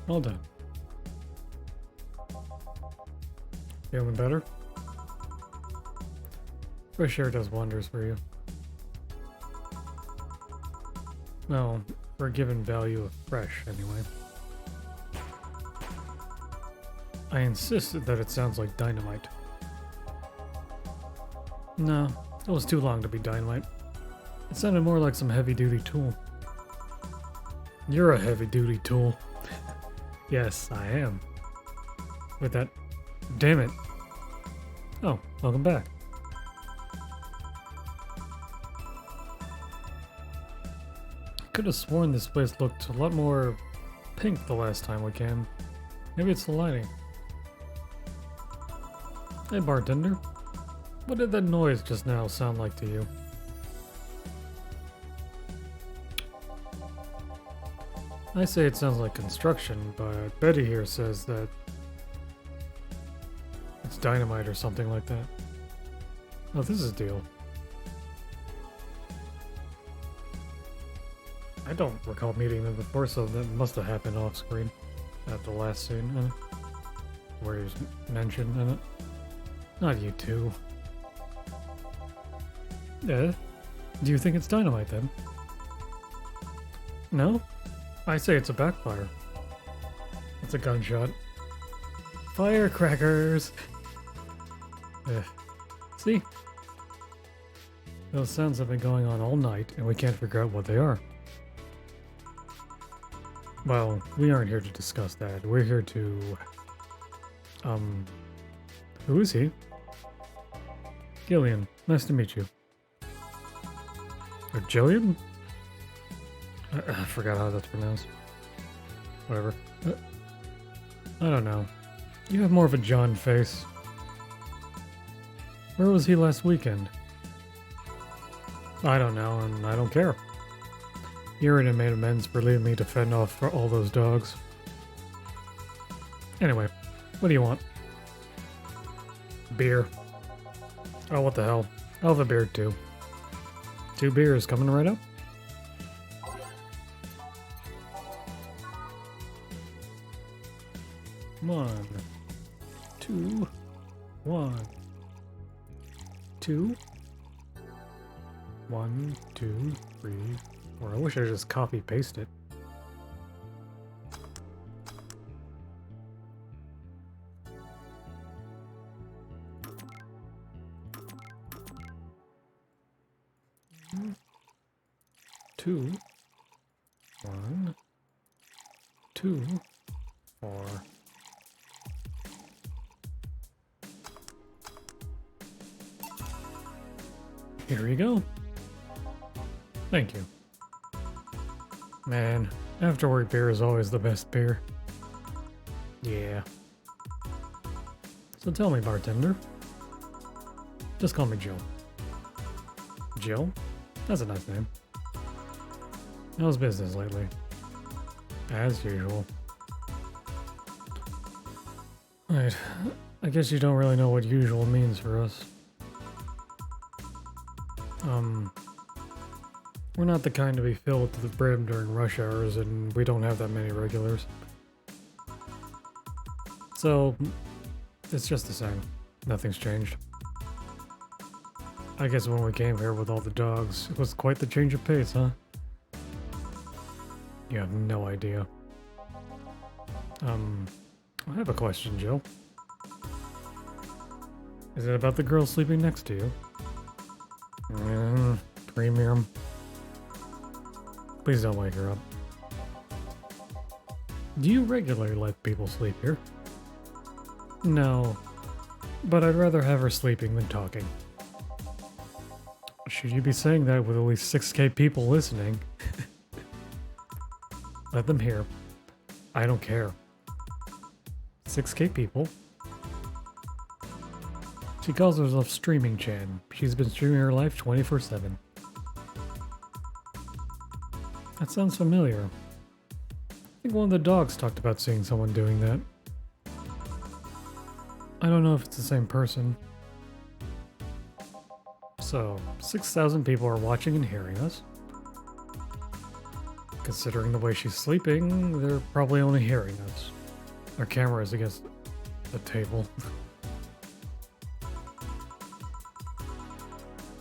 Well done. Feeling better? Fresh air does wonders for you. Well, for a given value of fresh, anyway. I insisted that it sounds like dynamite. No, it was too long to be dynamite. It sounded more like some heavy-duty tool. You're a heavy-duty tool. Yes, I am. With that... Damn it. Oh, welcome back. I could have sworn this place looked a lot more pink the last time we came. Maybe it's the lighting. Hey bartender, what did that noise just now sound like to you? I say it sounds like construction, but Betty here says that it's dynamite or something like that. Oh, this is a deal. I don't recall meeting them before, so that must have happened off screen at the last scene, where he's mentioned in it. Not you two. Do you think it's dynamite then? No? I say it's a backfire. It's a gunshot. Firecrackers! See? Those sounds have been going on all night, and we can't figure out what they are. Well, we aren't here to discuss that. We're here to... Who is he? Gillian. Nice to meet you. Or Jillian? I forgot how that's pronounced. Whatever. I don't know. You have more of a John face. Where was he last weekend? I don't know, and I don't care. Urian made amends for leaving me to fend off for all those dogs. Anyway, what do you want? Beer. Oh, what the hell. I'll have a beer too. 2 beers coming right up. One, two, 1, 2, 1, 2, 3, 4. I wish I just copy paste it. Two, 1, 2, 4. Here we go. Thank you. Man, afterwork beer is always the best beer. Yeah. So tell me, bartender. Just call me Jill. Jill? That's a nice name. How's business lately? As usual. Right. I guess you don't really know what usual means for us. We're not the kind to be filled to the brim during rush hours, and we don't have that many regulars. So, it's just the same. Nothing's changed. I guess when we came here with all the dogs, it was quite the change of pace, huh? You have no idea. I have a question, Jill. Is it about the girl sleeping next to you? Premium. Please don't wake her up. Do you regularly let people sleep here? No, but I'd rather have her sleeping than talking. Should you be saying that with at least 6K people listening? Let them hear. I don't care. 6K people? She calls herself Streaming Chan. She's been streaming her life 24/7. That sounds familiar. I think one of the dogs talked about seeing someone doing that. I don't know if it's the same person. So, 6,000 people are watching and hearing us. Considering the way she's sleeping, they're probably only hearing us. Our camera is against the table.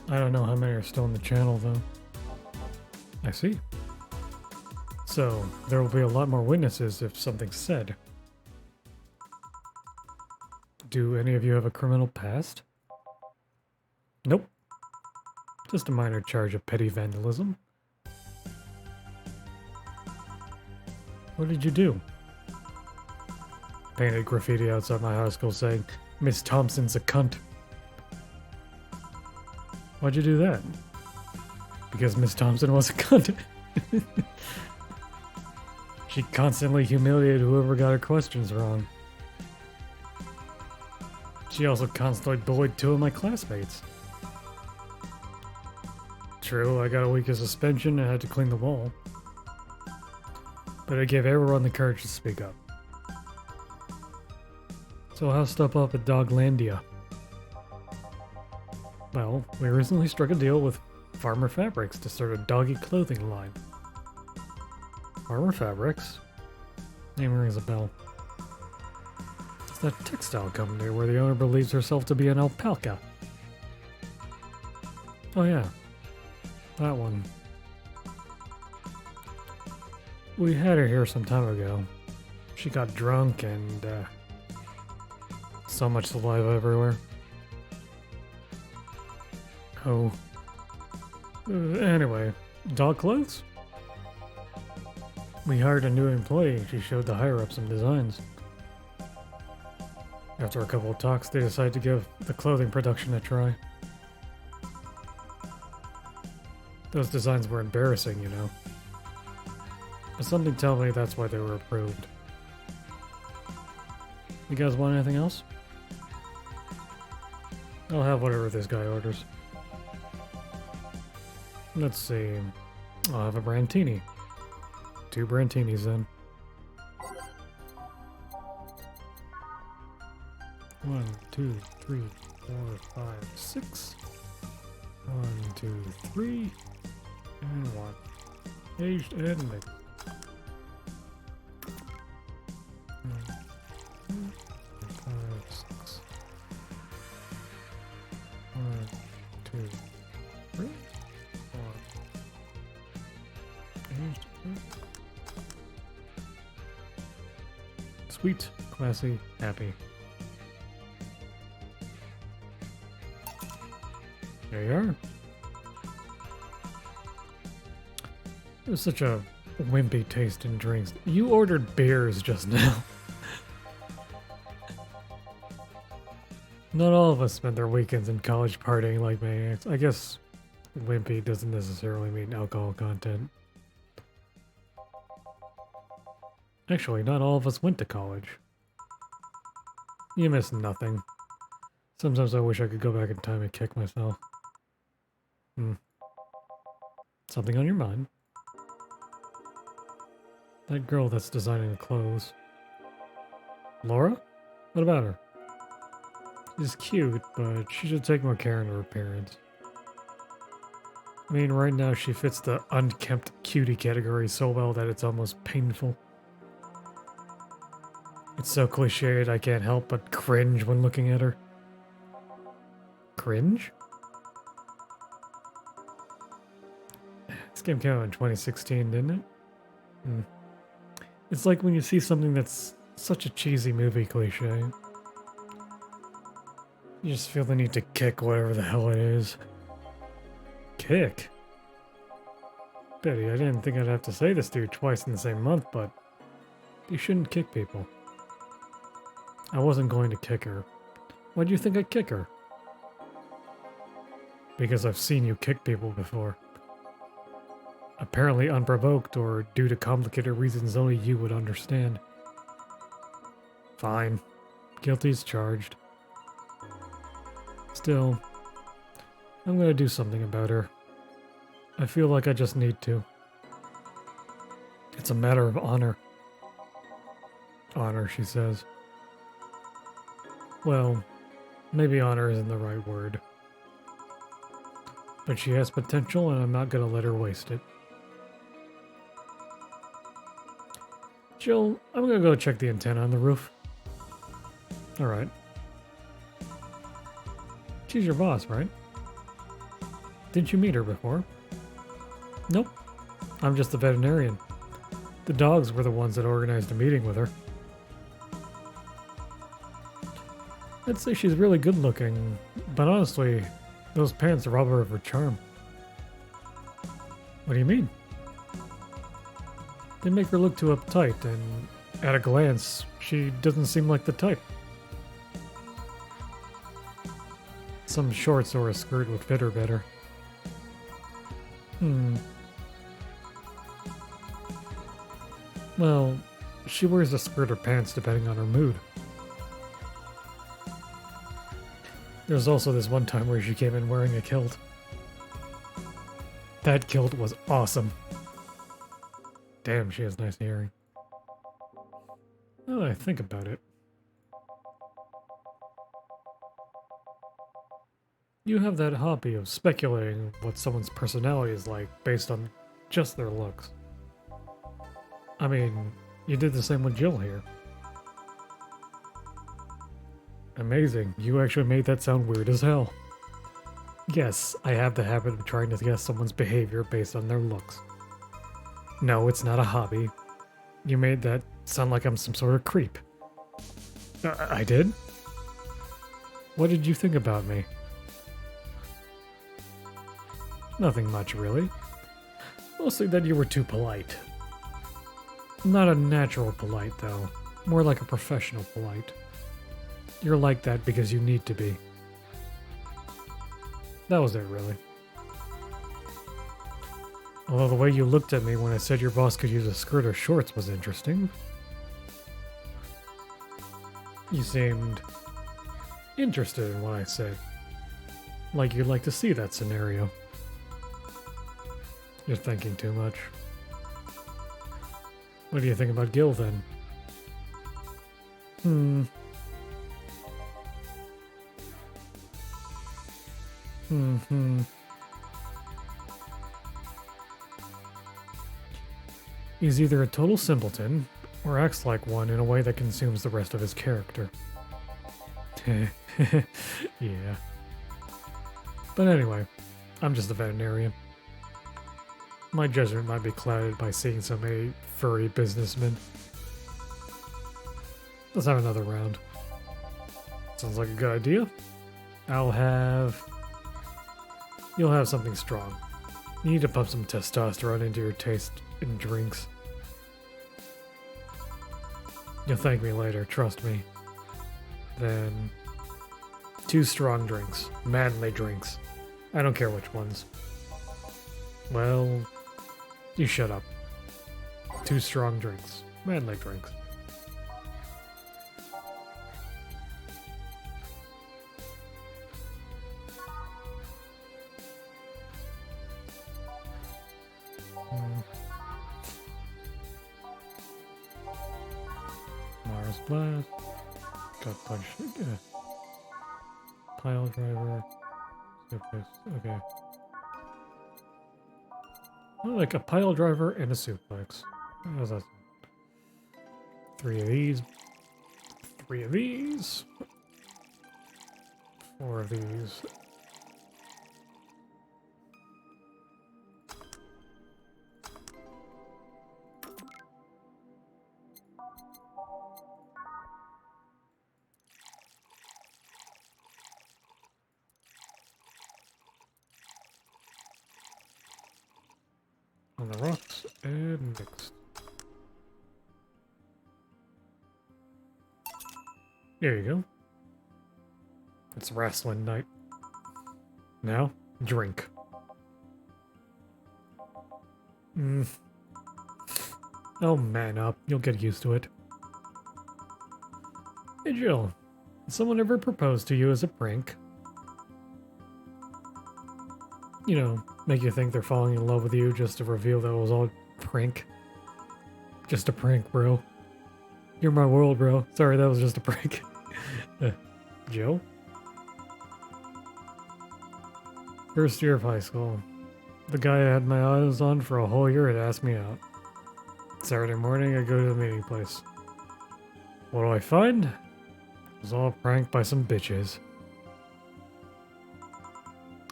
I don't know how many are still in the channel, though. I see. So, there will be a lot more witnesses if something's said. Do any of you have a criminal past? Nope. Just a minor charge of petty vandalism. What did you do? Painted graffiti outside my high school saying, Miss Thompson's a cunt. Why'd you do that? Because Miss Thompson was a cunt. She constantly humiliated whoever got her questions wrong. She also constantly bullied 2 of my classmates. True, I got a week of suspension and had to clean the wall. But I gave everyone the courage to speak up. So how's stuff up at Doglandia? Well, we recently struck a deal with Farmer Fabrics to start a doggy clothing line. Farmer Fabrics? Name rings a bell. It's that textile company where the owner believes herself to be an alpaca. Oh yeah, that one. We had her here some time ago. She got drunk and, so much saliva everywhere. Oh. Anyway, dog clothes? We hired a new employee and she showed the higher-ups some designs. After a couple of talks, they decided to give the clothing production a try. Those designs were embarrassing, you know. But something tells me that's why they were approved. You guys want anything else? I'll have whatever this guy orders. Let's see. I'll have a Brantini. 2 Brantinis then. 1, 2, 3, 4, 5, 6. 1, 2, 3. And 1. Aged and mixed. 1, 2, 5, 6. 1, 2, 3. 4. Aged. Sweet, classy, happy. There you are. It was such a wimpy taste in drinks. You ordered beers just now. Not all of us spend their weekends in college partying like maniacs. I guess wimpy doesn't necessarily mean alcohol content. Actually, not all of us went to college. You miss nothing. Sometimes I wish I could go back in time and kick myself. Something on your mind? That girl that's designing the clothes. Laura? What about her? She's cute, but she should take more care in her appearance. I mean, right now she fits the unkempt cutie category so well that it's almost painful. It's so cliched I can't help but cringe when looking at her. Cringe? This game came out in 2016, didn't it? Hmm. It's like when you see something that's such a cheesy movie cliche. You just feel the need to kick whatever the hell it is. Kick? Betty, I didn't think I'd have to say this to you twice in the same month, but you shouldn't kick people. I wasn't going to kick her. Why do you think I'd kick her? Because I've seen you kick people before. Apparently unprovoked or due to complicated reasons only you would understand. Fine. Guilty's charged. Still, I'm gonna do something about her. I feel like I just need to. It's a matter of honor. Honor, she says. Well, maybe honor isn't the right word. But she has potential and I'm not gonna let her waste it. Jill, I'm gonna go check the antenna on the roof. Alright. She's your boss, right? Didn't you meet her before? Nope. I'm just the veterinarian. The dogs were the ones that organized a meeting with her. I'd say she's really good looking, but honestly, those pants rob her of her charm. What do you mean? They make her look too uptight, and at a glance, she doesn't seem like the type. Some shorts or a skirt would fit her better. Well, she wears a skirt or pants depending on her mood. There's also this one time where she came in wearing a kilt. That kilt was awesome. Damn, she has nice hearing. Now that I think about it. You have that hobby of speculating what someone's personality is like based on just their looks. I mean, you did the same with Jill here. Amazing, you actually made that sound weird as hell. Yes, I have the habit of trying to guess someone's behavior based on their looks. No, it's not a hobby. You made that sound like I'm some sort of creep. I did? What did you think about me? Nothing much, really. Mostly that you were too polite. Not a natural polite, though. More like a professional polite. You're like that because you need to be. That was it, really. Although the way you looked at me when I said your boss could use a skirt or shorts was interesting. You seemed interested in what I said. Like you'd like to see that scenario. You're thinking too much. What do you think about Gil, then? He's either a total simpleton, or acts like one in a way that consumes the rest of his character. Yeah. But anyway, I'm just a veterinarian. My judgment might be clouded by seeing so many furry businessmen. Let's have another round. Sounds like a good idea. You'll have something strong. You need to pump some testosterone into your taste in drinks. You'll thank me later, trust me. Then 2 strong drinks. Manly drinks. I don't care which ones. Well, you shut up. 2 strong drinks. Manly drinks. Mars Blast. Got punched. Pile driver. Okay. Like a pile driver and a suplex. How's that? 3 of these. 3 of these. 4 of these. On the rocks and mixed. There you go. It's wrestling night. Now, drink. Oh, man up. You'll get used to it. Hey, Jill. Did someone ever propose to you as a prank? You know, make you think they're falling in love with you just to reveal that it was all a prank. Just a prank, bro. You're my world, bro. Sorry, that was just a prank. Jill? First year of high school. The guy I had my eyes on for a whole year had asked me out. Saturday morning, I go to the meeting place. What do I find? It was all pranked by some bitches.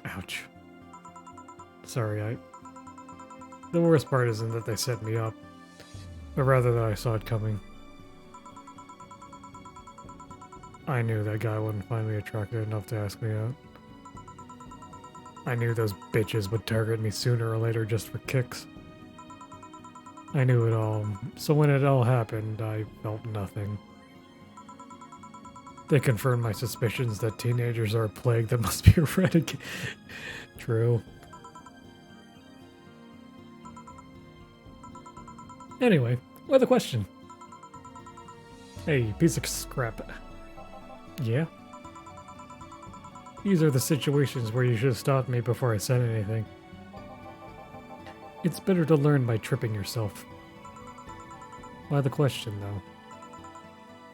Ouch. Sorry, the worst part isn't that they set me up, but rather that I saw it coming. I knew that guy wouldn't find me attractive enough to ask me out. I knew those bitches would target me sooner or later just for kicks. I knew it all, so when it all happened, I felt nothing. They confirmed my suspicions that teenagers are a plague that must be eradicated. True. Anyway, why the question? Hey, piece of scrap. Yeah? These are the situations where you should have stopped me before I said anything. It's better to learn by tripping yourself. Why the question,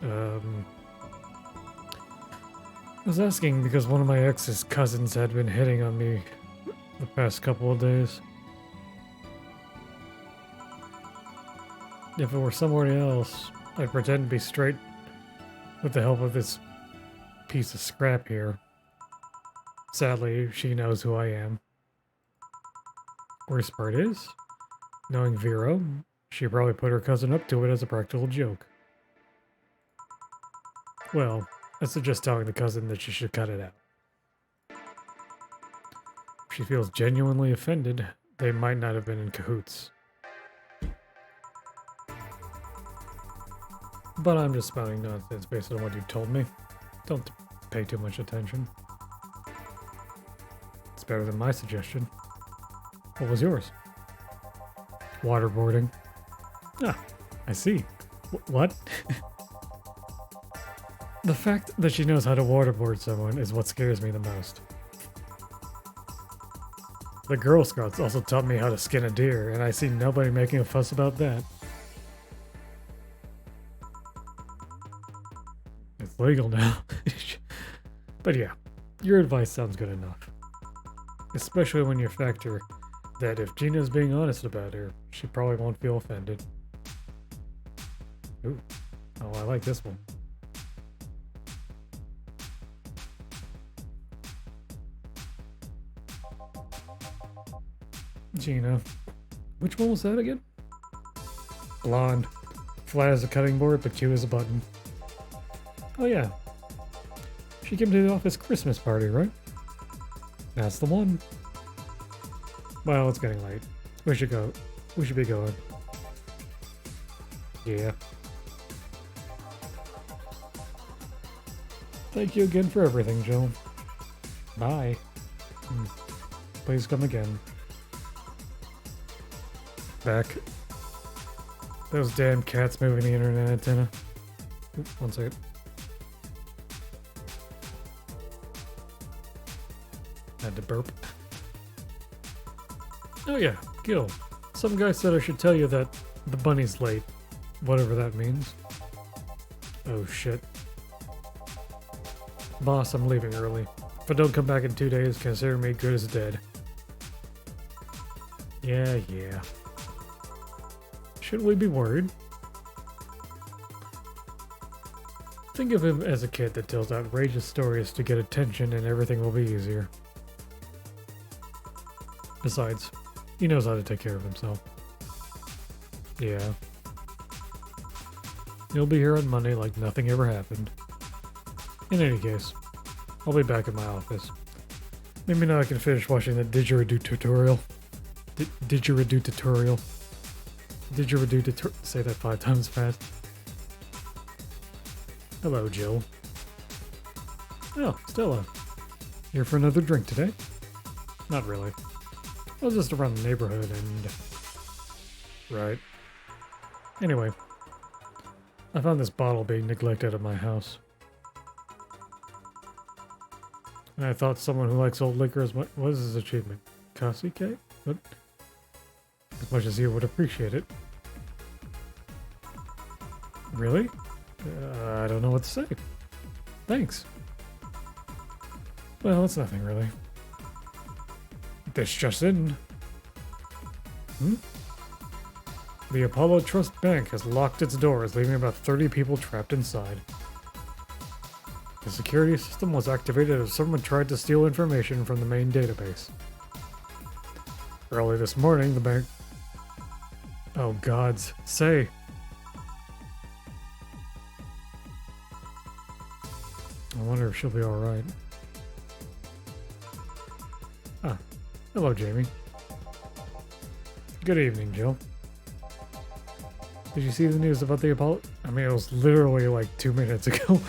though? I was asking because one of my ex's cousins had been hitting on me the past couple of days. If it were somebody else, I'd pretend to be straight with the help of this piece of scrap here. Sadly, she knows who I am. Worst part is, knowing Vero, she probably put her cousin up to it as a practical joke. Well, I suggest telling the cousin that she should cut it out. If she feels genuinely offended, they might not have been in cahoots. But I'm just spouting nonsense based on what you told me. Don't pay too much attention. It's better than my suggestion. What was yours? Waterboarding. Ah, I see. What? The fact that she knows how to waterboard someone is what scares me the most. The Girl Scouts also taught me how to skin a deer, and I see nobody making a fuss about that. It's legal now. But yeah, your advice sounds good enough. Especially when you factor that if Gina's being honest about her, she probably won't feel offended. Ooh. Oh, I like this one. Gina. Which one was that again? Blonde. Flat as a cutting board, but cute as a button. Oh yeah. She came to the office Christmas party, right? That's the one. Well, it's getting late. We should go. We should be going. Yeah. Thank you again for everything, Jill. Bye. Please come again. Back. Those damn cats moving the internet antenna. Oop, one second. Had to burp. Oh yeah, Gil. Some guy said I should tell you that the bunny's late. Whatever that means. Oh shit. Boss, I'm leaving early. If I don't come back in 2 days, consider me good as dead. Yeah, yeah. Should we be worried? Think of him as a kid that tells outrageous stories to get attention and everything will be easier. Besides, he knows how to take care of himself. Yeah. He'll be here on Monday like nothing ever happened. In any case, I'll be back in my office. Maybe now I can finish watching the didgeridoo tutorial. Didgeridoo tutorial. Didgeridoo tutorial. Say that 5 times fast. Hello, Jill. Oh, Stella. Here for another drink today? Not really. I was just around the neighborhood and... Right. Anyway. I found this bottle being neglected at my house. And I thought someone who likes old liquor is what is his achievement? Cassie cake? But as much as he would appreciate it. Really? I don't know what to say. Thanks. Well, it's nothing really. This just in. The Apollo Trust Bank has locked its doors, leaving about 30 people trapped inside. The security system was activated as someone tried to steal information from the main database. Early this morning, the bank... Oh gods, say... I wonder if she'll be alright. Ah, hello Jamie. Good evening, Jill. Did you see the news about the Apollo? I mean, it was literally like 2 minutes ago.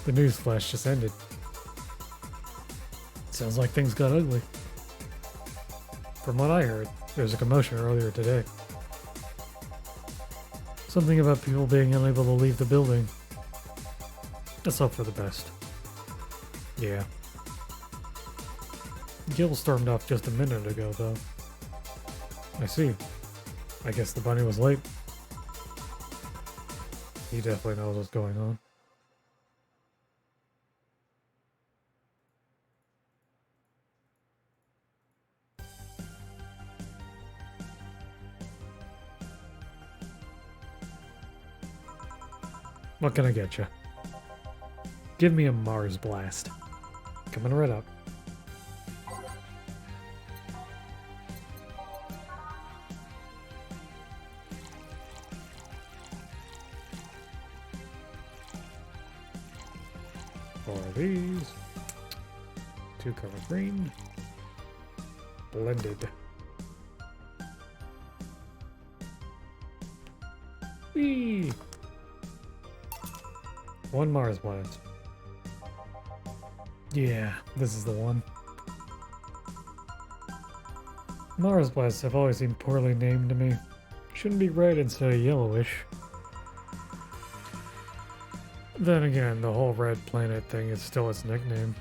The news flash just ended. Sounds like things got ugly. From what I heard, there was a commotion earlier today. Something about people being unable to leave the building. Let's hope for the best. Yeah. Gil stormed off just a minute ago, though. I see. I guess the bunny was late. He definitely knows what's going on. What can I get you? Give me a Mars blast. Coming right up. Four of these. 2 color green. Blended. Whee! 1 Mars blast. Yeah, this is the one. Mars blasts have always seemed poorly named to me. Shouldn't be red instead of yellowish. Then again, the whole red planet thing is still its nickname.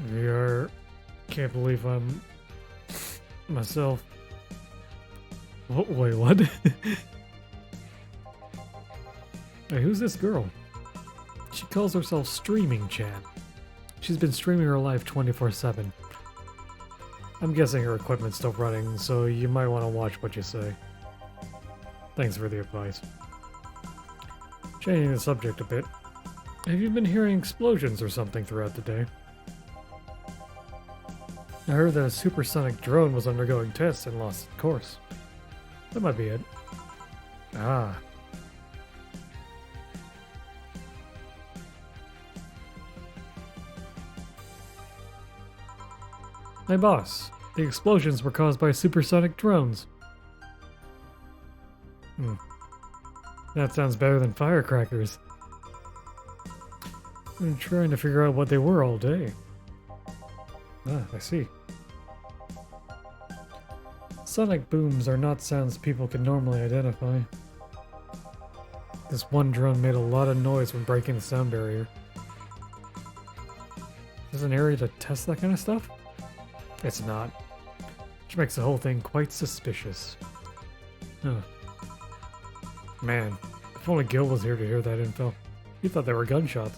VR. Can't believe I'm... myself. Oh, wait, what? Hey, who's this girl? She calls herself Streaming Chat. She's been streaming her life 24/7. I'm guessing her equipment's still running, so you might want to watch what you say. Thanks for the advice. Changing the subject a bit. Have you been hearing explosions or something throughout the day? I heard that a supersonic drone was undergoing tests and lost its course. That might be it. Ah. Hey boss, the explosions were caused by supersonic drones. That sounds better than firecrackers. I've been trying to figure out what they were all day. Ah, I see. Sonic booms are not sounds people can normally identify. This one drone made a lot of noise when breaking the sound barrier. Is an area to test that kind of stuff? It's not. Which makes the whole thing quite suspicious. Huh. Man, if only Gil was here to hear that info. He thought they were gunshots.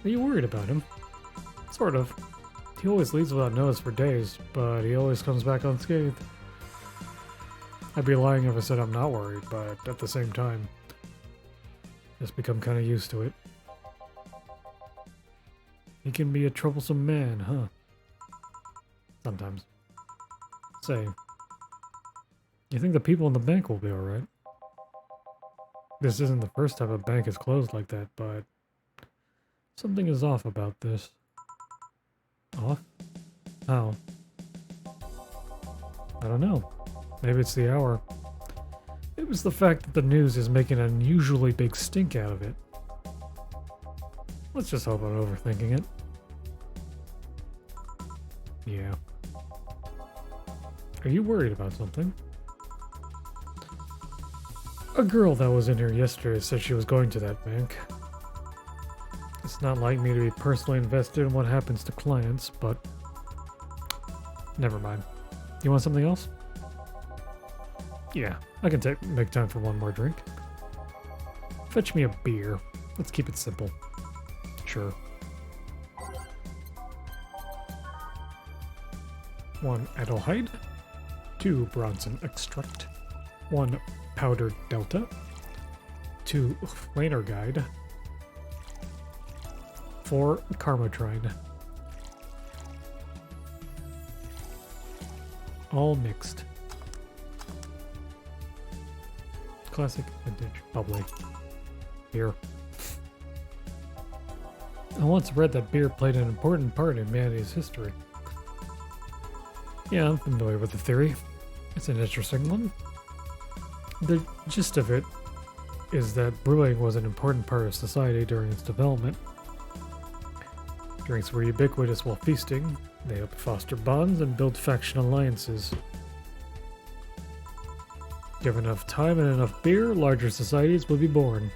Are you worried about him? Sort of. He always leaves without notice for days, but he always comes back unscathed. I'd be lying if I said I'm not worried, but at the same time, just become kind of used to it. He can be a troublesome man, huh? Sometimes. Say, you think the people in the bank will be alright? This isn't the first time a bank is closed like that, but something is off about this. Off? How? I don't know. Maybe it's the hour. It was the fact that the news is making an unusually big stink out of it. Let's just hope I'm overthinking it. Yeah. Are you worried about something? A girl that was in here yesterday said she was going to that bank. It's not like me to be personally invested in what happens to clients, but never mind. You want something else? Yeah, I can make time for one more drink. Fetch me a beer. Let's keep it simple. Sure. 1 Adelheid, 2 Bronson Extract, 1 Powdered Delta, 2 Flaner Guide, 4 Karmotrine. All mixed. Classic, vintage, bubbly. Beer. I once read that beer played an important part in humanity's history. Yeah, I'm familiar with the theory. It's an interesting one. The gist of it is that brewing was an important part of society during its development. Drinks were ubiquitous while feasting. They helped foster bonds and build faction alliances. Given enough time and enough beer, larger societies will be born.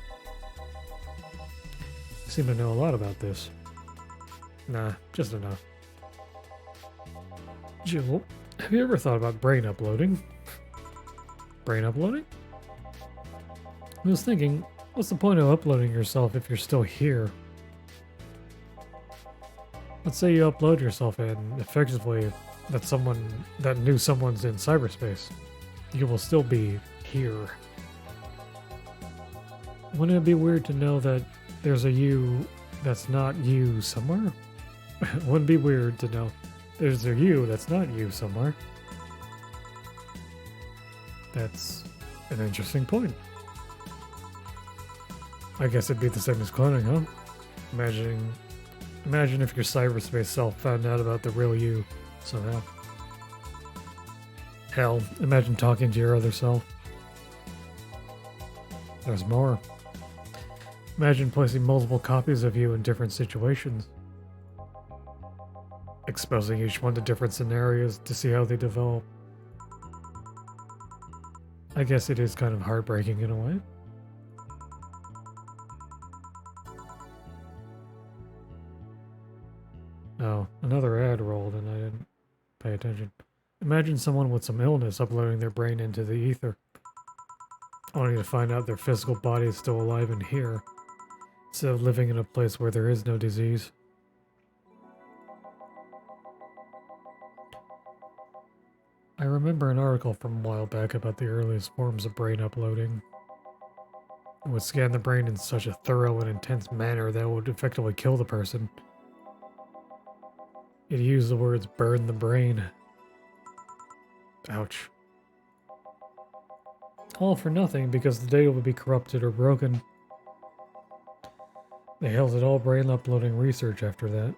You seem to know a lot about this. Nah, just enough. Jill, have you ever thought about brain uploading? Brain uploading? I was thinking, what's the point of uploading yourself if you're still here? Let's say you upload yourself and effectively that knew someone's in cyberspace. You will still be here. Wouldn't it be weird to know that there's a you that's not you somewhere? Wouldn't it be weird to know there's a you that's not you somewhere? That's an interesting point. I guess it'd be the same as cloning, huh? Imagine if your cyberspace self found out about the real you somehow. Hell, imagine talking to your other self. There's more. Imagine placing multiple copies of you in different situations. Exposing each one to different scenarios to see how they develop. I guess it is kind of heartbreaking in a way. Oh, another ad rolled and I didn't pay attention. Imagine someone with some illness uploading their brain into the ether, only to find out their physical body is still alive in here, instead of living in a place where there is no disease. I remember an article from a while back about the earliest forms of brain uploading. It would scan the brain in such a thorough and intense manner that it would effectively kill the person. It used the words burn the brain. Ouch. All for nothing because the data would be corrupted or broken. They halted all brain uploading research after that.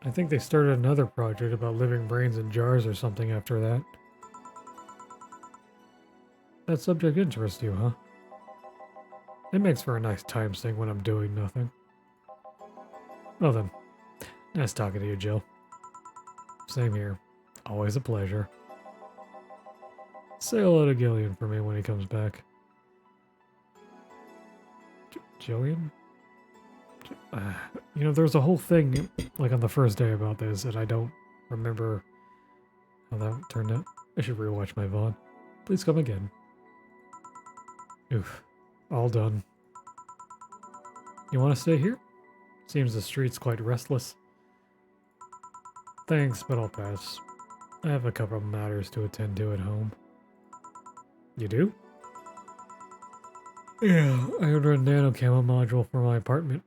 I think they started another project about living brains in jars or something after that. That subject interests you, huh? It makes for a nice time sink when I'm doing nothing. Well then, nice talking to you, Jill. Same here. Always a pleasure. Say hello to Gillian for me when he comes back. Jillian? You know, there's a whole thing, like on the first day about this, and I don't remember how that turned out. I should rewatch my VOD. Please come again. Oof. All done. You want to stay here? Seems the street's quite restless. Thanks, but I'll pass. I have a couple of matters to attend to at home. You do? Yeah, I ordered a nano camo module for my apartment.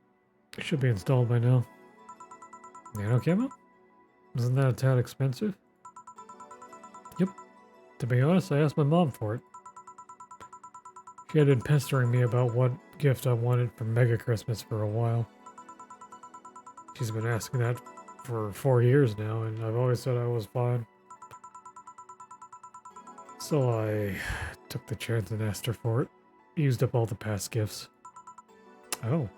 It should be installed by now. Nano camo? Isn't that a tad expensive? Yep. To be honest, I asked my mom for it. She had been pestering me about what gift I wanted for Mega Christmas for a while. She's been asking that for 4 years now, and I've always said I was fine. So I took the chance and asked her for it. Used up all the past gifts. Oh.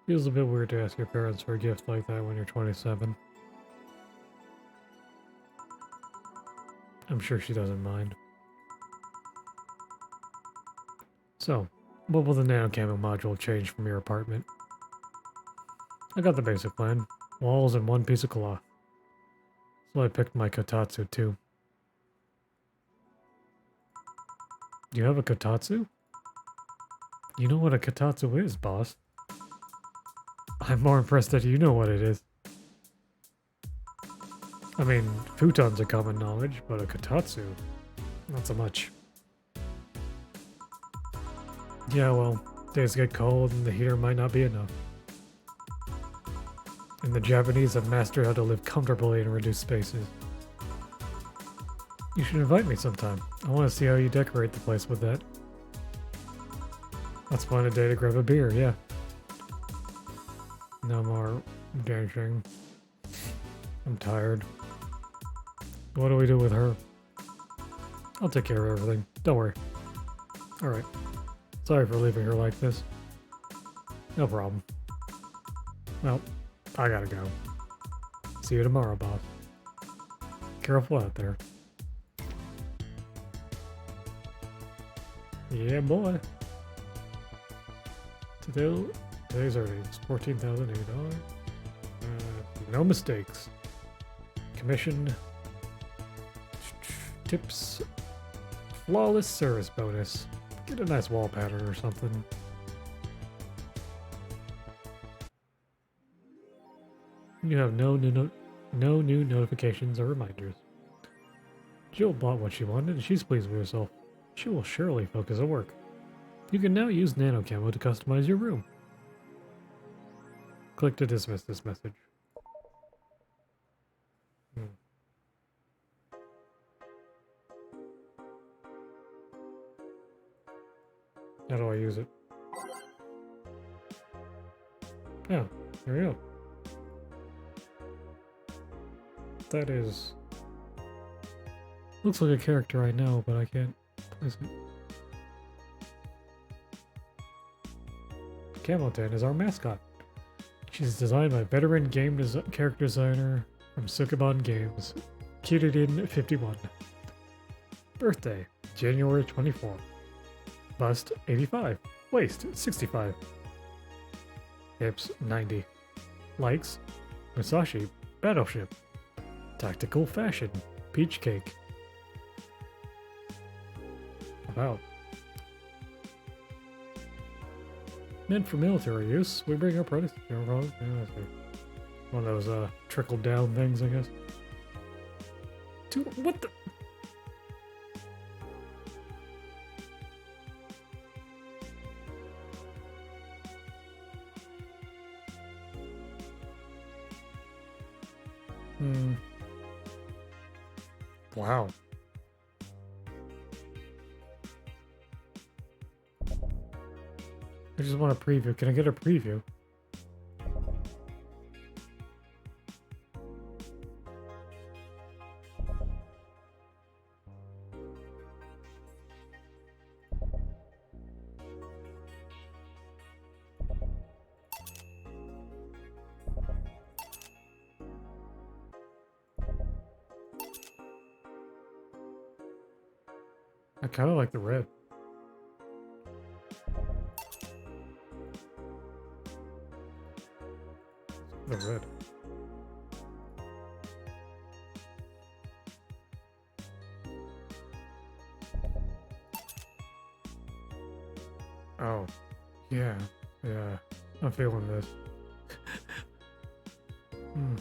Feels a bit weird to ask your parents for a gift like that when you're 27. I'm sure she doesn't mind. So, what will the nano camo module change from your apartment? I got the basic plan. Walls and one piece of cloth. So I picked my kotatsu too. You have a kotatsu? You know what a kotatsu is, boss. I'm more impressed that you know what it is. I mean, futons are common knowledge, but a kotatsu, not so much. Yeah, well, days get cold and the heater might not be enough. And the Japanese have mastered how to live comfortably in reduced spaces. You should invite me sometime. I want to see how you decorate the place with that. Let's find a day to grab a beer, yeah. No more dancing. I'm tired. What do we do with her? I'll take care of everything. Don't worry. Alright. Sorry for leaving her like this. No problem. Well, I gotta go. See you tomorrow, boss. Careful out there. Yeah, boy. Today's earnings, $14,080. No mistakes. Commission. Tips. Flawless service bonus. Get a nice wall pattern or something. You have no new notifications or reminders. Jill bought what she wanted and she's pleased with herself. She will surely focus at work. You can now use Nano Camo to customize your room. Click to dismiss this message. How do I use it? Yeah, there we go. That is... Looks like a character I know, but I can't place it. Camotan is our mascot. She's designed by veteran character designer from Sukeban Games, Kiridin51. Birthday, January 24. Bust, 85. Waist, 65. Hips, 90. Likes, Musashi, Battleship. Tactical fashion, peach cake. About. Meant for military use, we bring our products. One of those trickle down things, I guess. Dude, what the? Wow. I just want a preview. Can I get a preview? I kind of like the red. The red. Oh, I'm feeling this. Hmm.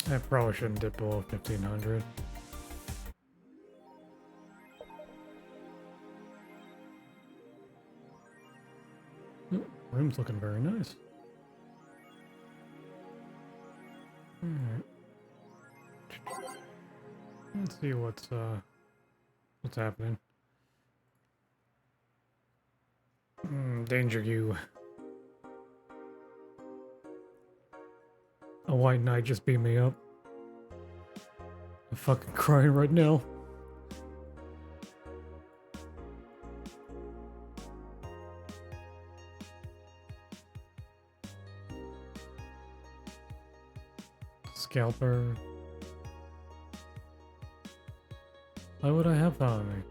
I probably shouldn't dip below 1500. Ooh, room's looking very nice. Alright. Let's see what's happening. Danger you. A white knight just beat me up. I'm fucking crying right now. Scalper. Why would I have that on me?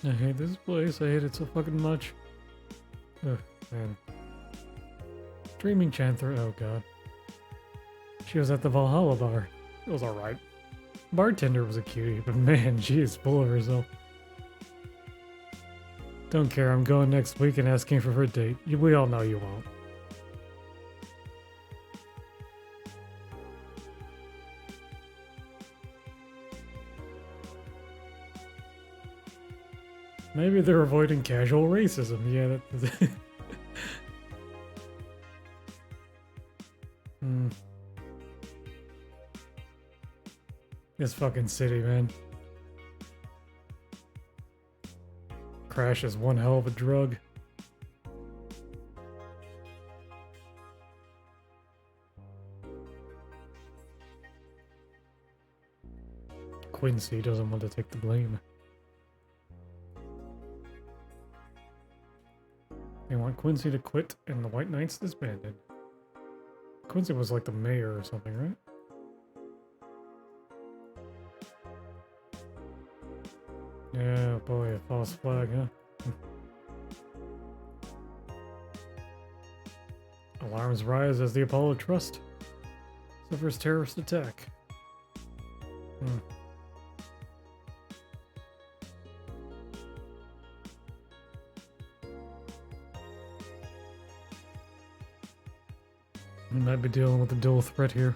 I hate this place. I hate it so fucking much. Ugh, man. Dreaming Chanther. Oh god. She was at the Valhalla bar. It was alright. Bartender was a cutie, but man, she is full of herself. Don't care, I'm going next week and asking for her date. We all know you won't. Maybe they're avoiding casual racism. Yeah, that... This fucking city, man. Crash is one hell of a drug. Quincy doesn't want to take the blame. They want Quincy to quit and the White Knights disbanded. Quincy was like the mayor or something, right? Yeah, boy, a false flag, huh? Alarms rise as the Apollo Trust suffers terrorist attack. We might be dealing with a dual threat here.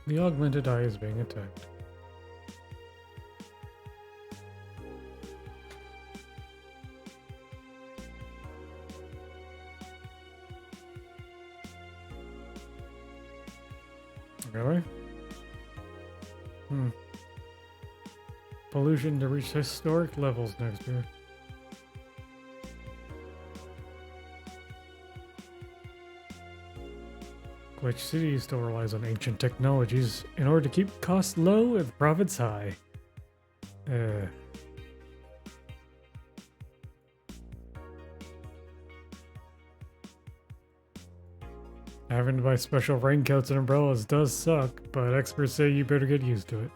The augmented eye is being attacked. Really? Pollution to reach historic levels next year. Glitch City still relies on ancient technologies in order to keep costs low and profits high. Having to buy special raincoats and umbrellas does suck, but experts say you better get used to it.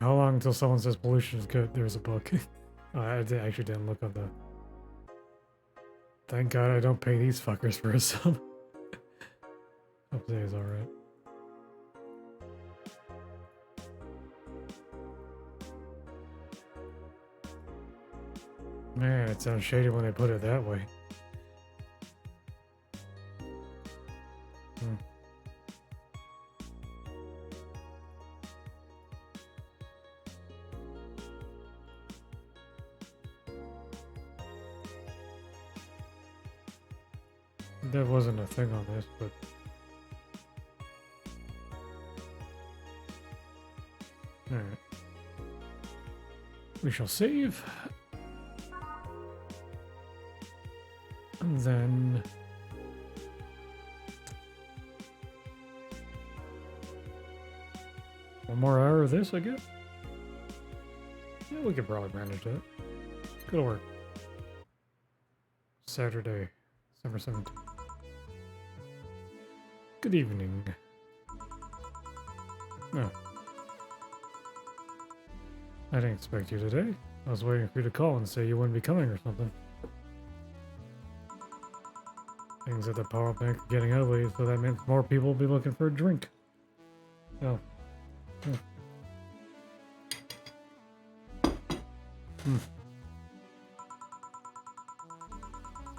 How long until someone says pollution is good? There's a book. Actually didn't look up the... Thank God I don't pay these fuckers for a sub. Hope today's alright. Man, it sounds shady when they put it that way. There wasn't a thing on this, but... Alright. We shall save. And then... one more hour of this, I guess? Yeah, we could probably manage that. Good work. Saturday, December 17th. Good evening. No. I didn't expect you today. I was waiting for you to call and say you wouldn't be coming or something. Things at the power bank are getting ugly, so that means more people will be looking for a drink. Oh.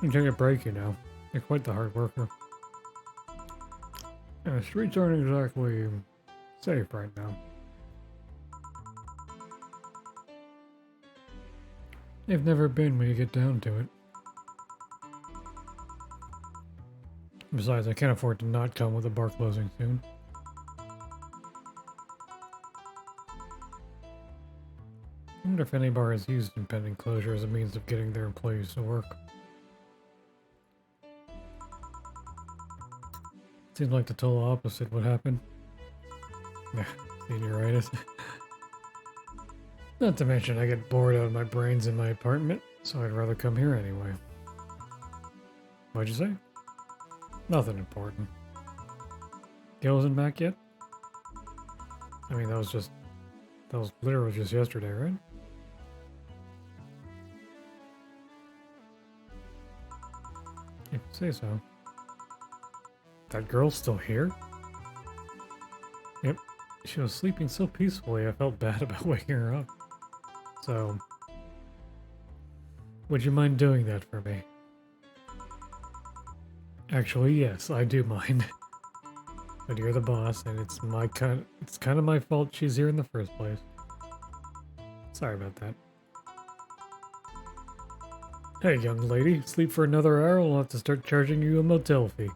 You take a break, you know. You're quite the hard worker. And the streets aren't exactly safe right now. They've never been when you get down to it. Besides, I can't afford to not come with the bar closing soon. I wonder if any bar has used impending closure as a means of getting their employees to work. Seems like the total opposite would happen. Yeah, senioritis. Not to mention I get bored out of my brains in my apartment, so I'd rather come here anyway. What'd you say? Nothing important. Gil isn't back yet? I mean, that was literally just yesterday, right? If you say so. That girl's still here? Yep. She was sleeping so peacefully, I felt bad about waking her up. So, would you mind doing that for me? Actually, yes, I do mind. But you're the boss, and it's kind of my fault she's here in the first place. Sorry about that. Hey, young lady, sleep for another hour, we'll have to start charging you a motel fee.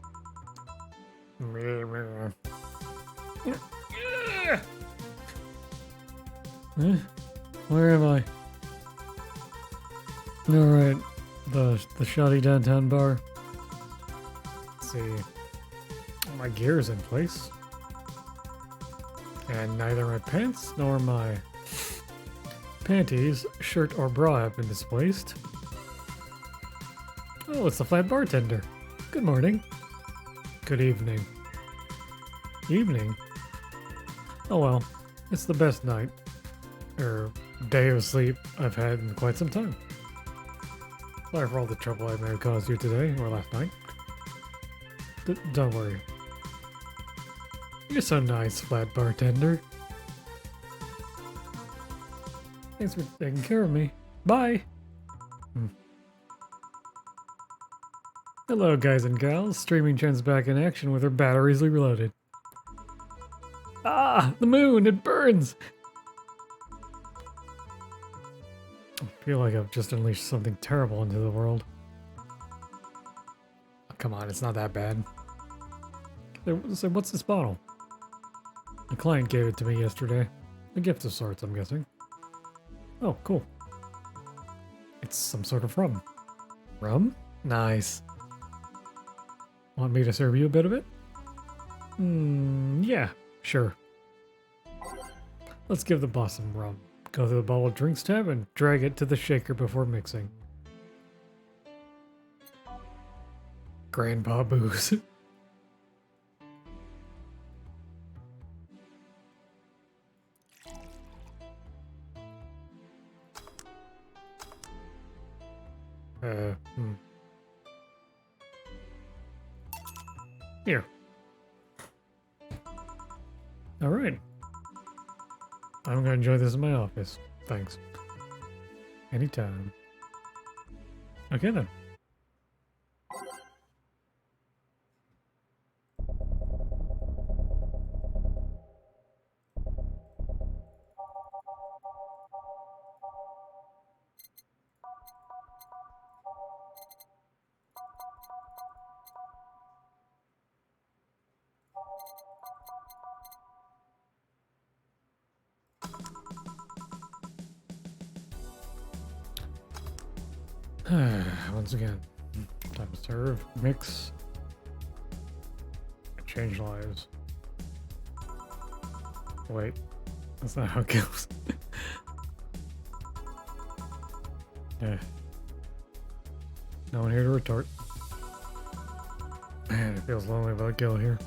Where am I? Alright, the shoddy downtown bar. Let's see. My gear is in place. And neither my pants nor my panties, shirt, or bra have been displaced. Oh, it's the flat bartender. Good morning. Good evening. Evening? Oh well, it's the best night, or day of sleep I've had in quite some time. Sorry for all the trouble I may have caused you today, or last night. Don't worry. You're so nice, flat bartender. Thanks for taking care of me. Bye! Hello, guys and gals. Streaming Chen's back in action with her batteries reloaded. Ah! The moon! It burns! I feel like I've just unleashed something terrible into the world. Oh, come on, it's not that bad. So what's this bottle? A client gave it to me yesterday. A gift of sorts, I'm guessing. Oh, cool. It's some sort of rum. Rum? Nice. Want me to serve you a bit of it? Yeah, sure. Let's give the boss some rum. Go to the bottle of drinks tab and drag it to the shaker before mixing. Grandpa booze. Here. Alright. I'm gonna enjoy this in my office. Thanks. Anytime. Okay then. Once again, time to serve, mix, change lives. Wait, that's not how it goes. Yeah. No one here to retort. Man, it feels lonely without Gil here.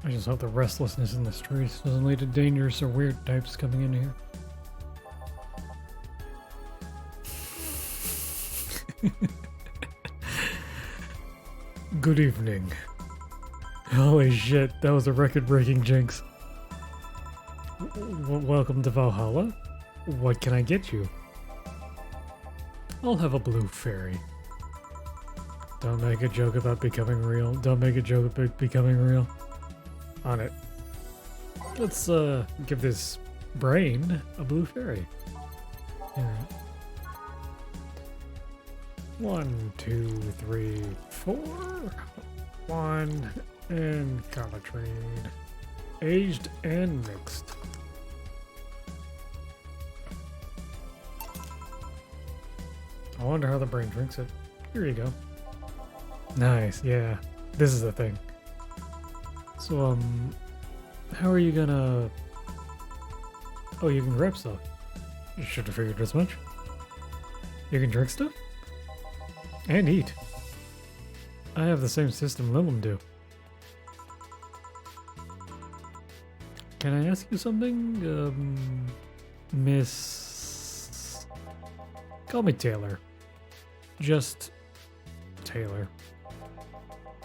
I just hope the restlessness in the streets doesn't lead to dangerous or weird types coming in here. Good evening. Holy shit, that was a record-breaking jinx. Welcome to Valhalla. What can I get you? I'll have a blue fairy. Don't make a joke about becoming real. Don't make a joke about becoming real. On it. Let's give this brain a blue fairy. Alright. 1, 2, 3, 4. 1 and color trade. Aged and mixed. I wonder how the brain drinks it. Here you go. Nice, yeah. This is the thing. So, how are you gonna... Oh, you can grab stuff. You should have figured as much. You can drink stuff? And eat. I have the same system Lilum do. Can I ask you something? Miss... Call me Taylor. Just Taylor.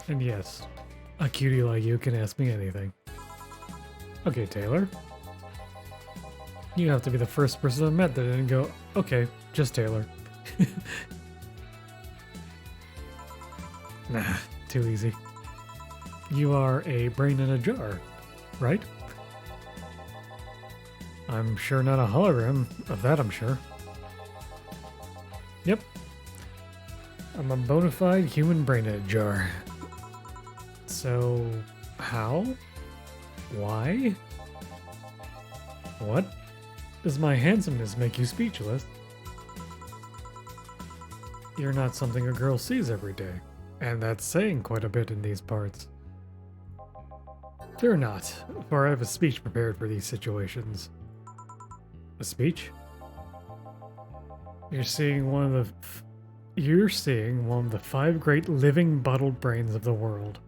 And yes, a cutie like you can ask me anything. Okay, Taylor. You have to be the first person I met that didn't go, okay, just Taylor. Nah, too easy. You are a brain in a jar, right? I'm sure not a hologram, of that I'm sure. Yep. I'm a bona fide human brain in a jar. So, how? Why? What? Does my handsomeness make you speechless? You're not something a girl sees every day, and that's saying quite a bit in these parts. Fear not, for I have a speech prepared for these situations. A speech? You're seeing one of the 5 great living bottled brains of the world.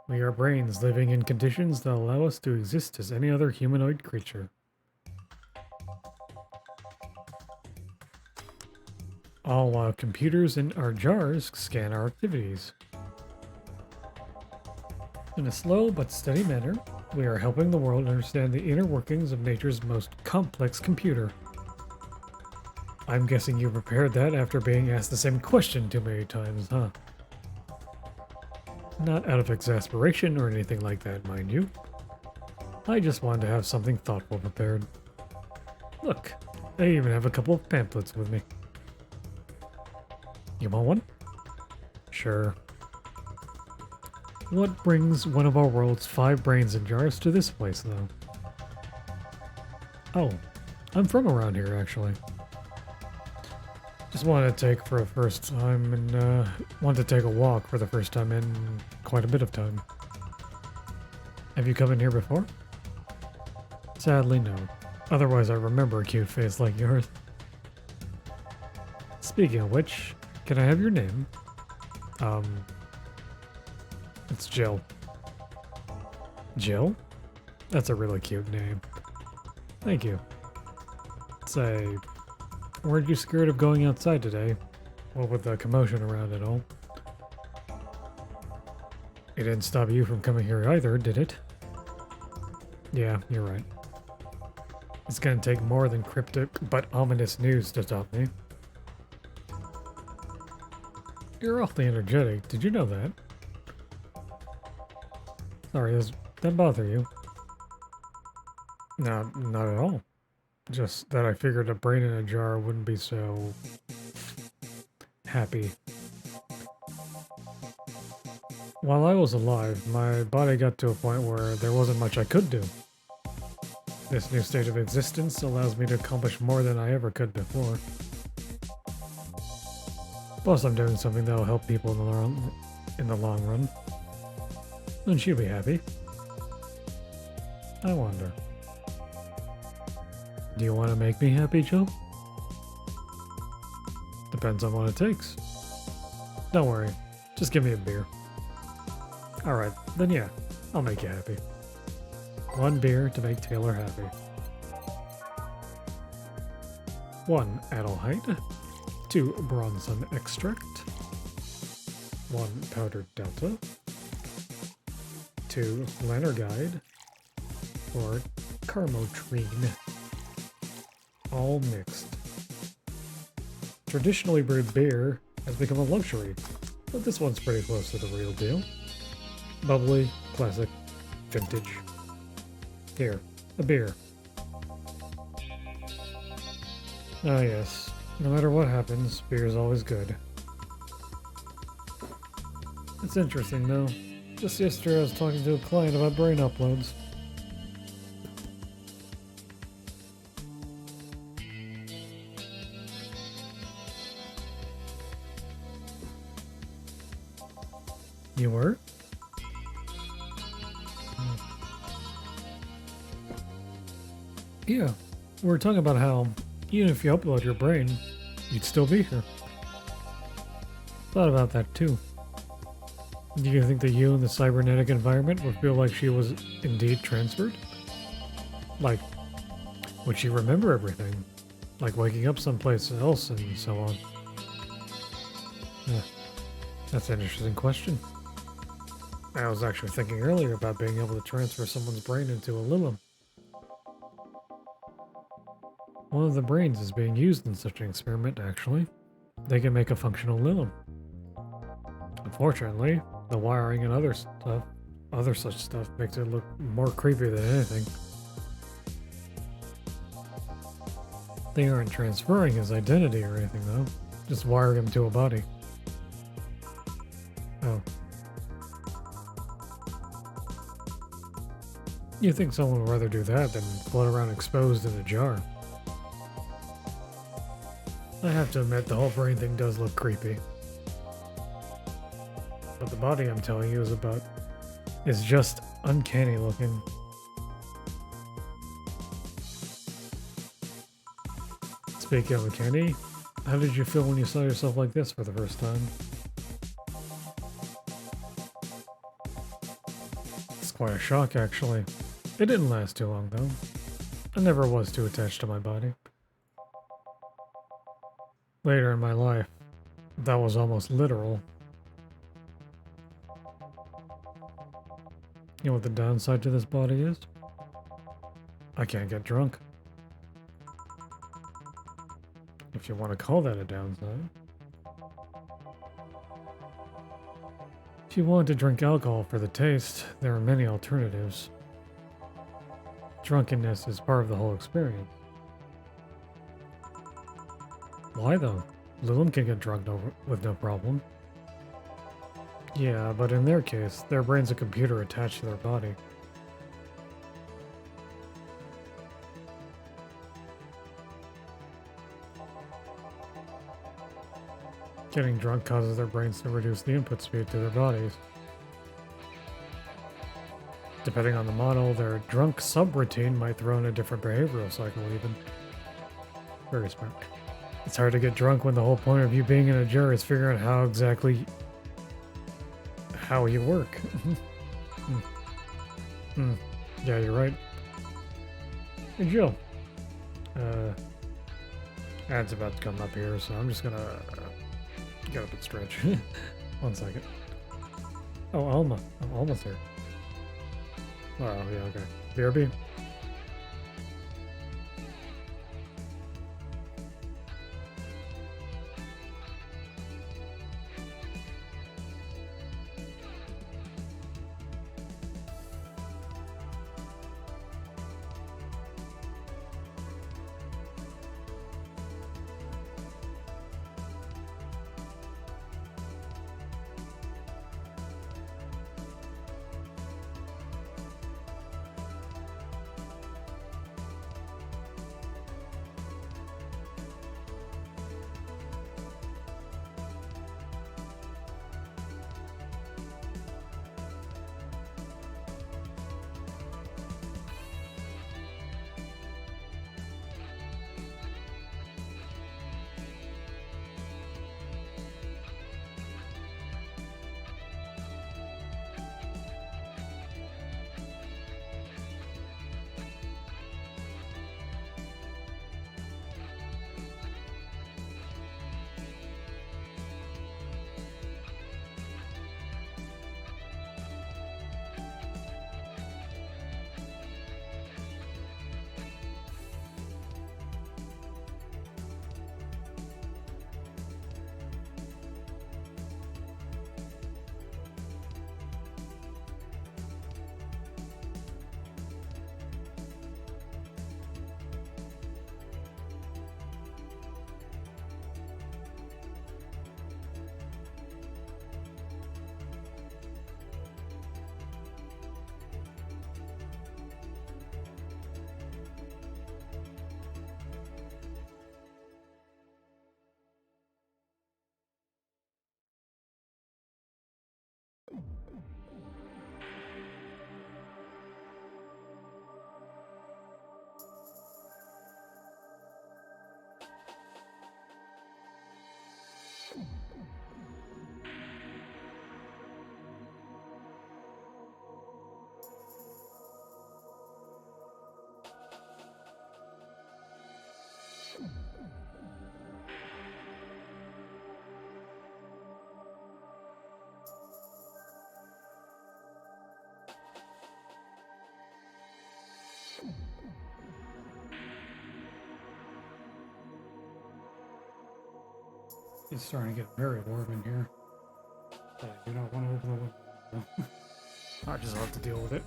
We are brains living in conditions that allow us to exist as any other humanoid creature. All while computers in our jars scan our activities. In a slow but steady manner, we are helping the world understand the inner workings of nature's most complex computer. I'm guessing you prepared that after being asked the same question too many times, huh? Not out of exasperation or anything like that, mind you. I just wanted to have something thoughtful prepared. Look, I even have a couple of pamphlets with me. You want one? Sure. What brings one of our world's 5 brains in jars to this place, though? Oh, I'm from around here, actually. Just wanted to take for a first time and wanted to take a walk for the first time in quite a bit of time. Have you come in here before? Sadly, no. Otherwise, I remember a cute face like yours. Speaking of which, can I have your name? It's Jill. Jill? That's a really cute name. Thank you. Say, weren't you scared of going outside today? What with the commotion around it all? It didn't stop you from coming here either, did it? Yeah, you're right. It's gonna take more than cryptic but ominous news to stop me. You're awfully energetic, did you know that? Sorry, does that bother you? No, not at all. Just that I figured a brain in a jar wouldn't be so... happy. While I was alive, my body got to a point where there wasn't much I could do. This new state of existence allows me to accomplish more than I ever could before. Plus, I'm doing something that will help people in the long run. And she'll be happy. I wonder. Do you want to make me happy, Joe? Depends on what it takes. Don't worry, just give me a beer. Alright, then yeah, I'll make you happy. 1 beer to make Taylor happy. 1 Adelheid. 2 Bronson extract. 1 powdered delta. 2 Lanerguide. 4 Carmotrine. All mixed. Traditionally brewed beer has become a luxury, but this one's pretty close to the real deal. Bubbly, classic, vintage. Here, a beer. Ah yes, no matter what happens, beer is always good. It's interesting though. Just yesterday I was talking to a client about brain uploads. You were? Yeah, we were talking about how even if you upload your brain, you'd still be here. Thought about that too. Do you think that you in the cybernetic environment would feel like she was indeed transferred? Like, would she remember everything? Like waking up someplace else and so on? Yeah, that's an interesting question. I was actually thinking earlier about being able to transfer someone's brain into a Lilum. One of the brains is being used in such an experiment, actually. They can make a functional Lilum. Unfortunately, the wiring and other such stuff makes it look more creepy than anything. They aren't transferring his identity or anything though, just wiring him to a body. Oh. You think someone would rather do that than float around exposed in a jar? I have to admit, the whole brain thing does look creepy. But the body I'm telling you is just uncanny looking. Speaking of uncanny, how did you feel when you saw yourself like this for the first time? It's quite a shock, actually. It didn't last too long, though. I never was too attached to my body. Later in my life, that was almost literal. You know what the downside to this body is? I can't get drunk. If you want to call that a downside. If you want to drink alcohol for the taste, there are many alternatives. Drunkenness is part of the whole experience. Why though? Lilum can get drunk with no problem. Yeah, but in their case, their brain's a computer attached to their body. Getting drunk causes their brains to reduce the input speed to their bodies. Depending on the model, their drunk subroutine might throw in a different behavioral cycle even. Very smart. It's hard to get drunk when the whole point of you being in a jar is figuring out how you work. Yeah, you're right. Hey, Jill. Ad's about to come up here, so I'm just gonna get up and stretch. 1 second. Oh, Alma. I'm almost here. Oh, yeah, okay. BRB. It's starting to get very warm in here. But I do not want to open the window. I just have to deal with it.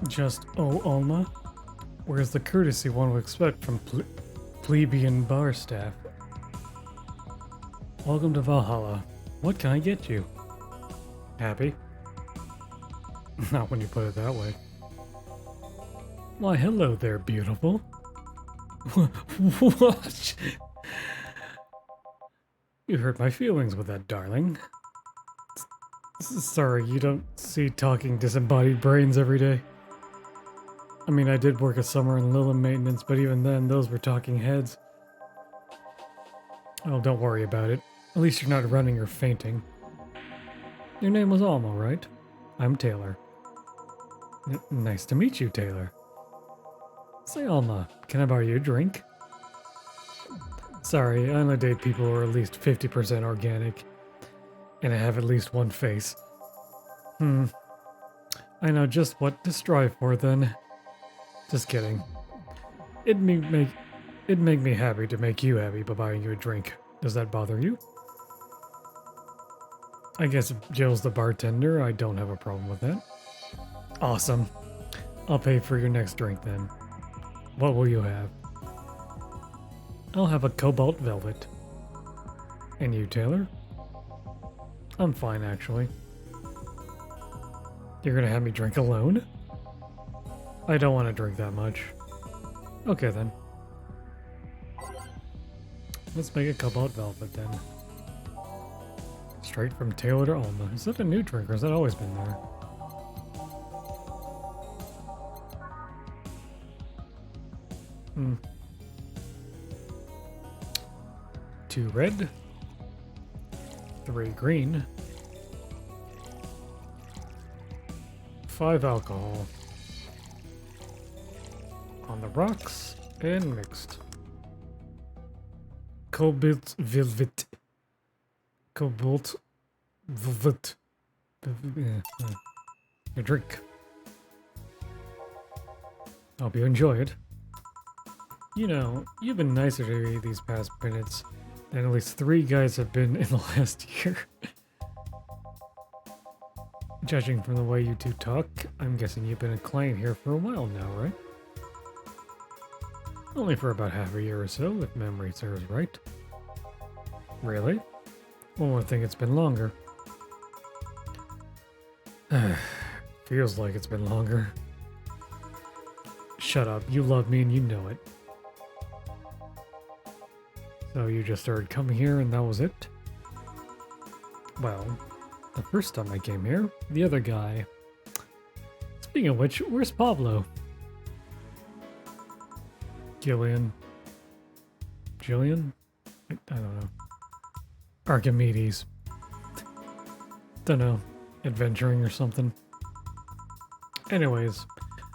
Just, oh, Alma? Where's the courtesy one would expect from plebeian bar staff? Welcome to Valhalla. What can I get you? Happy? Not when you put it that way. Why, hello there, beautiful. What? You hurt my feelings with that, darling. Sorry, you don't see talking disembodied brains every day. I mean, I did work a summer in Lilith maintenance, but even then, those were talking heads. Oh, don't worry about it. At least you're not running or fainting. Your name was Alma, right? I'm Taylor. Nice to meet you, Taylor. Say, Alma, can I borrow you a drink? Sorry, I only date people who are at least 50% organic. And I have at least one face. I know just what to strive for then. Just kidding. It'd make me happy to make you happy by buying you a drink. Does that bother you? I guess if Jill's the bartender, I don't have a problem with that. Awesome. I'll pay for your next drink then. What will you have? I'll have a cobalt velvet. And you, Taylor? I'm fine, actually. You're gonna have me drink alone? I don't want to drink that much. Okay, then. Let's make a cobalt velvet, then. Straight from Taylor to Alma. Is that a new drink, or has that always been there? Two red. 3 green. 5 alcohol. On the rocks and mixed. Cobalt velvet. Cobalt velvet. Your drink. Hope you enjoy it. You know, you've been nicer to me these past minutes than at least 3 guys have been in the last year. Judging from the way you two talk, I'm guessing you've been a client here for a while now, right? Only for about half a year or so, if memory serves right. Really? One would think it's been longer. Feels like it's been longer. Shut up, you love me and you know it. So you just started coming here and that was it? Well, the first time I came here, the other guy... Speaking of which, where's Pablo? Jillian? I don't know. Archimedes. Don't know. Adventuring or something. Anyways,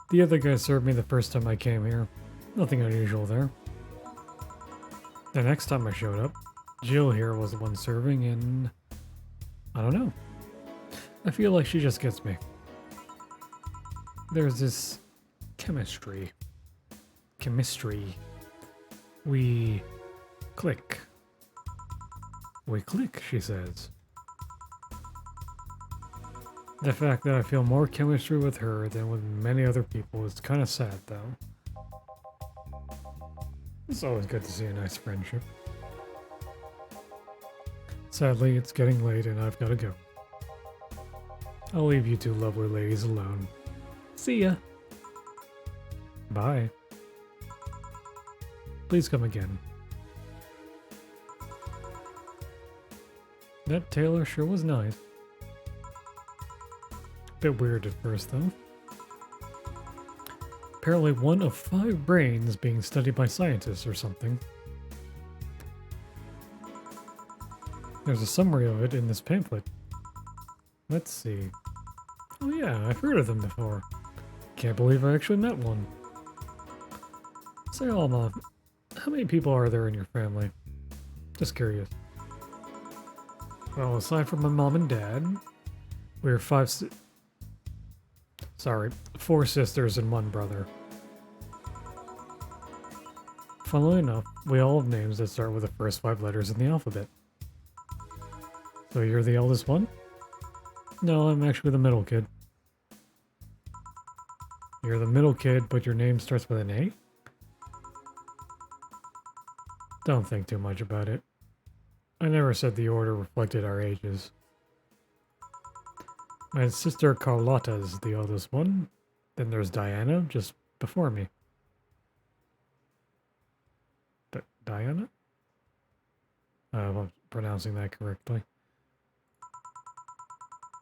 the other guy served me the first time I came here. Nothing unusual there. The next time I showed up, Jill here was the one serving and... I don't know. I feel like she just gets me. There's this chemistry. We click. We click, she says. The fact that I feel more chemistry with her than with many other people is kind of sad, though. It's always good to see a nice friendship. Sadly, it's getting late and I've got to go. I'll leave you two lovely ladies alone. See ya! Bye. Please come again. That Taylor sure was nice. Bit weird at first, though. Apparently 1 of 5 brains being studied by scientists or something. There's a summary of it in this pamphlet. Let's see. Oh yeah, I've heard of them before. Can't believe I actually met one. Say, Alma, how many people are there in your family? Just curious. Well, aside from my mom and dad, we're four sisters and one brother. Funnily enough, we all have names that start with the first 5 letters in the alphabet. So you're the eldest one? No, I'm actually the middle kid. You're the middle kid, but your name starts with an A? Don't think too much about it. I never said the order reflected our ages. My sister Carlotta is the oldest one. Then there's Diana, just before me. Diana? If I'm pronouncing that correctly.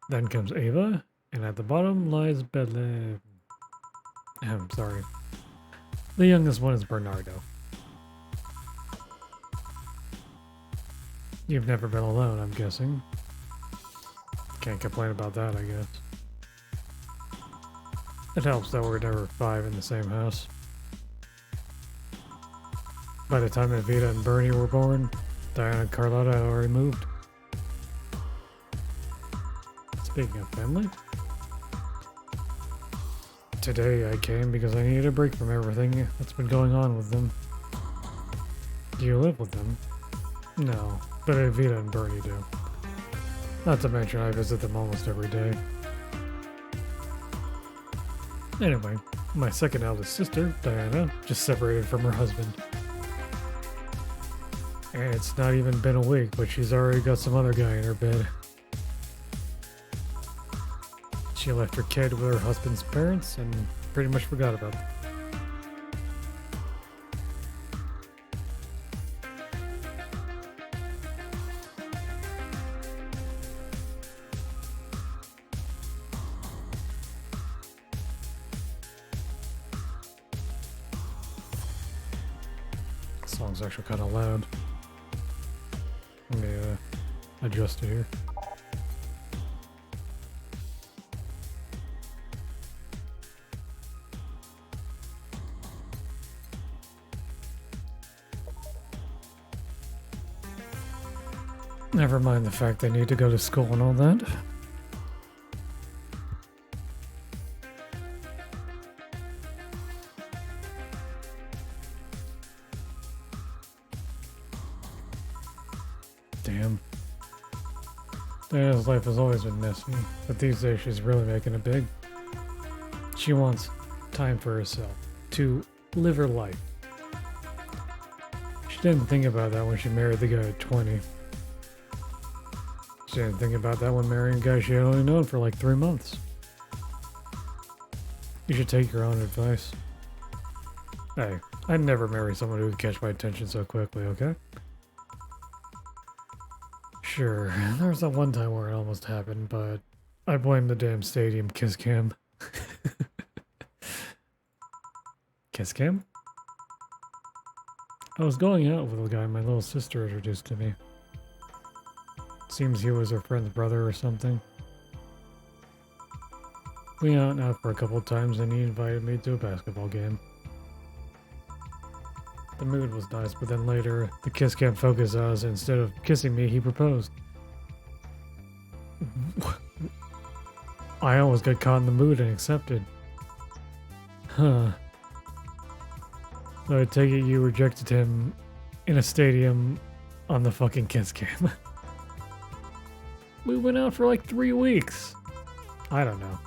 Then comes Ava, and at the bottom lies Bedlam. I'm sorry. The youngest one is Bernardo. You've never been alone, I'm guessing. Can't complain about that, I guess. It helps that we're never 5 in the same house. By the time Evita and Bernie were born, Diana and Carlotta had already moved. Speaking of family, today I came because I needed a break from everything that's been going on with them. Do you live with them? No, but Evita and Bernie do. Not to mention I visit them almost every day. Anyway, my second eldest sister, Diana, just separated from her husband. And it's not even been a week, but she's already got some other guy in her bed. She left her kid with her husband's parents and pretty much forgot about them. The song's actually kind of loud. Let me adjust it here. Never mind the fact they need to go to school and all that. Damn. Diana's life has always been messy, but these days she's really making it big. She wants time for herself, to live her life. She didn't think about that when she married the guy at 20. She didn't think about that when marrying a guy she had only known for like 3 months. You should take your own advice. Hey, I'd never marry someone who would catch my attention so quickly, okay? Sure, there was that one time where it almost happened, but I blame the damn stadium kiss cam. Kiss cam? I was going out with a guy my little sister introduced to me. Seems he was her friend's brother or something. We went out and out for a couple of times and he invited me to a basketball game. The mood was nice, but then later, the kiss cam focused on us and instead of kissing me, he proposed. I almost got caught in the mood and accepted. Huh. So I take it you rejected him in a stadium on the fucking kiss cam. We went out for like 3 weeks. I don't know.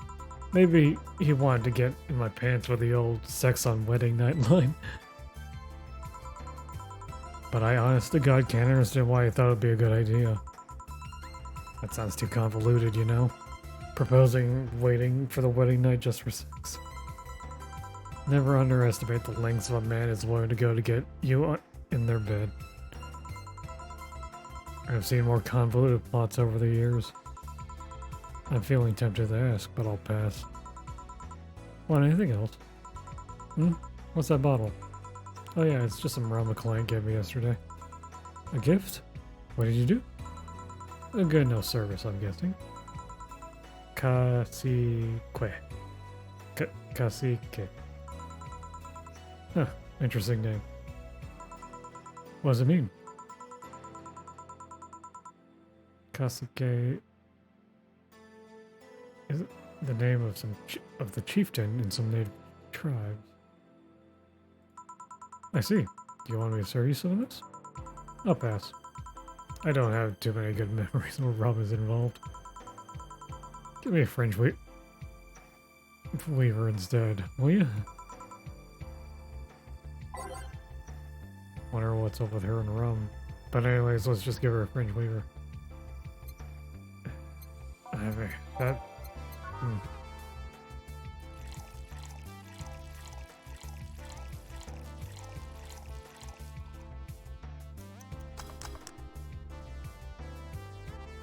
Maybe he wanted to get in my pants with the old sex on wedding night line. But I honest to God can't understand why he thought it would be a good idea. That sounds too convoluted, you know? Proposing, waiting for the wedding night just for sex. Never underestimate the lengths of a man is willing to go to get you in their bed. I've seen more convoluted plots over the years. I'm feeling tempted to ask, but I'll pass. Want anything else? What's that bottle? Oh yeah, it's just some rum a client gave me yesterday. A gift? What did you do? A good enough service, I'm guessing. Cacique. Cacique. Huh, interesting name. What does it mean? Cacique is the name of of the chieftain in some native tribes. I see. Do you want me to serve you some of this? I'll pass. I don't have too many good memories where rum is involved. Give me a French weaver instead, will you? Wonder what's up with her and rum. But anyways, let's just give her a French weaver. I mean, that...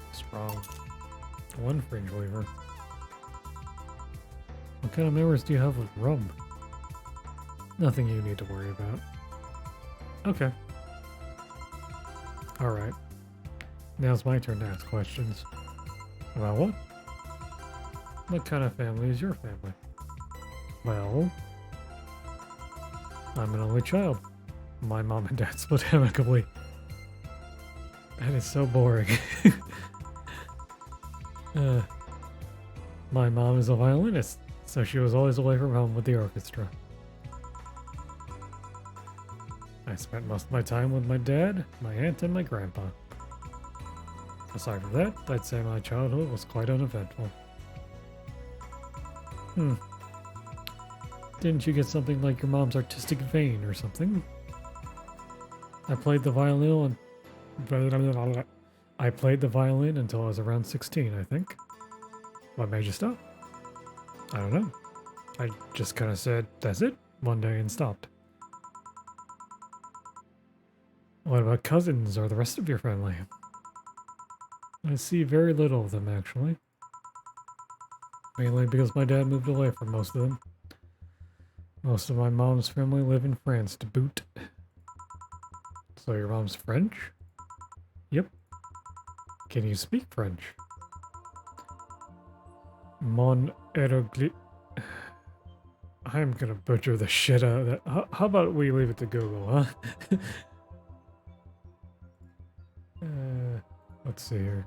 What's wrong? One French weaver. What kind of memories do you have with rum? Nothing you need to worry about. Okay. Alright. Now it's my turn to ask questions. About what? What kind of family is your family? Well, I'm an only child. My mom and dad split amicably. That is so boring. My mom is a violinist, so she was always away from home with the orchestra. I spent most of my time with my dad, my aunt, and my grandpa. Aside from that, I'd say my childhood was quite uneventful. Didn't you get something like your mom's artistic vein or something? I played the violin until I was around 16, I think. What made you stop? I don't know. I just kind of said, that's it, one day and stopped. What about cousins or the rest of your family? I see very little of them, actually. Mainly because my dad moved away from most of them. Most of my mom's family live in France to boot. So your mom's French? Yep. Can you speak French? Mon erogli... I'm gonna butcher the shit out of that. How about we leave it to Google, huh? Let's see here.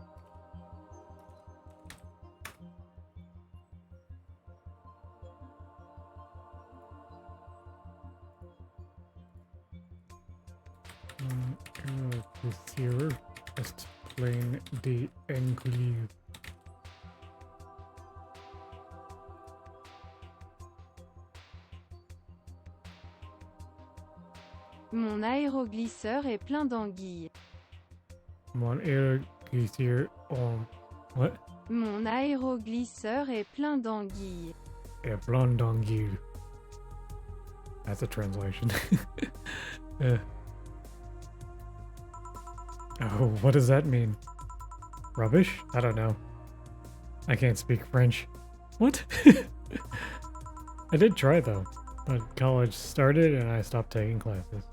Here, just plain d'anglais. Mon aéroglisseur est plein d'anguilles. Mon aéroglisseur what? Mon aéroglisseur est plein d'anguilles. Et plein d'anguilles. That's a translation. Oh, what does that mean? Rubbish? I don't know. I can't speak French. What? I did try though, but college started and I stopped taking classes.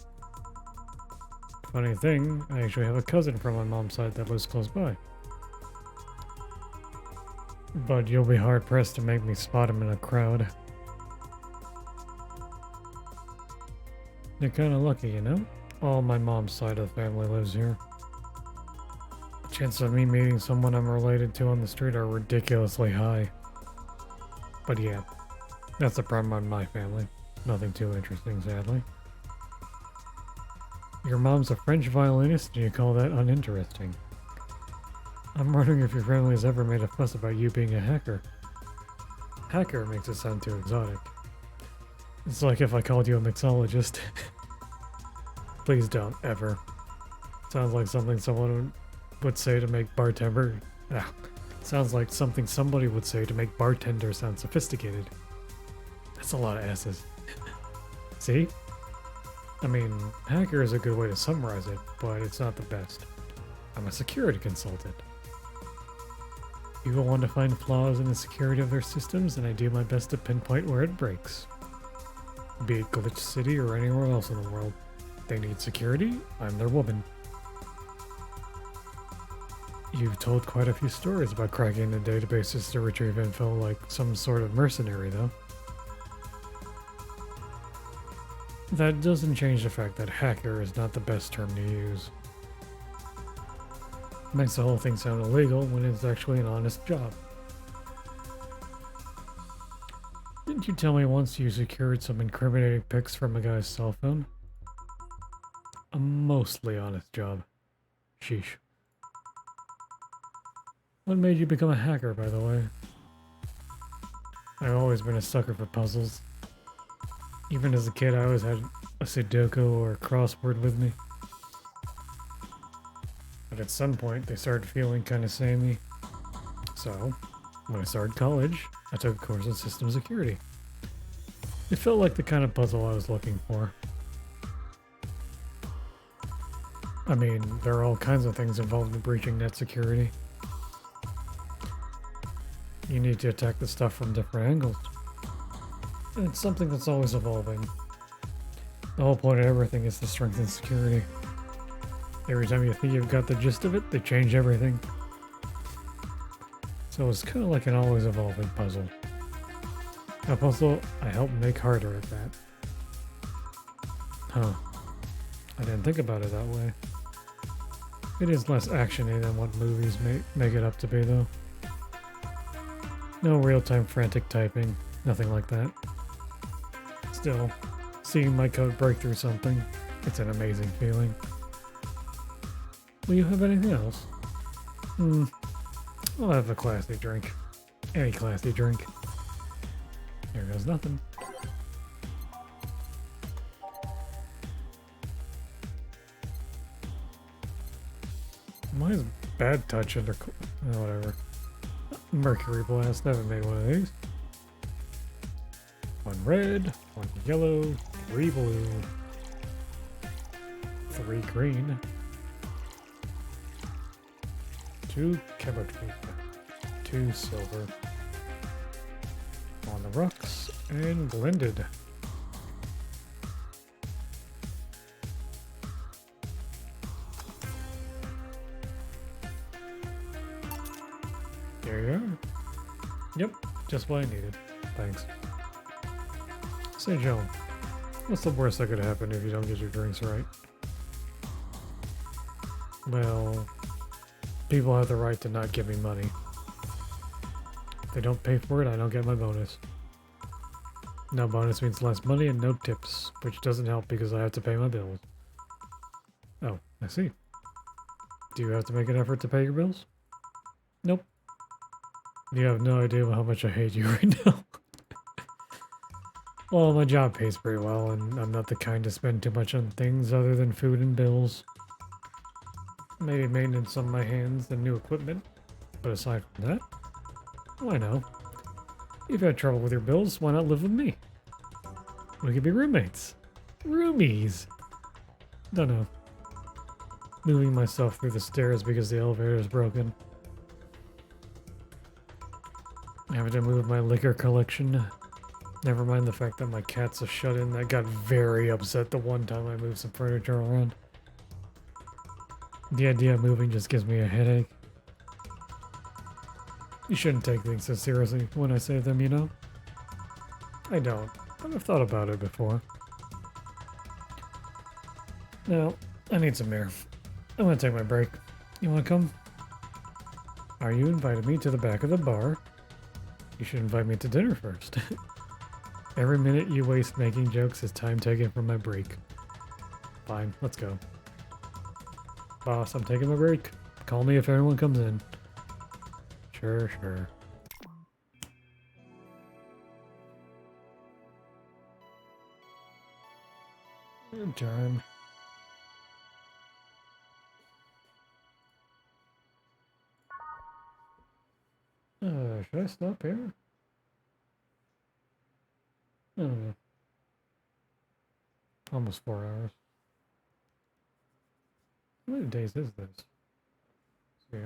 Funny thing, I actually have a cousin from my mom's side that lives close by. But you'll be hard pressed to make me spot him in a crowd. You're kinda lucky, you know? All my mom's side of the family lives here. The chances of me meeting someone I'm related to on the street are ridiculously high. But yeah, that's the problem on my family. Nothing too interesting, sadly. Your mom's a French violinist and you call that uninteresting. I'm wondering if your family has ever made a fuss about you being a hacker. Hacker makes it sound too exotic. It's like if I called you a mixologist. Please don't, ever. Sounds like something someone would say to make bartender... sounds like something somebody would say to make bartender sound sophisticated. That's a lot of S's. See? I mean, hacker is a good way to summarize it, but it's not the best. I'm a security consultant. People want to find flaws in the security of their systems, and I do my best to pinpoint where it breaks. Be it Glitch City or anywhere else in the world. They need security, I'm their woman. You've told quite a few stories about cracking the databases to retrieve info like some sort of mercenary, though. That doesn't change the fact that hacker is not the best term to use. Makes the whole thing sound illegal when it's actually an honest job. Didn't you tell me once you secured some incriminating pics from a guy's cell phone? A mostly honest job. Sheesh. What made you become a hacker, by the way? I've always been a sucker for puzzles. Even as a kid, I always had a Sudoku or a crossword with me. But at some point, they started feeling kind of samey. So, when I started college, I took a course in system security. It felt like the kind of puzzle I was looking for. I mean, there are all kinds of things involved in breaching net security. You need to attack the stuff from different angles. And it's something that's always evolving. The whole point of everything is to strengthen security. Every time you think you've got the gist of it, they change everything. So it's kind of like an always evolving puzzle. A puzzle I help make harder at that. Huh. I didn't think about it that way. It is less actiony than what movies make it up to be, though. No real-time frantic typing, nothing like that. Still, seeing my code break through something, it's an amazing feeling. Will you have anything else? I'll have a classy drink. Any classy drink. Here goes nothing. Mine's bad touch under... Oh, whatever. Mercury Blast. I haven't made one of these. 1 red, 1 yellow, 3 blue, 3 green, 2 chemotry, 2 silver. On the rocks and blended. There you are. Yep, just what I needed. Thanks. Say, Joan, what's the worst that could happen if you don't get your drinks right? Well, people have the right to not give me money. If they don't pay for it, I don't get my bonus. No bonus means less money and no tips, which doesn't help because I have to pay my bills. Oh, I see. Do you have to make an effort to pay your bills? Nope. You have no idea how much I hate you right now. Well, my job pays pretty well, and I'm not the kind to spend too much on things other than food and bills. Maybe maintenance on my hands and new equipment, but aside from that, why no? You've had trouble with your bills, why not live with me? We could be roommates. Roomies! Don't know. Moving myself through the stairs because the elevator is broken. Having to move my liquor collection. Never mind the fact that my cat's a shut-in that got very upset the one time I moved some furniture around. The idea of moving just gives me a headache. You shouldn't take things so seriously when I say them, you know? I don't, but I've thought about it before. Now, I need some air. I'm gonna take my break. You wanna come? Are you invited me to the back of the bar? You should invite me to dinner first. Every minute you waste making jokes is time taken from my break. Fine, let's go. Boss, I'm taking my break. Call me if everyone comes in. Sure, sure. Good time. Should I stop here? I don't know. Almost 4 hours. How many days is this? Yeah.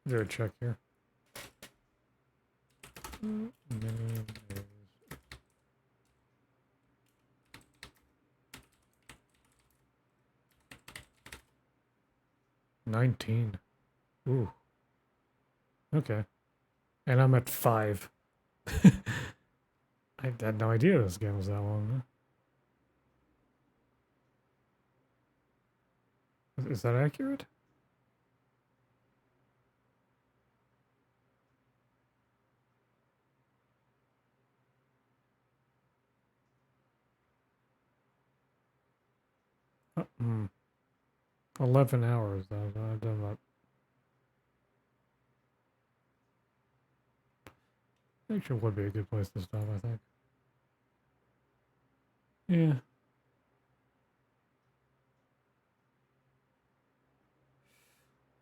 Is there a check here? Many days. 19. Ooh. Okay. And I'm at 5. I had no idea this game was that long. Is that accurate? Hmm. 11 hours, though. I've done that. Actually would be a good place to stop, I think. Yeah.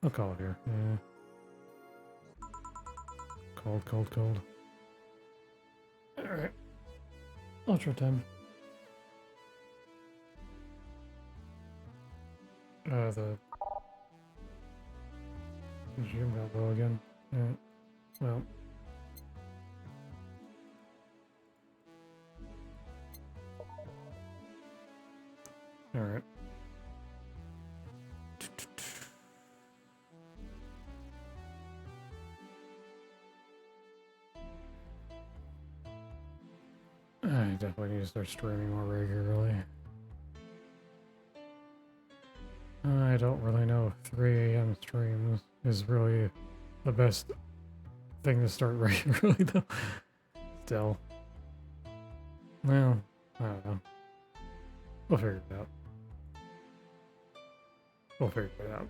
I'll call it here. Yeah. Cold, cold, cold. Alright. Ultra time. The zoom got low again. Yeah. Well. Alright. I definitely need to start streaming more regularly. I don't really know if 3 a.m. streams is really the best thing to start regularly, though. Still. Well, I don't know. We'll figure it out. We'll figure it out.